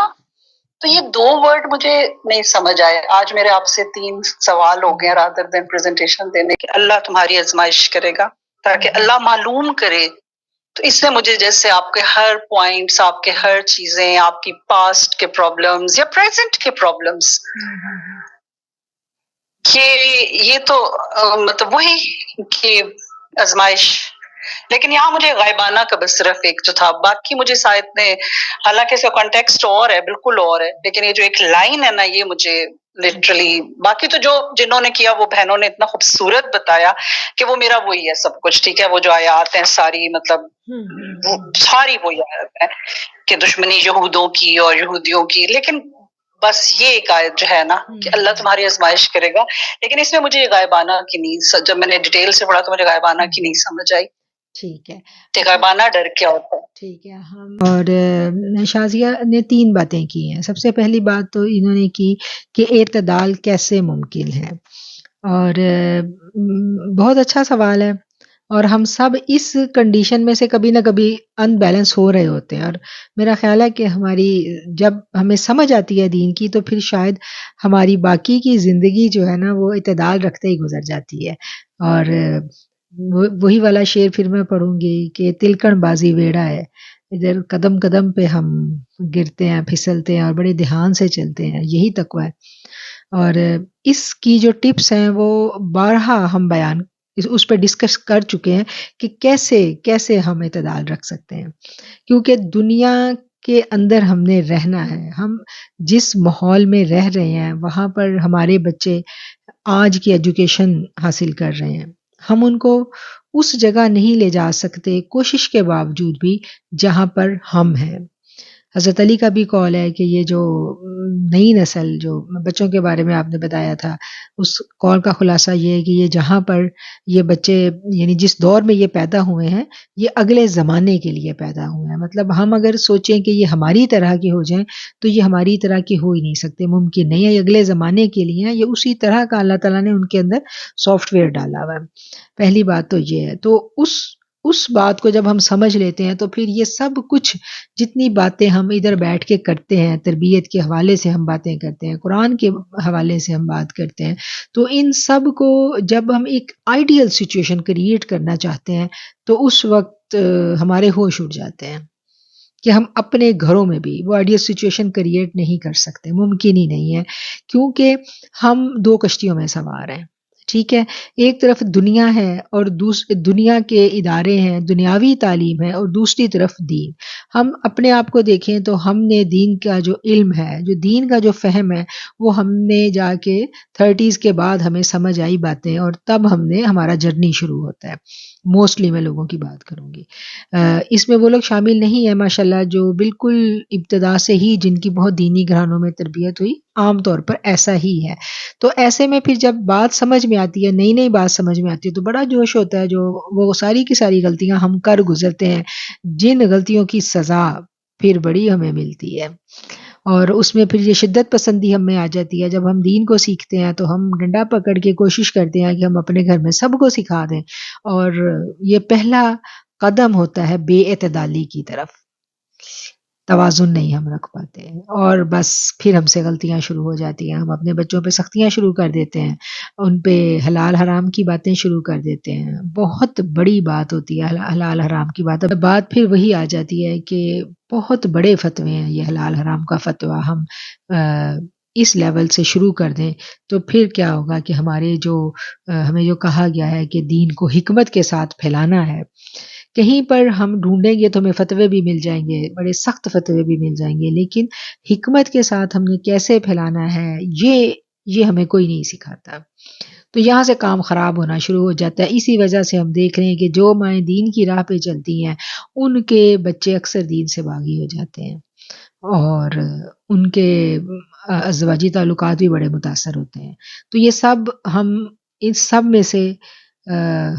تو یہ دو ورڈ مجھے نہیں سمجھ آئے۔ آج میرے آپ سے 3 سوال ہو گئے رادر دین پریزنٹیشن دینے کہ اللہ تمہاری آزمائش کرے گا تاکہ اللہ معلوم کرے، تو اس میں مجھے جیسے آپ کے ہر پوائنٹس، آپ کے ہر چیزیں، آپ کی پاسٹ کے پرابلمز یا پریزنٹ کے پرابلمز، کہ یہ تو مطلب وہی کہ آزمائش، لیکن یہاں مجھے غائبانہ کا بس صرف ایک جو تھا، باقی مجھے شاید نے، حالانکہ اس کا کانٹیکسٹ اور ہے، بالکل اور ہے، لیکن یہ جو ایک لائن ہے نا یہ مجھے لٹرلی، باقی تو جو جنہوں نے کیا وہ بہنوں نے اتنا خوبصورت بتایا کہ وہ میرا وہی ہے سب کچھ، ٹھیک ہے۔ وہ جو آیات ہیں ساری، مطلب وہ ساری وہی آیات ہیں کہ دشمنی یہودوں کی اور یہودیوں کی، لیکن بس یہ ایک آیت جو ہے نا کہ اللہ تمہاری آزمائش کرے گا، لیکن اس میں مجھے یہ غائبانہ کی نہیں، جب میں نے ڈیٹیل سے پڑھا تو مجھے غائبانہ کی نہیں سمجھ آئی۔ ٹھیک ہے، کہ غائبانہ ڈر کیا ہوتا ہے۔ ٹھیک ہے، ہم اور شازیہ نے 3 باتیں کی ہیں۔ سب سے پہلی بات تو انہوں نے کی کہ اعتدال کیسے ممکن ہے، اور بہت اچھا سوال ہے، اور ہم سب اس کنڈیشن میں سے کبھی نہ کبھی ان بیلنس ہو رہے ہوتے ہیں، اور میرا خیال ہے کہ ہماری جب ہمیں سمجھ آتی ہے دین کی تو پھر شاید ہماری باقی کی زندگی جو ہے نا وہ اعتدال رکھتے ہی گزر جاتی ہے۔ اور وہی والا شعر پھر میں پڑھوں گی کہ تلکن بازی ویڑا ہے، ادھر قدم قدم پہ ہم گرتے ہیں، پھسلتے ہیں اور بڑے دھیان سے چلتے ہیں، یہی تقویٰ ہے۔ اور اس کی جو ٹپس ہیں وہ بارہا ہم بیان اس پہ ڈسکس کر چکے ہیں کہ کیسے ہم اعتدال رکھ سکتے ہیں، کیونکہ دنیا کے اندر ہم نے رہنا ہے، ہم جس ماحول میں رہ رہے ہیں وہاں پر ہمارے بچے آج کی ایجوکیشن حاصل کر رہے ہیں، ہم ان کو اس جگہ نہیں لے جا سکتے کوشش کے باوجود بھی جہاں پر ہم ہیں۔ حضرت علی کا بھی قول ہے کہ یہ جو نئی نسل جو بچوں کے بارے میں آپ نے بتایا تھا، اس قول کا خلاصہ یہ ہے کہ یہ جہاں پر یہ بچے یعنی جس دور میں یہ پیدا ہوئے ہیں یہ اگلے زمانے کے لیے پیدا ہوئے ہیں. مطلب ہم اگر سوچیں کہ یہ ہماری طرح کے ہو جائیں تو یہ ہماری طرح کے ہو ہی نہیں سکتے، ممکن نہیں ہے. یہ اگلے زمانے کے لیے ہیں، یہ اسی طرح کا اللہ تعالیٰ نے ان کے اندر سافٹ ویئر ڈالا ہوا ہے. پہلی بات تو یہ ہے. تو اس بات کو جب ہم سمجھ لیتے ہیں تو پھر یہ سب کچھ جتنی باتیں ہم ادھر بیٹھ کے کرتے ہیں، تربیت کے حوالے سے ہم باتیں کرتے ہیں، قرآن کے حوالے سے ہم بات کرتے ہیں، تو ان سب کو جب ہم ایک آئیڈیل سچویشن کریٹ کرنا چاہتے ہیں تو اس وقت ہمارے ہوش اڑ جاتے ہیں کہ ہم اپنے گھروں میں بھی وہ آئیڈیل سچویشن کریٹ نہیں کر سکتے، ممکن ہی نہیں ہے، کیونکہ ہم دو کشتیوں میں سوار ہیں. ٹھیک ہے، ایک طرف دنیا ہے اور دنیا کے ادارے ہیں، دنیاوی تعلیم ہے، اور دوسری طرف دین. ہم اپنے آپ کو دیکھیں تو ہم نے دین کا جو علم ہے، جو دین کا جو فہم ہے، وہ ہم نے جا کے 30s کے بعد ہمیں سمجھ آئی باتیں، اور تب ہمارا جرنی شروع ہوتا ہے. موسٹلی میں لوگوں کی بات کروں گی، اس میں وہ لوگ شامل نہیں ہیں ماشاءاللہ جو بالکل ابتدا سے ہی جن کی بہت دینی گھرانوں میں تربیت ہوئی، عام طور پر ایسا ہی ہے. تو ایسے میں پھر جب بات سمجھ میں آتی ہے، نئی نئی بات سمجھ میں آتی ہے، تو بڑا جوش ہوتا ہے. جو وہ ساری کی ساری غلطیاں ہم کر گزرتے ہیں، جن غلطیوں کی سزا پھر بڑی ہمیں ملتی ہے، اور اس میں پھر یہ شدت پسندی ہم میں آ جاتی ہے. جب ہم دین کو سیکھتے ہیں تو ہم ڈنڈا پکڑ کے کوشش کرتے ہیں کہ ہم اپنے گھر میں سب کو سکھا دیں، اور یہ پہلا قدم ہوتا ہے بے اعتدالی کی طرف. توازن نہیں ہم رکھ پاتے ہیں، اور بس پھر ہم سے غلطیاں شروع ہو جاتی ہیں. ہم اپنے بچوں پہ سختیاں شروع کر دیتے ہیں، ان پہ حلال حرام کی باتیں شروع کر دیتے ہیں. بہت بڑی بات ہوتی ہے حلال حرام کی بات پھر وہی آ جاتی ہے کہ بہت بڑے فتوے ہیں. یہ حلال حرام کا فتویٰ ہم اس لیول سے شروع کر دیں تو پھر کیا ہوگا کہ ہمارے جو ہمیں جو کہا گیا ہے کہ دین کو حکمت کے ساتھ پھیلانا ہے، کہیں پر ہم ڈھونڈیں گے تو ہمیں فتوے بھی مل جائیں گے، بڑے سخت فتوے بھی مل جائیں گے، لیکن حکمت کے ساتھ ہم نے کیسے پھیلانا ہے یہ ہمیں کوئی نہیں سکھاتا. تو یہاں سے کام خراب ہونا شروع ہو جاتا ہے. اسی وجہ سے ہم دیکھ رہے ہیں کہ جو مائیں دین کی راہ پہ چلتی ہیں ان کے بچے اکثر دین سے باغی ہو جاتے ہیں، اور ان کے ازدواجی تعلقات بھی بڑے متاثر ہوتے ہیں. تو یہ سب اس سب میں سے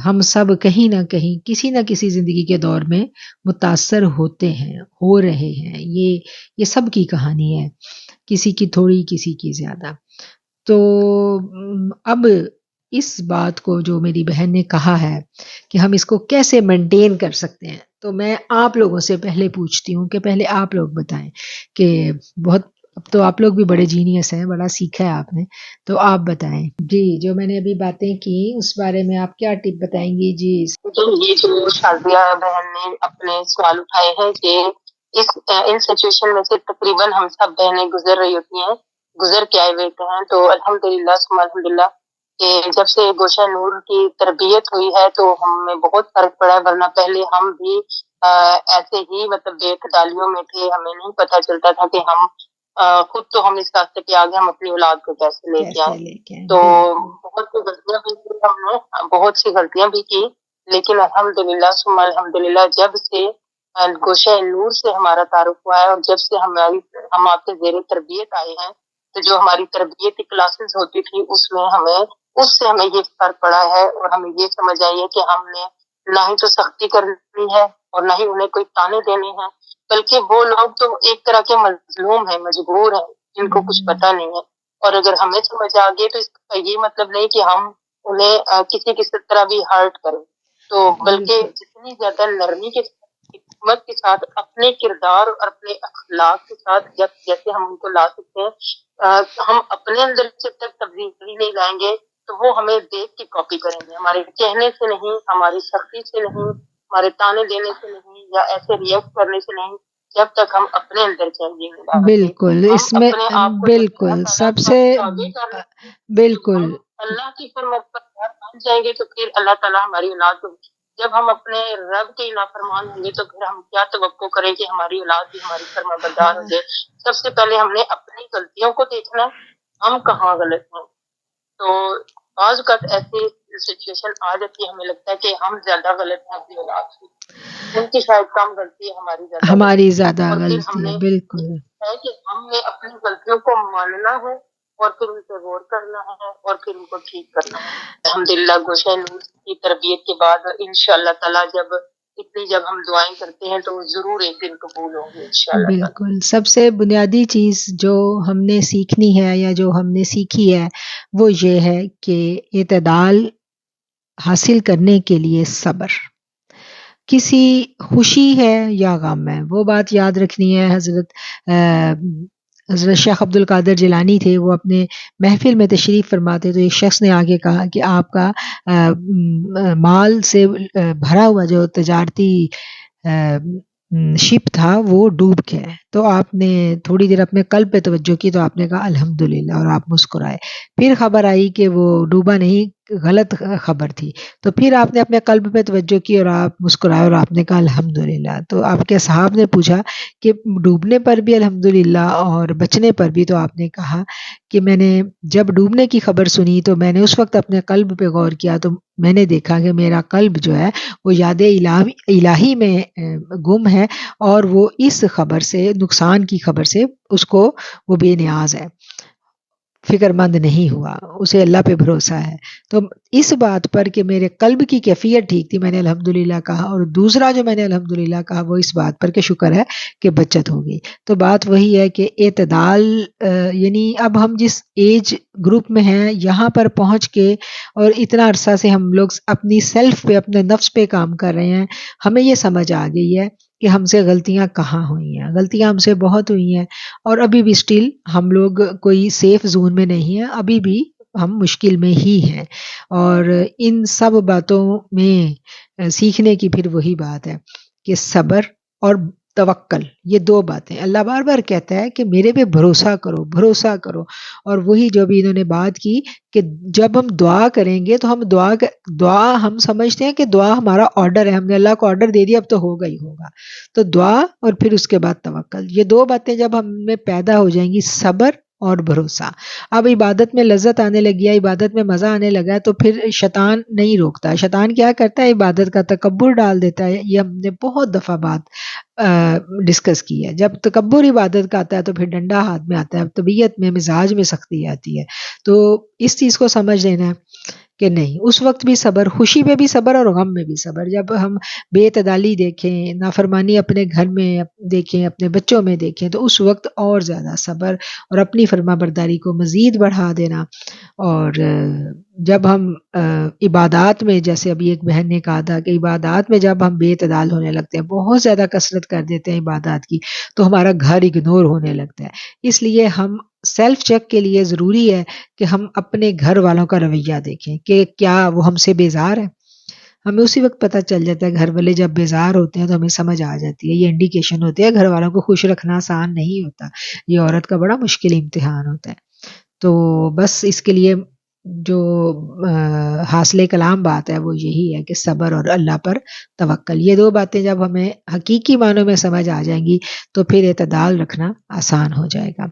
ہم سب کہیں نہ کہیں کسی نہ کسی زندگی کے دور میں متاثر ہوتے ہیں، ہو رہے ہیں. یہ سب کی کہانی ہے، کسی کی تھوڑی کسی کی زیادہ. تو اب اس بات کو جو میری بہن نے کہا ہے کہ ہم اس کو کیسے مینٹین کر سکتے ہیں، تو میں آپ لوگوں سے پہلے پوچھتی ہوں کہ پہلے آپ لوگ بتائیں کہ اب تو آپ لوگ بھی بڑے جینیس ہیں، بڑا سیکھا ہے آپ نے، تو آپ بتائیں. جی، جو میں نے ابھی باتیں کی اس بارے میں آپ کیا ٹپ بتائیں گی؟ جی، یہ جو شازیہ بہن نے اپنے سوال اٹھائے ہیں کہ ان سچویشن میں سے تقریباً ہم سب بہنیں گزر رہی ہوتی ہیں، گزر کے آئے ہوئے ہیں. تو الحمدللہ ثم الحمدللہ کہ جب سے گوشہ نور کی تربیت ہوئی ہے تو ہمیں بہت فرق پڑا ہے، ورنہ پہلے ہم بھی ایسے ہی مطلب بے اعتدالیوں میں تھے. ہمیں نہیں پتہ چلتا تھا کہ ہم خود تو ہم اس راستے پہ آگے ہم اپنی اولاد کو کیسے لے کے آئیں. تو بہت سی غلطیاں بھی کی ہم نے، بہت سی غلطیاں بھی کی، لیکن الحمدللہ ثم الحمدللہ جب سے گوشہ نور سے ہمارا تعارف ہوا ہے اور جب سے ہم آپ کے زیر تربیت آئے ہیں، تو جو ہماری تربیت کی کلاسز ہوتی تھی اس سے ہمیں یہ فرق پڑا ہے، اور ہمیں یہ سمجھ آئی ہے کہ ہم نے نہ ہی تو سختی کرنی ہے اور نہ ہی انہیں کوئی تانے دینے ہیں، بلکہ وہ لوگ تو ایک طرح کے مظلوم ہیں، مجبور ہیں، جن کو کچھ پتہ نہیں ہے. اور اگر ہمیں سمجھ آ گئی تو اس کا یہ مطلب نہیں کہ ہم انہیں کسی طرح بھی ہرٹ کریں، تو بلکہ جتنی زیادہ نرمی کے ساتھ، حکمت کے ساتھ، اپنے کردار اور اپنے اخلاق کے ساتھ جیسے ہم ان کو لا سکتے ہیں، ہم اپنے اندر جب تک تبدیلی نہیں لائیں گے تو وہ ہمیں دیکھ کے کاپی کریں گے، ہمارے کہنے سے نہیں، ہماری سختی سے نہیں، ہمارے تانے دینے سے نہیں، یا ایسے ریئیکٹ کرنے سے نہیں، جب تک ہم اپنے اندر چینجنگ نہیں لاتے. بالکل، اس میں بالکل سب سے بالکل اللہ کی فرمان پر مان جائیں گے تو پھر اللہ تعالیٰ ہماری اولاد کو، جب ہم اپنے رب کے نافرمان ہوں گے تو پھر ہم کیا توقع کریں کہ ہماری اولاد بھی ہماری فرما بردار ہو جائے. سب سے پہلے ہم نے اپنی غلطیوں کو دیکھنا ہے، ہم کہاں غلط ہیں. تو بعض اوقات ایسی سچویشن آ جاتی ہے، ہمیں لگتا ہے کہ ہم زیادہ غلط ہیں اپنی اولاد سے، ان کی شاید کم غلطی ہے، ہماری زیادہ اور پھر ہم غلطی ہے، نے بالکل ہے کہ ہم نے اپنی غلطیوں کو ماننا ہے اور پھر ان پہ غور کرنا ہے اور پھر ان کو ٹھیک کرنا ہے۔ الحمدللہ گوشہ نور کی تربیت کے بعد انشاءاللہ تعالیٰ جب ہم دعائیں کرتے ہیں تو وہ ضرور ایک دن قبول ہوں گے انشاءاللہ تعالیٰ۔ بالکل سب سے بنیادی چیز جو ہم نے سیکھنی ہے یا جو ہم نے سیکھی ہے وہ یہ ہے کہ اعتدال حاصل کرنے کے لیے صبر، کسی خوشی ہے یا غم ہے وہ بات یاد رکھنی ہے۔ حضرت شیخ عبد القادر جیلانی تھے، وہ اپنے محفل میں تشریف فرماتے تو ایک شخص نے آگے کہا کہ آپ کا مال سے بھرا ہوا جو تجارتی شپ تھا وہ ڈوب گیا ہے، تو آپ نے تھوڑی دیر اپنے قلب پہ توجہ کی تو آپ نے کہا الحمدللہ اور آپ مسکرائے، پھر خبر آئی کہ وہ ڈوبا نہیں، غلط خبر تھی، تو پھر آپ نے اپنے قلب پہ توجہ کی اور آپ مسکرائے اور آپ نے کہا الحمدللہ، تو آپ کے صاحب نے پوچھا کہ ڈوبنے پر بھی الحمدللہ اور بچنے پر بھی، تو آپ نے کہا کہ میں نے جب ڈوبنے کی خبر سنی تو میں نے اس وقت اپنے قلب پہ غور کیا تو میں نے دیکھا کہ میرا قلب جو ہے وہ یاد الہی میں گم ہے اور وہ اس خبر سے، نقصان کی خبر سے اس کو وہ بے نیاز ہے، فکر مند نہیں ہوا، اسے اللہ پہ بھروسہ ہے۔ تو اس بات پر کہ میرے قلب کی کیفیت ٹھیک تھی میں نے الحمدللہ کہا، اور دوسرا جو میں نے الحمدللہ کہا وہ اس بات پر کہ شکر ہے کہ بچت ہو گئی۔ تو بات وہی ہے کہ اعتدال، یعنی اب ہم جس ایج گروپ میں ہیں یہاں پر پہنچ کے اور اتنا عرصہ سے ہم لوگ اپنی سیلف پہ، اپنے نفس پہ کام کر رہے ہیں، ہمیں یہ سمجھ آ گئی ہے کہ ہم سے غلطیاں کہاں ہوئی ہیں، غلطیاں ہم سے بہت ہوئی ہیں، اور ابھی بھی سٹل ہم لوگ کوئی سیف زون میں نہیں ہیں، ابھی بھی ہم مشکل میں ہی ہیں، اور ان سب باتوں میں سیکھنے کی پھر وہی بات ہے کہ صبر اور توکل، یہ دو باتیں اللہ بار بار کہتا ہے کہ میرے پہ بھروسہ کرو، بھروسہ کرو، اور وہی جو بھی انہوں نے بات کی کہ جب ہم دعا کریں گے تو ہم دعا ہم سمجھتے ہیں کہ دعا ہمارا آرڈر ہے، ہم نے اللہ کو آرڈر دے دیا اب تو ہوگا ہی ہوگا، تو دعا اور پھر اس کے بعد توکل، یہ دو باتیں جب ہم میں پیدا ہو جائیں گی، صبر اور بھروسہ، اب عبادت میں لذت آنے لگی ہے، عبادت میں مزہ آنے لگا ہے، تو پھر شیطان نہیں روکتا، شیطان کیا کرتا ہے عبادت کا تکبر ڈال دیتا ہے، یہ ہم نے بہت دفعہ بات ڈسکس کی ہے، جب تکبر عبادت کا آتا ہے تو پھر ڈنڈا ہاتھ میں آتا ہے، اب طبیعت میں مزاج میں سختی آتی ہے، تو اس چیز کو سمجھ لینا ہے کہ نہیں، اس وقت بھی صبر، خوشی میں بھی صبر اور غم میں بھی صبر، جب ہم بے اعتدالی دیکھیں، نافرمانی اپنے گھر میں دیکھیں، اپنے بچوں میں دیکھیں، تو اس وقت اور زیادہ صبر اور اپنی فرما برداری کو مزید بڑھا دینا، اور جب ہم عبادات میں، جیسے ابھی ایک بہن نے کہا تھا کہ عبادات میں جب ہم بے اعتدال ہونے لگتے ہیں، بہت زیادہ کثرت کر دیتے ہیں عبادات کی، تو ہمارا گھر اگنور ہونے لگتا ہے، اس لیے ہم سیلف چیک کے لیے ضروری ہے کہ ہم اپنے گھر والوں کا رویہ دیکھیں کہ کیا وہ ہم سے بیزار ہے، ہمیں اسی وقت پتہ چل جاتا ہے، گھر والے جب بیزار ہوتے ہیں تو ہمیں سمجھ آ جاتی ہے، یہ انڈیکیشن ہوتی ہے گھر والوں کو خوش رکھنا آسان نہیں ہوتا، یہ عورت کا بڑا مشکل امتحان ہوتا ہے، تو بس اس کے لیے جو حاصل کلام بات ہے وہ یہی ہے کہ صبر اور اللہ پر توکل، یہ دو باتیں جب ہمیں حقیقی معنوں میں سمجھ آ جائیں گی تو پھر اعتدال رکھنا آسان ہو جائے گا۔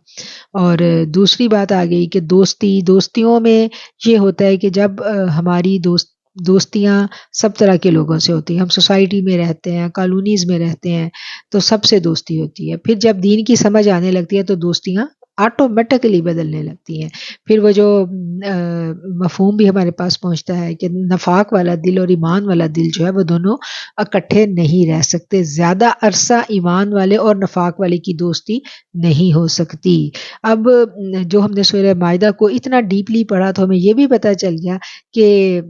اور دوسری بات آ گئی کہ دوستیوں میں یہ ہوتا ہے کہ جب ہماری دوستیاں سب طرح کے لوگوں سے ہوتی ہیں، ہم سوسائٹی میں رہتے ہیں، کالونیز میں رہتے ہیں، تو سب سے دوستی ہوتی ہے، پھر جب دین کی سمجھ آنے لگتی ہے تو دوستیاں آٹومیٹکلی بدلنے لگتی ہیں، پھر وہ جو مفہوم بھی ہمارے پاس پہنچتا ہے کہ نفاق والا دل اور ایمان والا دل جو ہے وہ دونوں اکٹھے نہیں رہ سکتے، زیادہ عرصہ ایمان والے اور نفاق والے کی دوستی نہیں ہو سکتی۔ اب جو ہم نے سورہ مائدہ کو اتنا ڈیپلی پڑھا تو ہمیں یہ بھی پتہ چل گیا کہ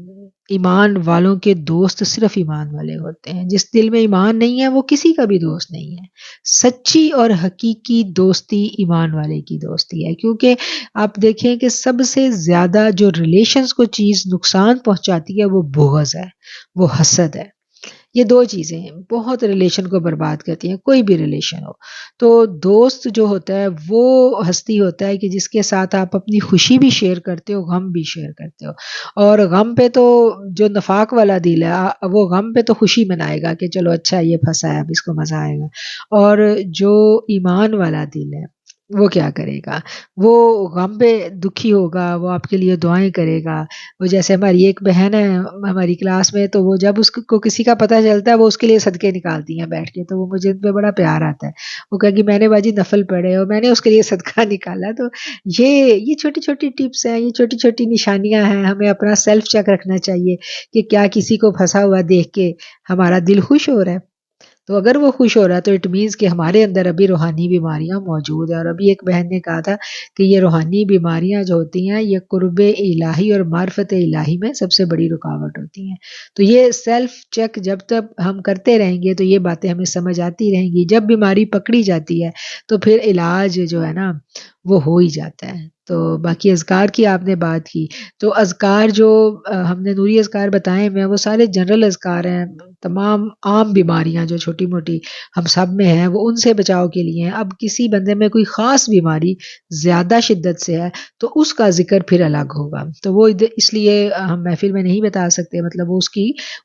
ایمان والوں کے دوست صرف ایمان والے ہوتے ہیں، جس دل میں ایمان نہیں ہے وہ کسی کا بھی دوست نہیں ہے، سچی اور حقیقی دوستی ایمان والے کی دوستی ہے، کیونکہ آپ دیکھیں کہ سب سے زیادہ جو ریلیشنز کو چیز نقصان پہنچاتی ہے وہ بغض ہے، وہ حسد ہے، یہ دو چیزیں ہیں بہت ریلیشن کو برباد کرتی ہیں، کوئی بھی ریلیشن ہو، تو دوست جو ہوتا ہے وہ ہستی ہوتا ہے کہ جس کے ساتھ آپ اپنی خوشی بھی شیئر کرتے ہو، غم بھی شیئر کرتے ہو، اور غم پہ تو جو نفاق والا دل ہے وہ غم پہ تو خوشی منائے گا کہ چلو اچھا یہ پھنسا ہے اب اس کو مزہ آئے گا، اور جو ایمان والا دل ہے وہ کیا کرے گا؟ وہ غم پہ دکھی ہوگا، وہ آپ کے لیے دعائیں کرے گا. وہ جیسے ہماری ایک بہن ہے ہماری کلاس میں، تو وہ جب اس کو کسی کا پتہ چلتا ہے وہ اس کے لیے صدقے نکالتی ہیں بیٹھ کے، تو وہ مجھے ان پہ بڑا پیار آتا ہے. وہ کہے گی میں نے باجی نفل پڑھے اور میں نے اس کے لیے صدقہ نکالا. تو یہ چھوٹی چھوٹی ٹپس ہیں، یہ چھوٹی چھوٹی نشانیاں ہیں. ہمیں اپنا سیلف چیک رکھنا چاہیے کہ کیا کسی کو پھنسا ہوا دیکھ کے ہمارا دل خوش ہو رہا ہے. تو اگر وہ خوش ہو رہا ہے تو اٹ مینس کہ ہمارے اندر ابھی روحانی بیماریاں موجود ہیں. اور ابھی ایک بہن نے کہا تھا کہ یہ روحانی بیماریاں جو ہوتی ہیں یہ قرب الہی اور معرفت الہی میں سب سے بڑی رکاوٹ ہوتی ہیں. تو یہ سیلف چیک جب تک ہم کرتے رہیں گے تو یہ باتیں ہمیں سمجھ آتی رہیں گی. جب بیماری پکڑی جاتی ہے تو پھر علاج جو ہے نا وہ ہو ہی جاتا ہے. تو باقی اذکار کی آپ نے بات کی، تو اذکار جو ہم نے نوری اذکار بتائے ہوئے ہیں وہ سارے جنرل اذکار ہیں. تمام عام بیماریاں جو چھوٹی موٹی ہم سب میں ہیں وہ ان سے بچاؤ کے لیے ہیں. اب کسی بندے میں کوئی خاص بیماری زیادہ شدت سے ہے تو اس کا ذکر پھر الگ ہوگا. تو وہ اس لیے ہم محفل میں نہیں بتا سکتے، مطلب وہ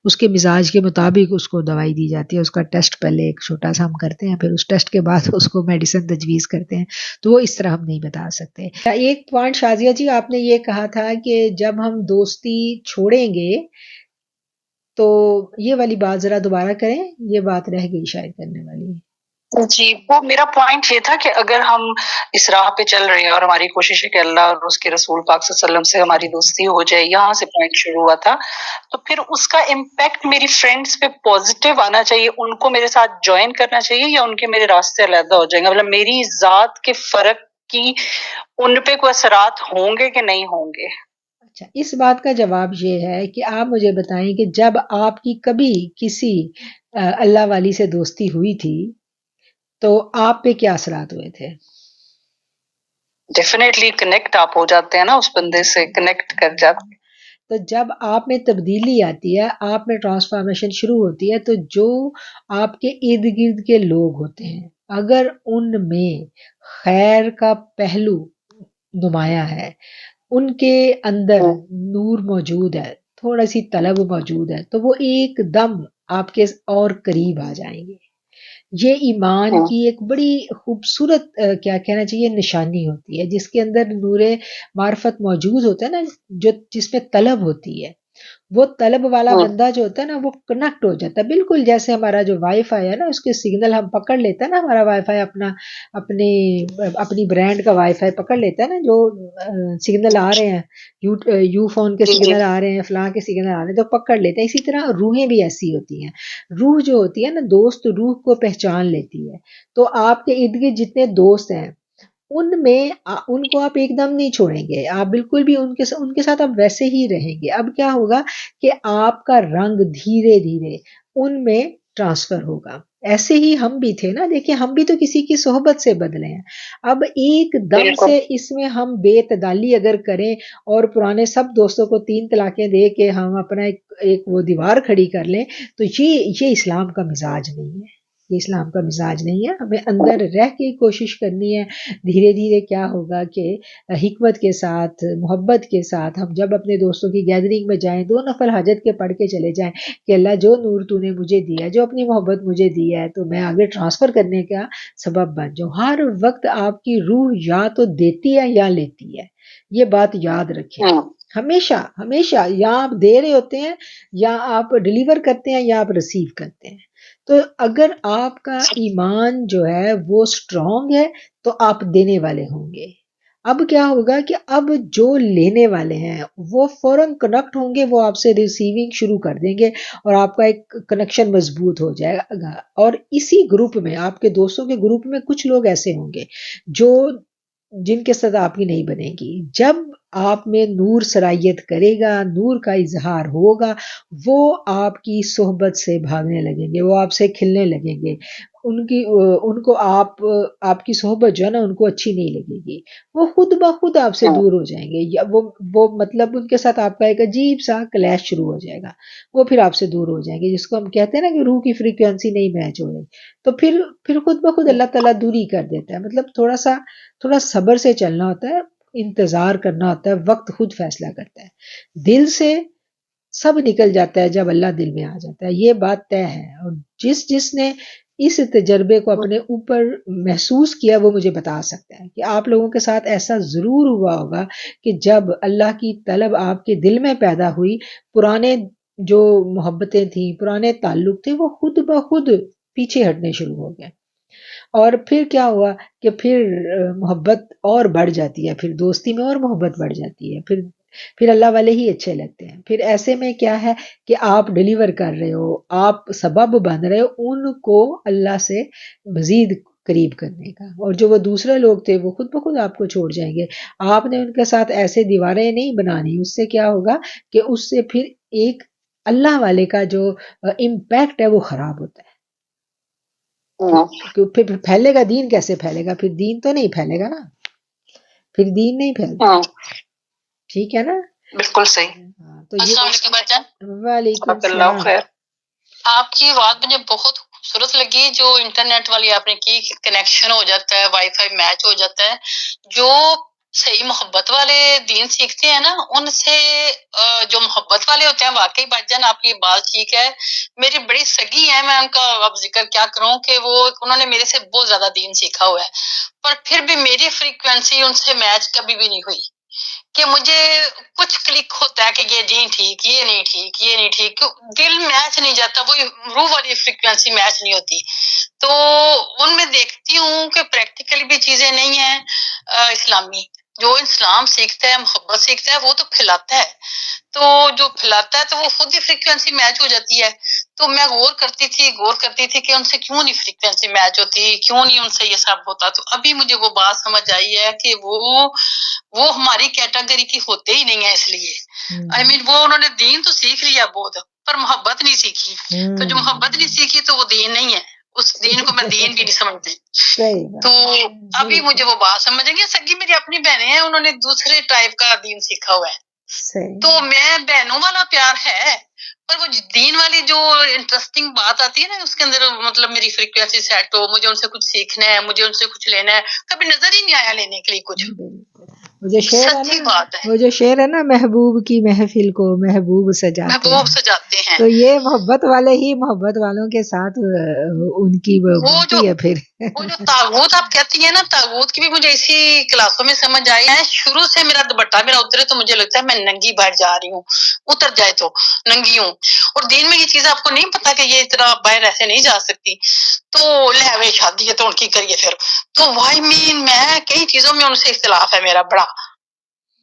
اس کے مزاج کے مطابق اس کو دوائی دی جاتی ہے. اس کا ٹیسٹ پہلے ایک چھوٹا سا ہم کرتے ہیں، پھر اس ٹیسٹ کے بعد اس کو میڈیسن تجویز کرتے ہیں. تو وہ اس طرح ہم نہیں بتا سکتے. ایک پوائنٹ شازیہ جی آپ نے یہ کہا تھا کہ جب ہم دوستی چھوڑیں گے، تو یہ والی بات ذرا دوبارہ کریں، یہ بات رہ گئی شاید کرنے والی. جی، وہ میرا پوائنٹ یہ تھا کہ اگر ہم اس راہ پہ چل رہے ہیں اور ہماری کوشش ہے کہ اللہ اور اس کے رسول پاک صلی اللہ علیہ وسلم سے ہماری دوستی ہو جائے، یہاں سے پوائنٹ شروع ہوا تھا، تو پھر اس کا امپیکٹ میری فرینڈس پہ پازیٹیو آنا چاہیے، ان کو میرے ساتھ جوائن کرنا چاہیے، یا ان کے میرے راستے علیحدہ ہو جائیں گے؟ مطلب میری ذات کے فرق کی ان پہ کوئی اثرات ہوں گے کہ نہیں ہوں گے؟ اچھا، اس بات کا جواب یہ ہے کہ آپ مجھے بتائیں کہ جب آپ کی کبھی کسی اللہ والی سے دوستی ہوئی تھی تو آپ پہ کیا اثرات ہوئے تھے؟ ڈیفینیٹلی کنیکٹ آپ ہو جاتے ہیں نا، اس بندے سے کنیکٹ کر جاتے ہیں. تو جب آپ میں تبدیلی آتی ہے، آپ میں ٹرانسفارمیشن شروع ہوتی ہے، تو جو آپ کے ارد گرد کے لوگ ہوتے ہیں اگر ان میں خیر کا پہلو نمایاں ہے، ان کے اندر نور موجود ہے، تھوڑا سی طلب موجود ہے، تو وہ ایک دم آپ کے اور قریب آ جائیں گے. یہ ایمان کی ایک بڑی خوبصورت کیا کہنا چاہیے نشانی ہوتی ہے، جس کے اندر نور معرفت موجود ہوتا ہے نا، جس میں طلب ہوتی ہے. وہ طلب والا بندہ جو ہوتا ہے نا وہ کنیکٹ ہو جاتا ہے، بالکل جیسے ہمارا جو وائی فائی ہے نا، اس کے سگنل ہم پکڑ لیتا ہے نا، ہمارا وائی فائی اپنی برانڈ کا وائی فائی پکڑ لیتا ہے نا، جو سگنل آ رہے ہیں یو فون کے سگنل آ رہے ہیں، فلاں کے سگنل آ رہے ہیں تو پکڑ لیتے ہیں. اسی طرح روحیں بھی ایسی ہوتی ہیں. روح جو ہوتی ہے نا، دوست روح کو پہچان لیتی ہے. تو آپ کے ارد گرد جتنے دوست ہیں ان کو آپ ایک دم نہیں چھوڑیں گے، آپ بالکل بھی ان کے ساتھ آپ ویسے ہی رہیں گے. اب کیا ہوگا کہ آپ کا رنگ دھیرے دھیرے ان میں ٹرانسفر ہوگا. ایسے ہی ہم بھی تھے نا، دیکھیں ہم بھی تو کسی کی صحبت سے بدلے ہیں. اب ایک دم سے اس میں ہم بے اعتدالی اگر کریں اور پرانے سب دوستوں کو 3 طلاقیں دے کے ہم اپنا ایک وہ دیوار کھڑی کر لیں، تو یہ اسلام کا مزاج نہیں ہے. یہ اسلام کا مزاج نہیں ہے. ہمیں اندر رہ کے کوشش کرنی ہے. دھیرے دھیرے کیا ہوگا کہ حکمت کے ساتھ، محبت کے ساتھ ہم جب اپنے دوستوں کی گیدرنگ میں جائیں، 2 نفل حاجت کے پڑھ کے چلے جائیں کہ اللہ جو نور تو نے مجھے دیا ہے، جو اپنی محبت مجھے دی ہے، تو میں آگے ٹرانسفر کرنے کا سبب بن جاؤں. ہر وقت آپ کی روح یا تو دیتی ہے یا لیتی ہے، یہ بات یاد رکھیں. ہمیشہ ہمیشہ یا آپ دے رہے ہوتے ہیں، یا آپ ڈیلیور کرتے ہیں، یا آپ ریسیو کرتے ہیں. تو اگر آپ کا ایمان جو ہے وہ اسٹرانگ ہے تو آپ دینے والے ہوں گے. اب کیا ہوگا کہ اب جو لینے والے ہیں وہ فوراً کنیکٹ ہوں گے، وہ آپ سے ریسیونگ شروع کر دیں گے اور آپ کا ایک کنیکشن مضبوط ہو جائے گا. اور اسی گروپ میں، آپ کے دوستوں کے گروپ میں کچھ لوگ ایسے ہوں گے جن کے ساتھ آپ کی نہیں بنے گی. جب آپ میں نور سرایت کرے گا، نور کا اظہار ہوگا، وہ آپ کی صحبت سے بھاگنے لگیں گے، وہ آپ سے کھلنے لگیں گے. ان کو آپ کی صحبت جو ہے نا ان کو اچھی نہیں لگے گی، وہ خود بخود آپ سے دور ہو جائیں گے. یا وہ مطلب ان کے ساتھ آپ کا ایک عجیب سا کلیش شروع ہو جائے گا، وہ پھر آپ سے دور ہو جائیں گے، جس کو ہم کہتے ہیں نا کہ روح کی فریکوینسی نہیں میچ ہو رہی. تو پھر خود بخود اللہ تعالیٰ دوری کر دیتا ہے. مطلب تھوڑا صبر سے چلنا ہوتا ہے، انتظار کرنا ہوتا ہے، وقت خود فیصلہ کرتا ہے. دل سے سب نکل جاتا ہے جب اللہ دل میں آ جاتا ہے، یہ بات طے ہے. اور جس نے اس تجربے کو اپنے اوپر محسوس کیا وہ مجھے بتا سکتا ہے کہ آپ لوگوں کے ساتھ ایسا ضرور ہوا ہوگا کہ جب اللہ کی طلب آپ کے دل میں پیدا ہوئی، پرانے جو محبتیں تھیں، پرانے تعلق تھے، وہ خود بخود پیچھے ہٹنے شروع ہو گئے، اور پھر کیا ہوا کہ پھر محبت اور بڑھ جاتی ہے، پھر دوستی میں اور محبت بڑھ جاتی ہے، پھر اللہ والے ہی اچھے لگتے ہیں۔ پھر ایسے میں کیا ہے کہ آپ ڈیلیور کر رہے ہو، آپ سبب بن رہے ہو ان کو اللہ سے مزید قریب کرنے کا، اور جو وہ دوسرے لوگ تھے وہ خود بخود آپ کو چھوڑ جائیں گے۔ آپ نے ان کے ساتھ ایسے دیواریں نہیں بنانی، اس سے کیا ہوگا کہ اس سے پھر ایک اللہ والے کا جو امپیکٹ ہے وہ خراب ہوتا ہے۔ پھر پھیلے گا دین، کیسے پھیلے گا؟ پھر دین تو نہیں پھیلے گا نا، پھر دین نہیں پھیلتا، ٹھیک ہے نا؟ بالکل صحیح۔ تو السلام علیکم بچن۔ وعلیکم اللہ السلام۔ خیر۔ آپ کی بات مجھے بہت خوبصورت لگی، جو انٹرنیٹ والی آپ نے کی، کنیکشن ہو جاتا ہے، وائی فائی میچ ہو جاتا ہے۔ جو صحیح محبت والے دین سیکھتے ہیں نا، ان سے جو محبت والے ہوتے ہیں، واقعی بھائی جان آپ کی بات ٹھیک ہے۔ میری بڑی سگی ہے، میں ان کا اب ذکر کیا کروں کہ انہوں نے میرے سے بہت زیادہ دین سیکھا ہوا ہے، پر پھر بھی میری فریکوینسی ان سے میچ کبھی بھی نہیں ہوئی، کہ مجھے کچھ کلک ہوتا ہے کہ یہ نہیں ٹھیک، یہ نہیں ٹھیک، یہ نہیں ٹھیک، دل میچ نہیں جاتا، وہی روح والی فریکوینسی میچ نہیں ہوتی۔ تو ان میں دیکھتی ہوں کہ پریکٹیکلی بھی چیزیں نہیں ہیں اسلامی۔ جو اسلام سیکھتا ہے، محبت سیکھتا ہے، وہ تو پھیلاتا ہے، تو جو پھیلاتا ہے تو وہ خود ہی فریکوینسی میچ ہو جاتی ہے۔ تو میں غور کرتی تھی کہ ان سے کیوں نہیں فریکوینسی میچ ہوتی، کیوں نہیں ان سے یہ سب ہوتا۔ تو ابھی مجھے وہ بات سمجھ آئی ہے کہ وہ ہماری کیٹیگری کی ہوتے ہی نہیں ہے، اس لیے وہ انہوں نے دین تو سیکھ لیا بہت، پر محبت نہیں سیکھی۔ تو جو محبت نہیں سیکھی تو وہ دین نہیں ہے، اس دین کو میں دین بھی نہیں سمجھتی۔ تو ابھی مجھے وہ بات سمجھ گی، سگی میری اپنی بہنیں ہیں، انہوں نے دوسرے ٹائپ کا دین سیکھا ہوا ہے، تو میں بہنوں والا پیار ہے، پر وہ دین والی جو انٹرسٹنگ بات آتی ہے نا، اس کے اندر مطلب میری فریکوینسی سیٹ ہو، مجھے ان سے کچھ سیکھنا ہے، مجھے ان سے کچھ لینا ہے، کبھی نظر ہی نہیں آیا لینے کے لیے کچھ۔ وہ جو شعر ہے نا، محبوب کی محفل کو محبوب سجاتے ہیں، تو یہ محبت والے ہی محبت والوں کے ساتھ ان کی وہ بنتی ہے۔ پھر وہ جو تاغوت آپ کہتی ہیں نا، تاغوت کی بھی مجھے اسی کلاسوں میں سمجھ آئی ہے۔ شروع سے میرا دوپٹہ میرا اترے تو مجھے لگتا ہے میں ننگی باہر جا رہی ہوں، اتر جائے تو ننگی ہوں، اور دین میں یہ چیز آپ کو نہیں پتا کہ یہ طرح باہر ایسے نہیں جا سکتی، تو لہوے شادی ہے تو ان کی کریے پھر۔ تو وائی مین میں کئی چیزوں میں ان سے اختلاف ہے میرا بڑا۔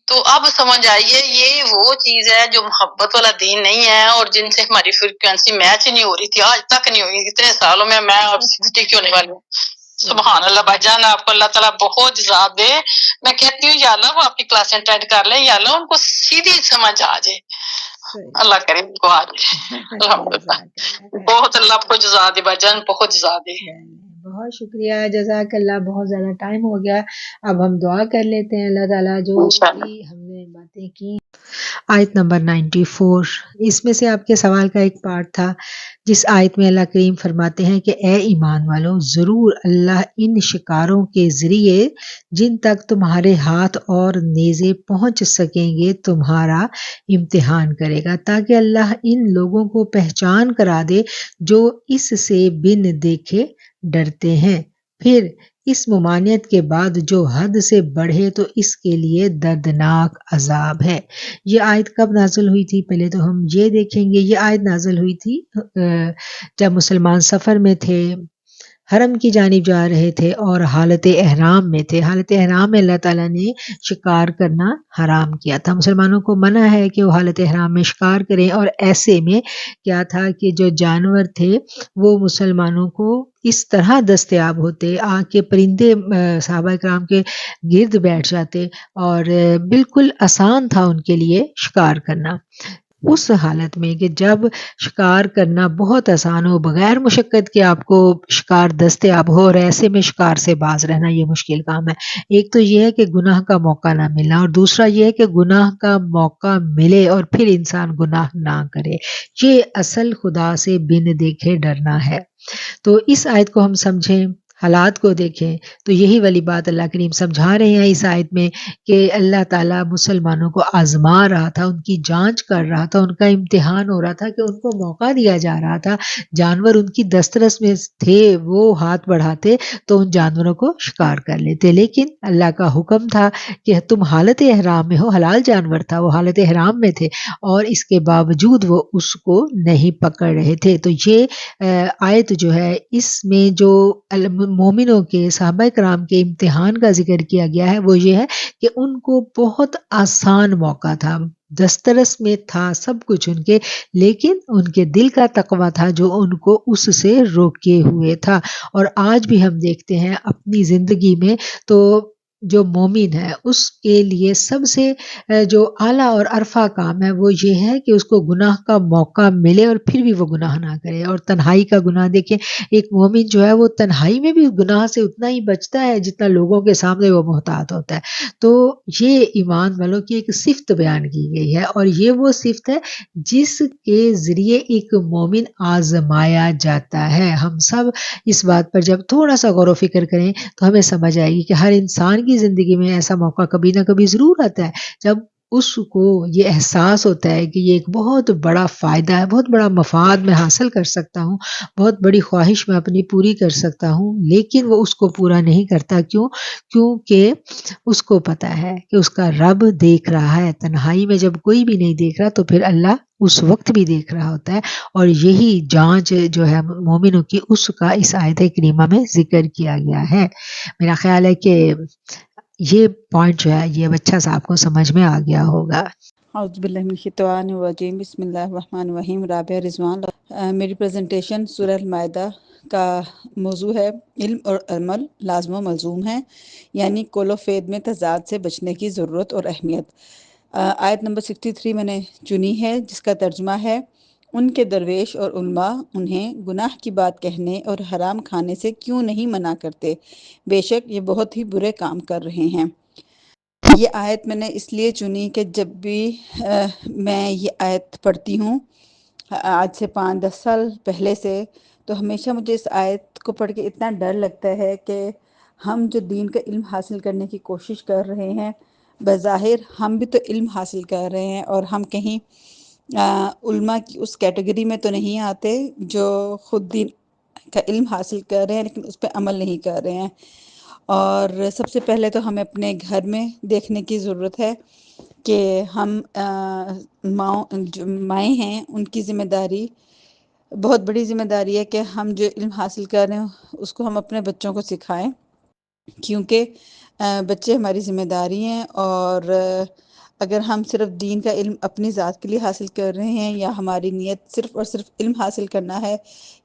تو اب سمجھ آئیے یہ وہ چیز ہے جو محبت والا دین نہیں ہے، اور جن سے ہماری فریکوینسی میچ ہی نہیں ہو رہی تھی، آج تک نہیں ہوئی، اتنے سالوں میں اب 60 کی ہونے والی ہوں۔ سبحان اللہ بھائی جان، آپ کو اللہ تعالیٰ بہت جزا دے۔ میں کہتی ہوں یا اللہ وہ آپ کی کلاس اٹینڈ کر لیں، یا اللہ ان کو سیدھی سمجھ آ جائے، اللہ کرے ان کو آ جائے، الحمدللہ۔ بہت اللہ آپ کو جزا دے بھائی جان، بہت جزا دے۔ بہت شکریہ، جزاک اللہ۔ بہت زیادہ ٹائم ہو گیا، اب ہم دعا کر لیتے ہیں۔ اللہ تعالیٰ جو بھی ہم نے باتیں کی، آیت نمبر 94، اس میں سے آپ کے سوال کا ایک پارٹ تھا جس آیت میں اللہ کریم فرماتے ہیں کہ اے ایمان والو، ضرور اللہ ان شکاروں کے ذریعے جن تک تمہارے ہاتھ اور نیزے پہنچ سکیں گے تمہارا امتحان کرے گا، تاکہ اللہ ان لوگوں کو پہچان کرا دے جو اس سے بن دیکھے ڈرتے ہیں، پھر اس ممانعت کے بعد جو حد سے بڑھے تو اس کے لیے دردناک عذاب ہے۔ یہ آیت کب نازل ہوئی تھی؟ پہلے تو ہم یہ دیکھیں گے۔ یہ آیت نازل ہوئی تھی جب مسلمان سفر میں تھے، حرم کی جانب جا رہے تھے اور حالت احرام میں تھے۔ حالت احرام میں اللہ تعالیٰ نے شکار کرنا حرام کیا تھا، مسلمانوں کو منع ہے کہ وہ حالت احرام میں شکار کریں، اور ایسے میں کیا تھا کہ جو جانور تھے وہ مسلمانوں کو اس طرح دستیاب ہوتے، آ کے پرندے صحابہ کرام کے گرد بیٹھ جاتے، اور بالکل آسان تھا ان کے لیے شکار کرنا۔ اس حالت میں کہ جب شکار کرنا بہت آسان ہو، بغیر مشقت کے آپ کو شکار دستیاب ہو، اور ایسے میں شکار سے باز رہنا یہ مشکل کام ہے۔ ایک تو یہ ہے کہ گناہ کا موقع نہ ملنا، اور دوسرا یہ ہے کہ گناہ کا موقع ملے اور پھر انسان گناہ نہ کرے۔ یہ اصل خدا سے بن دیکھے ڈرنا ہے۔ تو اس آیت کو ہم سمجھیں، حالات کو دیکھیں تو یہی والی بات اللہ کریم سمجھا رہے ہیں اس آیت میں کہ اللہ تعالیٰ مسلمانوں کو آزما رہا تھا، ان کی جانچ کر رہا تھا، ان کا امتحان ہو رہا تھا کہ ان کو موقع دیا جا رہا تھا۔ جانور ان کی دسترس میں تھے، وہ ہاتھ بڑھاتے تو ان جانوروں کو شکار کر لیتے، لیکن اللہ کا حکم تھا کہ تم حالت احرام میں ہو، حلال جانور تھا، وہ حالت احرام میں تھے اور اس کے باوجود وہ اس کو نہیں پکڑ رہے تھے۔ تو یہ آیت جو ہے اس میں جو مومنوں کے صحابہ کرام کے امتحان کا ذکر کیا گیا ہے وہ یہ ہے کہ ان کو بہت آسان موقع تھا، دسترس میں تھا سب کچھ ان کے، لیکن ان کے دل کا تقویٰ تھا جو ان کو اس سے روکے ہوئے تھا۔ اور آج بھی ہم دیکھتے ہیں اپنی زندگی میں تو جو مومن ہے اس کے لیے سب سے جو اعلیٰ اور عرفہ کام ہے وہ یہ ہے کہ اس کو گناہ کا موقع ملے اور پھر بھی وہ گناہ نہ کرے۔ اور تنہائی کا گناہ دیکھیں، ایک مومن جو ہے وہ تنہائی میں بھی گناہ سے اتنا ہی بچتا ہے جتنا لوگوں کے سامنے وہ محتاط ہوتا ہے۔ تو یہ ایمان والوں کی ایک صفت بیان کی گئی ہے، اور یہ وہ صفت ہے جس کے ذریعے ایک مومن آزمایا جاتا ہے۔ ہم سب اس بات پر جب تھوڑا سا غور و فکر کریں تو ہمیں سمجھ آئے گی کہ ہر انسان کی زندگی میں ایسا موقع کبھی نہ کبھی ضرور آتا ہے جب اس کو یہ احساس ہوتا ہے کہ یہ ایک بہت بڑا فائدہ ہے، بہت بڑا مفاد میں حاصل کر سکتا ہوں، بہت بڑی خواہش میں اپنی پوری کر سکتا ہوں، لیکن وہ اس کو پورا نہیں کرتا۔ کیونکہ اس کو پتا ہے کہ اس کا رب دیکھ رہا ہے۔ تنہائی میں جب کوئی بھی نہیں دیکھ رہا تو پھر اللہ اس وقت بھی دیکھ رہا ہوتا ہے، اور یہی جانچ جو ہے مومنوں کی اس کا اس آیت کریمہ میں ذکر کیا گیا ہے۔ میرا خیال ہے کہ یہ پوائنٹ جو ہے یہ بچہ صاحب کو سمجھ میں آ گیا ہوگا۔ اعوذ باللہ من الشیطان الرجیم، بسم اللہ الرحمن الرحیم۔ رابعہ رضوان، میری پریزنٹیشن سورہ المائدہ کا موضوع ہے علم اور عمل لازم و ملزوم ہے، یعنی قول و فعل میں تضاد سے بچنے کی ضرورت اور اہمیت۔ آیت نمبر 63 میں نے چنی ہے جس کا ترجمہ ہے ان کے درویش اور علماء انہیں گناہ کی بات کہنے اور حرام کھانے سے کیوں نہیں منع کرتے، بے شک یہ بہت ہی برے کام کر رہے ہیں۔ یہ آیت میں نے اس لیے چنی کہ جب بھی میں یہ آیت پڑھتی ہوں آج سے 5-10 سال پہلے سے، تو ہمیشہ مجھے اس آیت کو پڑھ کے اتنا ڈر لگتا ہے کہ ہم جو دین کا علم حاصل کرنے کی کوشش کر رہے ہیں، بظاہر ہم بھی تو علم حاصل کر رہے ہیں اور ہم کہیں علماء کی اس کیٹیگری میں تو نہیں آتے جو خود دین کا علم حاصل کر رہے ہیں لیکن اس پہ عمل نہیں کر رہے ہیں۔ اور سب سے پہلے تو ہمیں اپنے گھر میں دیکھنے کی ضرورت ہے کہ ہم جو مائیں ہیں ان کی ذمہ داری بہت بڑی ذمہ داری ہے کہ ہم جو علم حاصل کر رہے ہیں اس کو ہم اپنے بچوں کو سکھائیں، کیونکہ بچے ہماری ذمہ داری ہیں، اور اگر ہم صرف دین کا علم اپنی ذات کے لیے حاصل کر رہے ہیں یا ہماری نیت صرف اور صرف علم حاصل کرنا ہے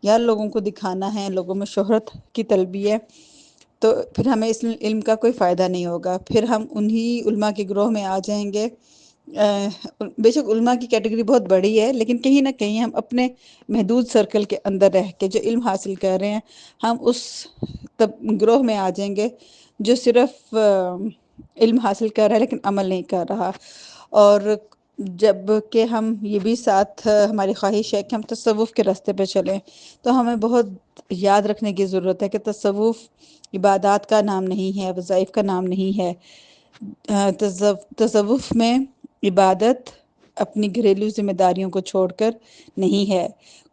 یا لوگوں کو دکھانا ہے، لوگوں میں شہرت کی طلبی ہے، تو پھر ہمیں اس علم کا کوئی فائدہ نہیں ہوگا، پھر ہم انہی علماء کے گروہ میں آ جائیں گے۔ بے شک علماء کی کیٹیگری بہت بڑی ہے، لیکن کہیں نہ کہیں ہم اپنے محدود سرکل کے اندر رہ کے جو علم حاصل کر رہے ہیں ہم اس گروہ میں آ جائیں گے جو صرف علم حاصل کر رہا ہے لیکن عمل نہیں کر رہا۔ اور جب کہ ہم یہ بھی ساتھ ہماری خواہش ہے کہ ہم تصوف کے راستے پہ چلیں، تو ہمیں بہت یاد رکھنے کی ضرورت ہے کہ تصوف عبادات کا نام نہیں ہے، وظائف کا نام نہیں ہے۔ تصوف میں عبادت اپنی گھریلو ذمہ داریوں کو چھوڑ کر نہیں ہے۔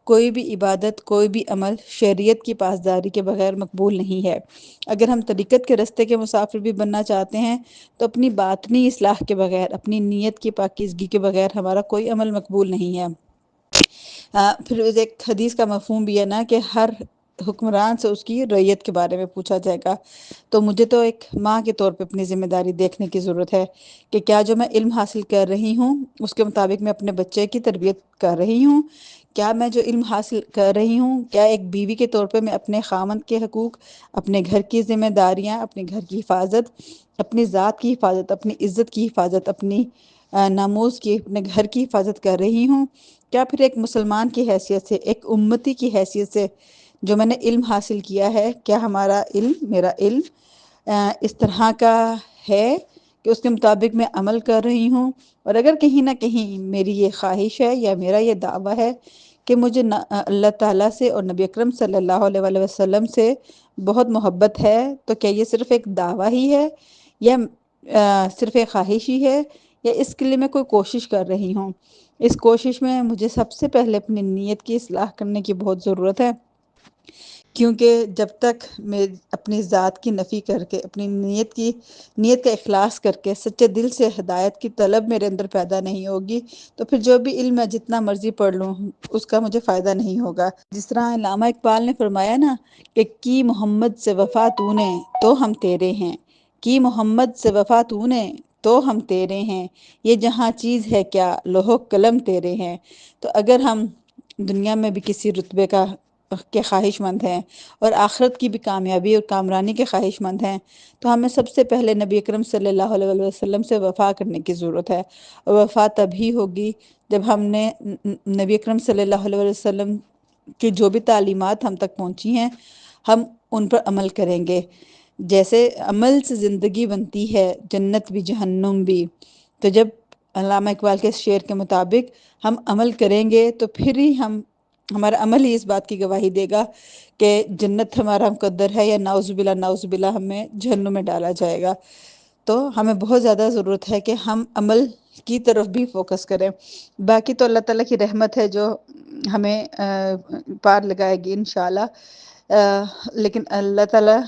کوئی بھی عبادت، کوئی بھی عمل شریعت کی پاسداری کے بغیر مقبول نہیں ہے۔ اگر ہم طریقت کے راستے کے مسافر بھی بننا چاہتے ہیں تو اپنی باطنی اصلاح کے بغیر، اپنی نیت کی پاکیزگی کے بغیر ہمارا کوئی عمل مقبول نہیں ہے۔ پھر ایک حدیث کا مفہوم بھی ہے نا کہ ہر حکمران سے اس کی رعیت کے بارے میں پوچھا جائے گا، تو مجھے تو ایک ماں کے طور پہ اپنی ذمہ داری دیکھنے کی ضرورت ہے کہ کیا جو میں علم حاصل کر رہی ہوں اس کے مطابق میں اپنے بچے کی تربیت کر رہی ہوں، کیا میں جو علم حاصل کر رہی ہوں، کیا ایک بیوی کے طور پہ میں اپنے خاوند کے حقوق، اپنے گھر کی ذمہ داریاں، اپنے گھر کی حفاظت، اپنی ذات کی حفاظت، اپنی عزت کی حفاظت، اپنی ناموز کی، اپنے گھر کی حفاظت کر رہی ہوں؟ کیا پھر ایک مسلمان کی حیثیت سے، ایک امتی کی حیثیت سے جو میں نے علم حاصل کیا ہے، کیا ہمارا علم، میرا علم اس طرح کا ہے کہ اس کے مطابق میں عمل کر رہی ہوں؟ اور اگر کہیں نہ کہیں میری یہ خواہش ہے یا میرا یہ دعویٰ ہے کہ مجھے اللہ تعالیٰ سے اور نبی اکرم صلی اللہ علیہ وآلہ وسلم سے بہت محبت ہے، تو کیا یہ صرف ایک دعویٰ ہی ہے یا صرف ایک خواہش ہی ہے، یا اس کے لیے میں کوئی کوشش کر رہی ہوں؟ اس کوشش میں مجھے سب سے پہلے اپنی نیت کی اصلاح کرنے کی بہت ضرورت ہے، کیونکہ جب تک میں اپنی ذات کی نفی کر کے، اپنی نیت کا اخلاص کر کے سچے دل سے ہدایت کی طلب میرے اندر پیدا نہیں ہوگی، تو پھر جو بھی علم میں جتنا مرضی پڑھ لوں اس کا مجھے فائدہ نہیں ہوگا۔ جس طرح علامہ اقبال نے فرمایا نا کہ کی محمد سے وفا تو نے تو ہم تیرے ہیں، کی محمد سے وفا تو نے تو ہم تیرے ہیں، یہ جہاں چیز ہے کیا لوح و قلم تیرے ہیں۔ تو اگر ہم دنیا میں بھی کسی رتبے کے خواہش مند ہیں اور آخرت کی بھی کامیابی اور کامرانی کے خواہش مند ہیں، تو ہمیں سب سے پہلے نبی اکرم صلی اللہ علیہ وسلم سے وفا کرنے کی ضرورت ہے، اور وفا تبھی ہوگی جب ہم نے نبی اکرم صلی اللہ علیہ وسلم کی جو بھی تعلیمات ہم تک پہنچی ہیں ہم ان پر عمل کریں گے۔ جیسے عمل سے زندگی بنتی ہے جنت بھی جہنم بھی، تو جب علامہ اقبال کے شعر کے مطابق ہم عمل کریں گے تو پھر ہی ہمارا عمل ہی اس بات کی گواہی دے گا کہ جنت ہمارا مقدر ہے، یا نعوذ باللہ ہمیں جہنم میں ڈالا جائے گا۔ تو ہمیں بہت زیادہ ضرورت ہے کہ ہم عمل کی طرف بھی فوکس کریں۔ باقی تو اللہ تعالیٰ کی رحمت ہے جو ہمیں پار لگائے گی انشاءاللہ، لیکن اللہ تعالیٰ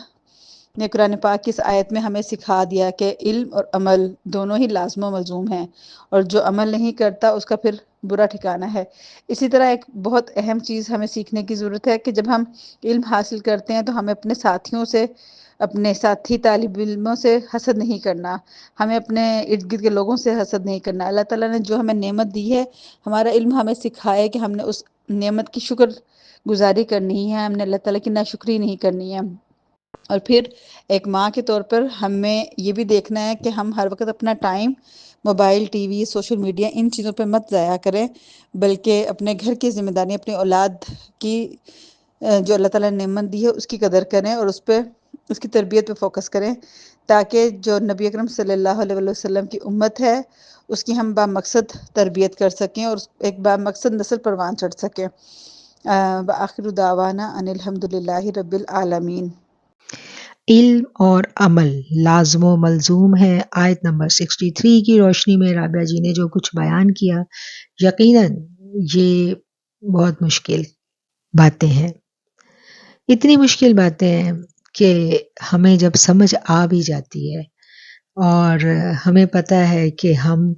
نے قرآن پاک کی اس آیت میں ہمیں سکھا دیا کہ علم اور عمل دونوں ہی لازم و ملزوم ہیں، اور جو عمل نہیں کرتا اس کا پھر برا ٹھکانہ ہے۔ اسی طرح ایک بہت اہم چیز ہمیں سیکھنے کی ضرورت ہے کہ جب ہم علم حاصل کرتے ہیں تو ہمیں اپنے ساتھیوں سے، اپنے ساتھی طالب علموں سے حسد نہیں کرنا، ہمیں اپنے ارد گرد کے لوگوں سے حسد نہیں کرنا۔ اللہ تعالیٰ نے جو ہمیں نعمت دی ہے، ہمارا علم ہمیں سکھائے کہ ہم نے اس نعمت کی شکر گزاری کرنی ہے، ہم نے اللہ تعالیٰ کی ناشکری نہیں کرنی ہے۔ اور پھر ایک ماں کے طور پر ہمیں یہ بھی دیکھنا ہے کہ ہم ہر وقت اپنا time mobile, TV, social media ان چیزوں پہ مت ضائع کریں، بلکہ اپنے گھر کی ذمہ داری، اپنی اولاد کی جو اللہ تعالیٰ نے نعمت دی ہے اس کی قدر کریں اور اس کی تربیت پہ فوکس کریں، تاکہ جو نبی اکرم صلی اللہ علیہ وسلم کی امت ہے اس کی ہم بامقصد تربیت کر سکیں اور ایک بامقصد نسل پروان چڑھ سکیں۔ وآخر دعوانا ان الحمدللہ رب العالمین۔ علم اور عمل لازم و ملزوم ہے۔ آیت نمبر 63 کی روشنی میں رابعہ جی نے جو کچھ بیان کیا، یقیناً یہ بہت مشکل باتیں ہیں، اتنی مشکل باتیں ہیں کہ ہمیں جب سمجھ آ بھی جاتی ہے اور ہمیں پتہ ہے کہ ہم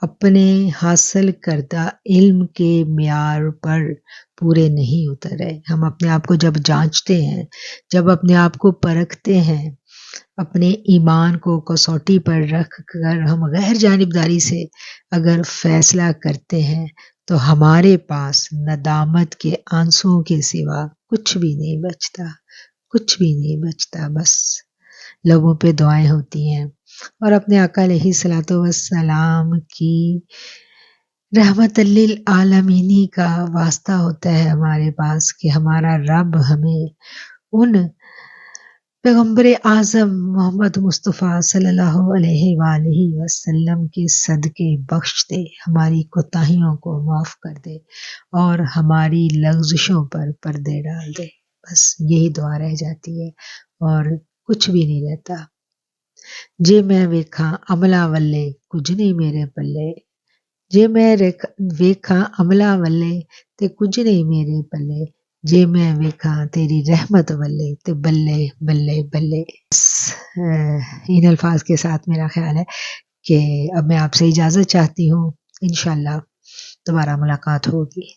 اپنے حاصل کردہ علم کے معیار پر پورے نہیں اترے، ہم اپنے آپ کو جب جانچتے ہیں، جب اپنے آپ کو پرکھتے ہیں، اپنے ایمان کو کسوٹی پر رکھ کر ہم غیر جانبداری سے اگر فیصلہ کرتے ہیں تو ہمارے پاس ندامت کے آنسوؤں کے سوا کچھ بھی نہیں بچتا، کچھ بھی نہیں بچتا، بس لبوں پہ دعائیں ہوتی ہیں اور اپنے آقا علیہ الصلوۃ والسلام کی رحمت للعالمینی کا واسطہ ہوتا ہے ہمارے پاس کہ ہمارا رب ہمیں ان پیغمبر اعظم محمد مصطفیٰ صلی اللہ علیہ وآلہ وسلم کے صدقے بخش دے، ہماری کوتاہیوں کو معاف کر دے اور ہماری لغزشوں پر پردے ڈال دے، بس یہی دعا رہ جاتی ہے اور کچھ بھی نہیں رہتا۔ جے میں ویکھاں عملہ ولے کچھ نہیں میرے پلے، جے میں ویکھاں عملہ ولے تے کچھ نہیں میرے پلے، جے میں ویکھاں تیری رحمت ولے تے بلے بلے بلے۔ ان الفاظ کے ساتھ میرا خیال ہے کہ اب میں آپ سے اجازت چاہتی ہوں، انشاءاللہ دوبارہ ملاقات ہوگی۔